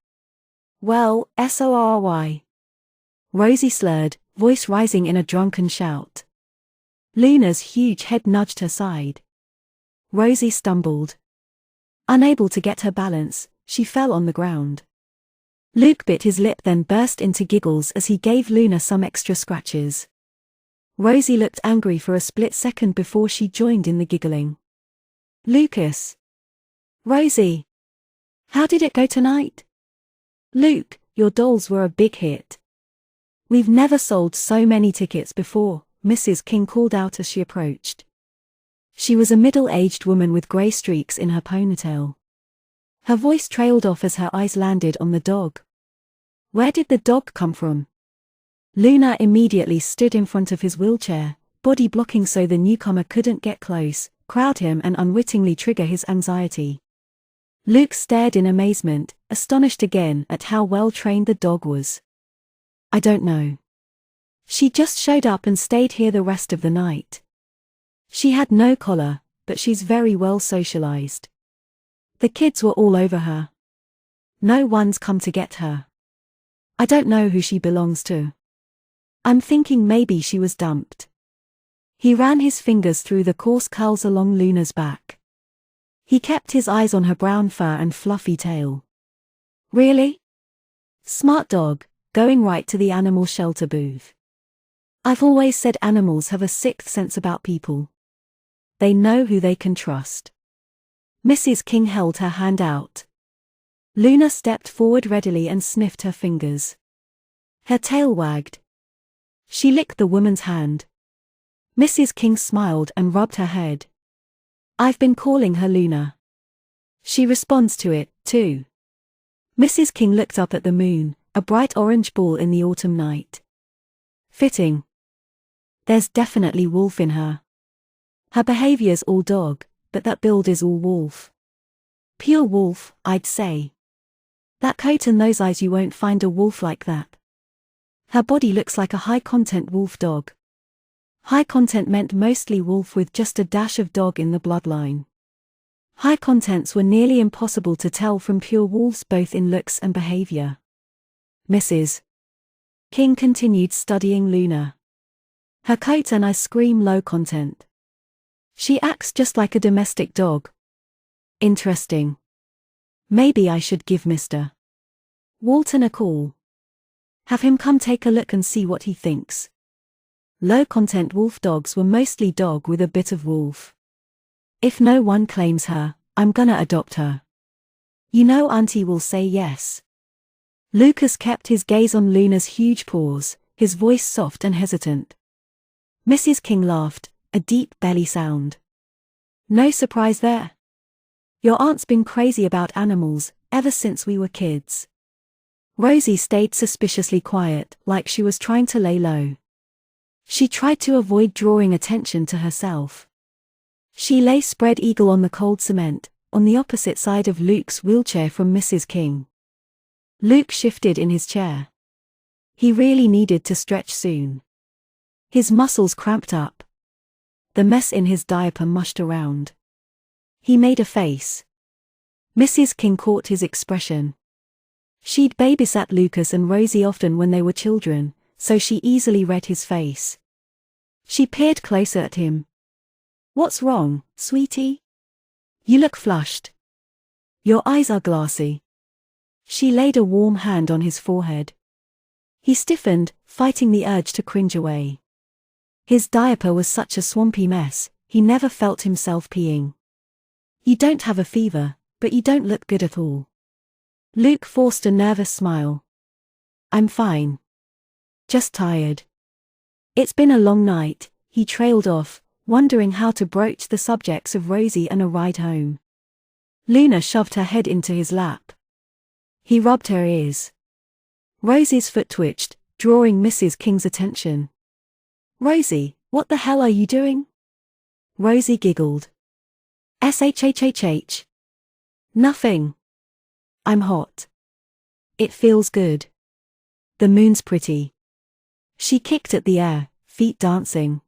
Well, sorry. Rosie slurred, voice rising in a drunken shout. Luna's huge head nudged her side. Rosie stumbled. Unable to get her balance, she fell on the ground. Luke bit his lip then burst into giggles as he gave Luna some extra scratches. Rosie looked angry for a split second before she joined in the giggling. Lucas. Rosie. How did it go tonight? Luke, your dolls were a big hit. We've never sold so many tickets before, Mrs. King called out as she approached. She was a middle-aged woman with grey streaks in her ponytail. Her voice trailed off as her eyes landed on the dog. Where did the dog come from? Luna immediately stood in front of his wheelchair, body blocking so the newcomer couldn't get close, crowd him and unwittingly trigger his anxiety. Luke stared in amazement, astonished again at how well trained the dog was. I don't know. She just showed up and stayed here the rest of the night. She had no collar, but she's very well socialized. The kids were all over her. No one's come to get her. I don't know who she belongs to. I'm thinking maybe she was dumped. He ran his fingers through the coarse curls along Luna's back. He kept his eyes on her brown fur and fluffy tail. Really? Smart dog, going right to the animal shelter booth. I've always said animals have a sixth sense about people. They know who they can trust. Mrs. King held her hand out. Luna stepped forward readily and sniffed her fingers. Her tail wagged. She licked the woman's hand. Mrs. King smiled and rubbed her head. I've been calling her Luna. She responds to it, too. Mrs. King looked up at the moon, a bright orange ball in the autumn night. Fitting. There's definitely wolf in her. Her behavior's all dog, but that build is all wolf. Pure wolf, I'd say. That coat and those eyes, you won't find a wolf like that. Her body looks like a high-content wolf dog. High content meant mostly wolf with just a dash of dog in the bloodline. High contents were nearly impossible to tell from pure wolves both in looks and behavior. Mrs. King continued studying Luna. Her coat and eyes scream low content. She acts just like a domestic dog. Interesting. Maybe I should give Mr. Walton a call. Have him come take a look and see what he thinks. Low-content wolf dogs were mostly dog with a bit of wolf. If no one claims her, I'm gonna adopt her. You know Auntie will say yes. Lucas kept his gaze on Luna's huge paws, his voice soft and hesitant. Mrs. King laughed, a deep belly sound. No surprise there. Your aunt's been crazy about animals, ever since we were kids. Rosie stayed suspiciously quiet, like she was trying to lay low. She tried to avoid drawing attention to herself. She lay spread eagle on the cold cement, on the opposite side of Luke's wheelchair from Mrs. King. Luke shifted in his chair. He really needed to stretch soon. His muscles cramped up. The mess in his diaper mushed around. He made a face. Mrs. King caught his expression. She'd babysat Lucas and Rosie often when they were children, so she easily read his face. She peered closer at him. What's wrong, sweetie? You look flushed. Your eyes are glassy. She laid a warm hand on his forehead. He stiffened, fighting the urge to cringe away. His diaper was such a swampy mess, he never felt himself peeing. You don't have a fever, but you don't look good at all. Luke forced a nervous smile. I'm fine. Just tired. It's been a long night, he trailed off, wondering how to broach the subjects of Rosie and a ride home. Luna shoved her head into his lap. He rubbed her ears. Rosie's foot twitched, drawing Mrs. King's attention. Rosie, what the hell are you doing? Rosie giggled. SHHHH. Nothing. I'm hot. It feels good. The moon's pretty. She kicked at the air, feet dancing.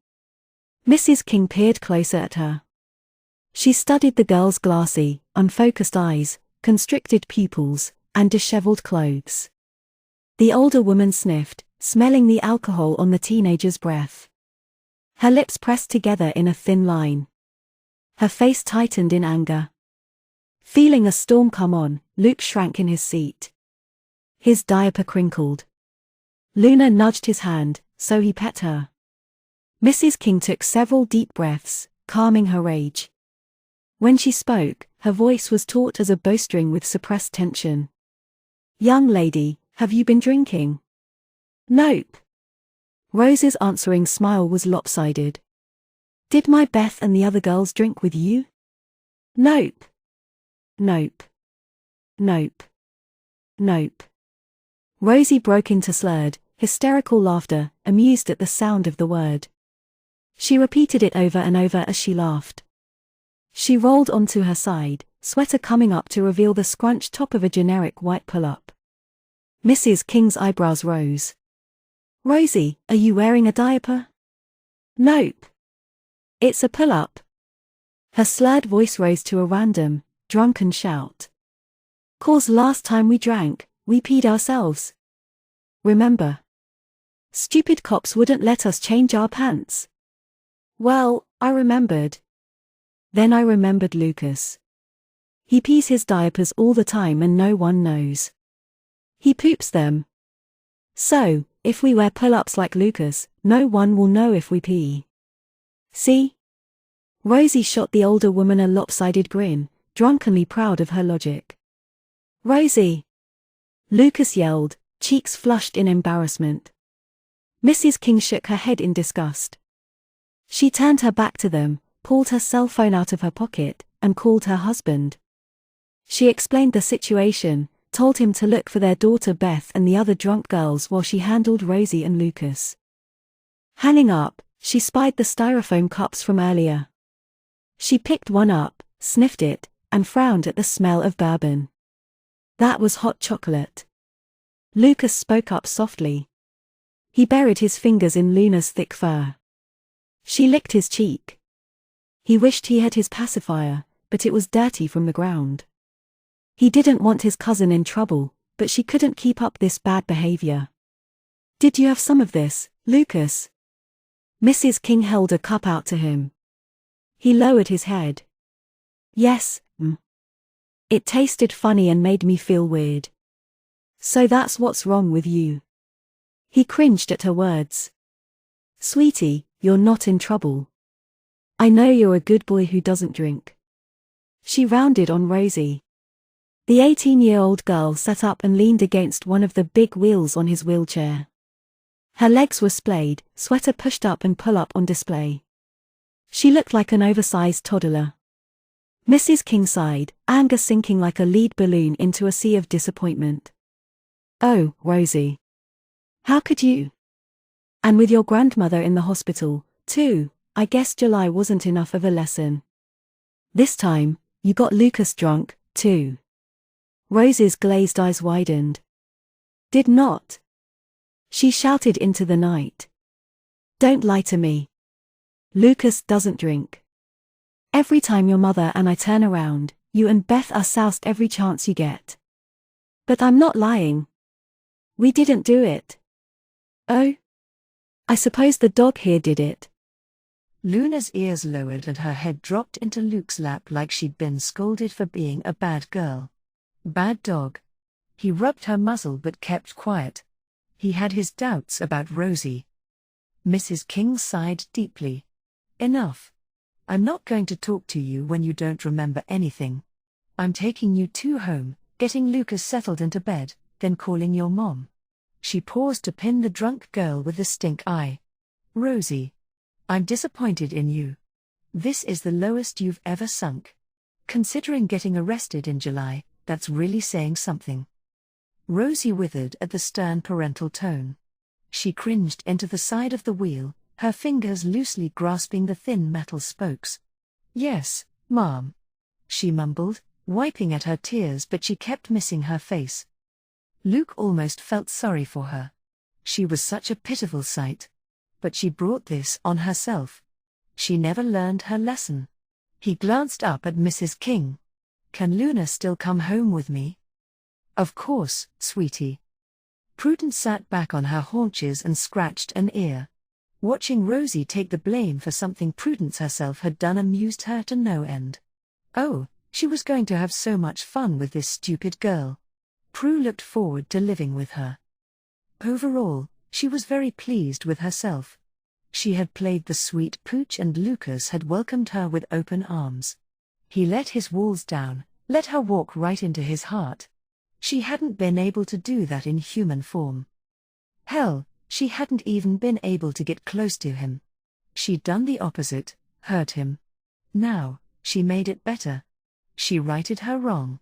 Mrs. King peered closer at her. She studied the girl's glassy, unfocused eyes, constricted pupils, and disheveled clothes. The older woman sniffed, smelling the alcohol on the teenager's breath. Her lips pressed together in a thin line. Her face tightened in anger. Feeling a storm come on, Luke shrank in his seat. His diaper crinkled. Luna nudged his hand, so he pet her. Mrs. King took several deep breaths, calming her rage. When she spoke, her voice was taut as a bowstring with suppressed tension. Young lady, have you been drinking? Nope. Rose's answering smile was lopsided. Did my Beth and the other girls drink with you? Nope. Nope. Nope. Nope. Rosie broke into slurred, hysterical laughter, amused at the sound of the word. She repeated it over and over as she laughed. She rolled onto her side, sweater coming up to reveal the scrunched top of a generic white pull-up. Mrs. King's eyebrows rose. Rosie, are you wearing a diaper? Nope. It's a pull-up. Her slurred voice rose to a random, drunken shout. 'Cause last time we drank, we peed ourselves. Remember? Stupid cops wouldn't let us change our pants. Well, I remembered. Then I remembered Lucas. He pees his diapers all the time and no one knows. He poops them. So, if we wear pull-ups like Lucas, no one will know if we pee. See? Rosie shot the older woman a lopsided grin, drunkenly proud of her logic. Rosie! Lucas yelled, cheeks flushed in embarrassment. Mrs. King shook her head in disgust. She turned her back to them, pulled her cell phone out of her pocket, and called her husband. She explained the situation, told him to look for their daughter Beth and the other drunk girls while she handled Rosie and Lucas. Hanging up, she spied the styrofoam cups from earlier. She picked one up, sniffed it, and frowned at the smell of bourbon. That was hot chocolate. Lucas spoke up softly. He buried his fingers in Luna's thick fur. She licked his cheek. He wished he had his pacifier, but it was dirty from the ground. He didn't want his cousin in trouble, but she couldn't keep up this bad behavior. Did you have some of this, Lucas? Mrs. King held a cup out to him. He lowered his head. Yes, It tasted funny and made me feel weird. So that's what's wrong with you. He cringed at her words. Sweetie, you're not in trouble. I know you're a good boy who doesn't drink. She rounded on Rosie. The 18-year-old girl sat up and leaned against one of the big wheels on his wheelchair. Her legs were splayed, sweater pushed up and pull-up on display. She looked like an oversized toddler. Mrs. King sighed, anger sinking like a lead balloon into a sea of disappointment. Oh, Rosie. How could you? And with your grandmother in the hospital, too, I guess July wasn't enough of a lesson. This time, you got Lucas drunk, too. Rosie's glazed eyes widened. Did not. She shouted into the night. Don't lie to me. Lucas doesn't drink. Every time your mother and I turn around, you and Beth are soused every chance you get. But I'm not lying. We didn't do it. Oh? I suppose the dog here did it. Luna's ears lowered and her head dropped into Luke's lap like she'd been scolded for being a bad girl. Bad dog. He rubbed her muzzle but kept quiet. He had his doubts about Rosie. Mrs. King sighed deeply. Enough. I'm not going to talk to you when you don't remember anything. I'm taking you two home, getting Lucas settled into bed, then calling your mom. She paused to pin the drunk girl with the stink eye. Rosie. I'm disappointed in you. This is the lowest you've ever sunk. Considering getting arrested in July, that's really saying something. Rosie withered at the stern parental tone. She cringed into the side of the wheel, her fingers loosely grasping the thin metal spokes. "Yes, Mom," she mumbled, wiping at her tears, but she kept missing her face. Luke almost felt sorry for her. She was such a pitiful sight. But she brought this on herself. She never learned her lesson. He glanced up at Mrs. King. "Can Luna still come home with me?" "Of course, sweetie." Prudence sat back on her haunches and scratched an ear. Watching Rosie take the blame for something Prudence herself had done amused her to no end. Oh, she was going to have so much fun with this stupid girl. Prue looked forward to living with her. Overall, she was very pleased with herself. She had played the sweet pooch and Lucas had welcomed her with open arms. He let his walls down, let her walk right into his heart. She hadn't been able to do that in human form. Hell, she hadn't even been able to get close to him. She'd done the opposite, hurt him. Now, she made it better. She righted her wrong.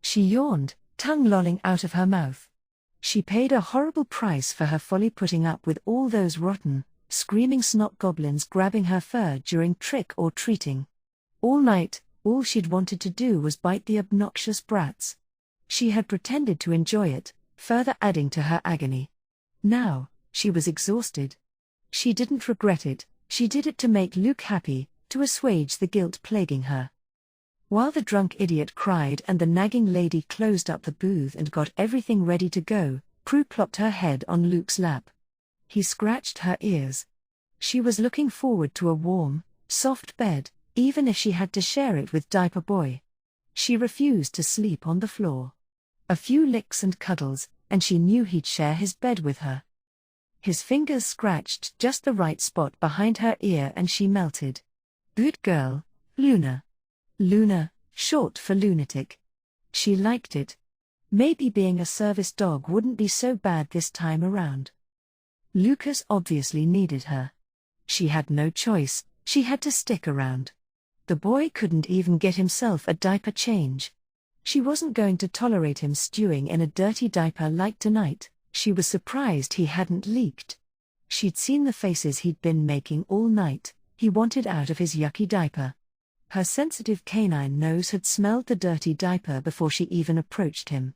She yawned, tongue lolling out of her mouth. She paid a horrible price for her folly, putting up with all those rotten, screaming snot goblins grabbing her fur during trick-or-treating. All night, all she'd wanted to do was bite the obnoxious brats. She had pretended to enjoy it, further adding to her agony. Now, she was exhausted. She didn't regret it, she did it to make Luke happy, to assuage the guilt plaguing her. While the drunk idiot cried and the nagging lady closed up the booth and got everything ready to go, Prue plopped her head on Luke's lap. He scratched her ears. She was looking forward to a warm, soft bed, even if she had to share it with Diaper Boy. She refused to sleep on the floor. A few licks and cuddles, and she knew he'd share his bed with her. His fingers scratched just the right spot behind her ear and she melted. Good girl, Luna. Luna, short for lunatic. She liked it. Maybe being a service dog wouldn't be so bad this time around. Lucas obviously needed her. She had no choice, she had to stick around. The boy couldn't even get himself a diaper change. She wasn't going to tolerate him stewing in a dirty diaper like tonight. She was surprised he hadn't leaked. She'd seen the faces he'd been making all night. He wanted out of his yucky diaper. Her sensitive canine nose had smelled the dirty diaper before she even approached him.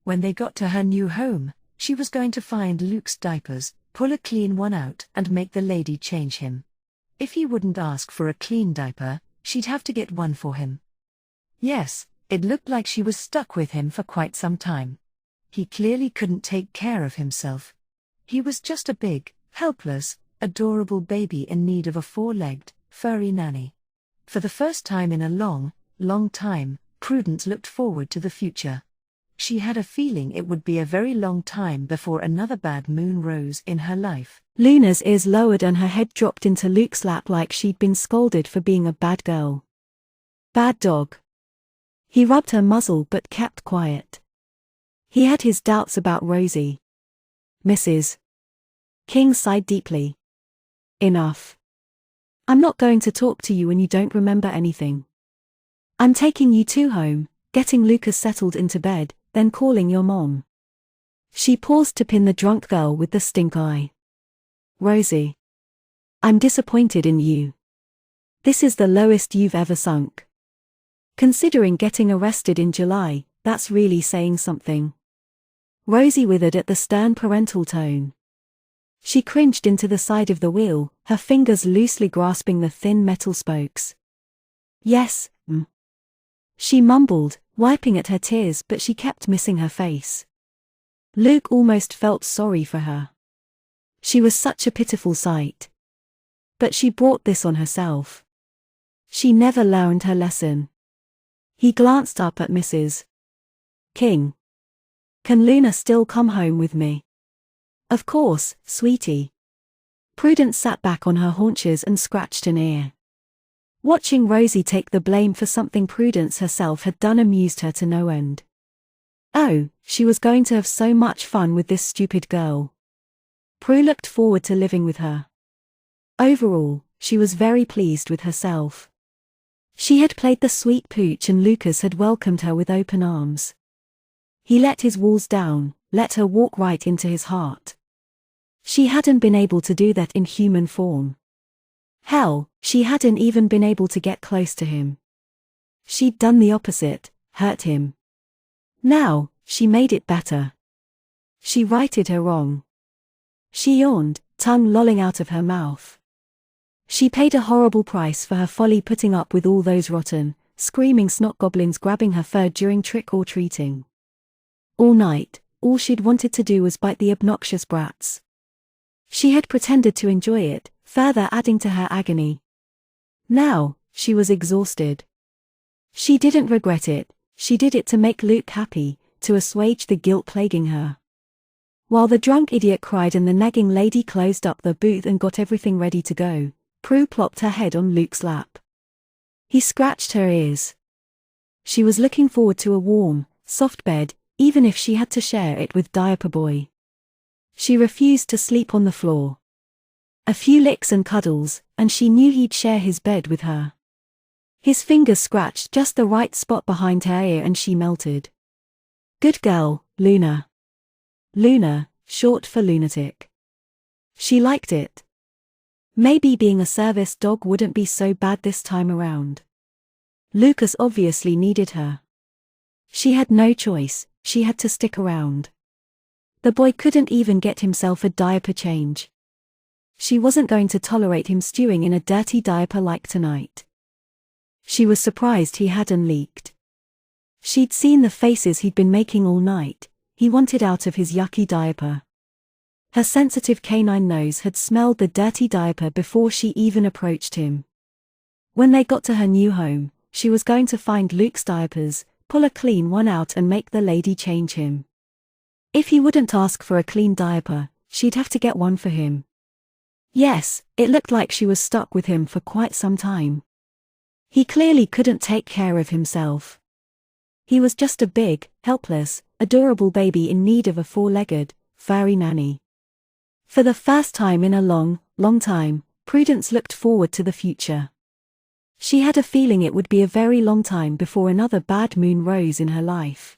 When they got to her new home, she was going to find Luke's diapers, pull a clean one out and make the lady change him. If he wouldn't ask for a clean diaper, she'd have to get one for him. Yes, it looked like she was stuck with him for quite some time. He clearly couldn't take care of himself. He was just a big, helpless, adorable baby in need of a four-legged, furry nanny. For the first time in a long, long time, Prudence looked forward to the future. She had a feeling it would be a very long time before another bad moon rose in her life. Luna's ears lowered and her head dropped into Luke's lap like she'd been scolded for being a bad girl. Bad dog. He rubbed her muzzle but kept quiet. He had his doubts about Rosie. Mrs. King sighed deeply. Enough. I'm not going to talk to you when you don't remember anything. I'm taking you two home, getting Lucas settled into bed, then calling your mom. She paused to pin the drunk girl with the stink eye. Rosie. I'm disappointed in you. This is the lowest you've ever sunk. Considering getting arrested in July, that's really saying something. Rosie withered at the stern parental tone. She cringed into the side of the wheel, her fingers loosely grasping the thin metal spokes. Yes, she mumbled, wiping at her tears, but she kept missing her face. Luke almost felt sorry for her. She was such a pitiful sight. But she brought this on herself. She never learned her lesson. He glanced up at Mrs. King. Can Luna still come home with me? Of course, sweetie. Prudence sat back on her haunches and scratched an ear. Watching Rosie take the blame for something Prudence herself had done amused her to no end. Oh, she was going to have so much fun with this stupid girl. Prue looked forward to living with her. Overall, she was very pleased with herself. She had played the sweet pooch and Lucas had welcomed her with open arms. He let his walls down, let her walk right into his heart. She hadn't been able to do that in human form. Hell, she hadn't even been able to get close to him. She'd done the opposite, hurt him. Now, she made it better. She righted her wrong. She yawned, tongue lolling out of her mouth. She paid a horrible price for her folly, putting up with all those rotten, screaming snot goblins grabbing her fur during trick-or-treating. All night, all she'd wanted to do was bite the obnoxious brats. She had pretended to enjoy it, further adding to her agony. Now, she was exhausted. She didn't regret it, she did it to make Luke happy, to assuage the guilt plaguing her. While the drunk idiot cried and the nagging lady closed up the booth and got everything ready to go, Prue plopped her head on Luke's lap. He scratched her ears. She was looking forward to a warm, soft bed, even if she had to share it with Diaper Boy. She refused to sleep on the floor. A few licks and cuddles, and she knew he'd share his bed with her. His fingers scratched just the right spot behind her ear and she melted. Good girl, Luna. Luna, short for lunatic. She liked it. Maybe being a service dog wouldn't be so bad this time around. Lucas obviously needed her. She had no choice, she had to stick around. The boy couldn't even get himself a diaper change. She wasn't going to tolerate him stewing in a dirty diaper like tonight. She was surprised he hadn't leaked. She'd seen the faces he'd been making all night. He wanted out of his yucky diaper. Her sensitive canine nose had smelled the dirty diaper before she even approached him. When they got to her new home, she was going to find Luke's diapers, pull a clean one out and make the lady change him. If he wouldn't ask for a clean diaper, she'd have to get one for him. Yes, it looked like she was stuck with him for quite some time. He clearly couldn't take care of himself. He was just a big, helpless, adorable baby in need of a four-legged, furry nanny. For the first time in a long, long time, Prudence looked forward to the future. She had a feeling it would be a very long time before another bad moon rose in her life.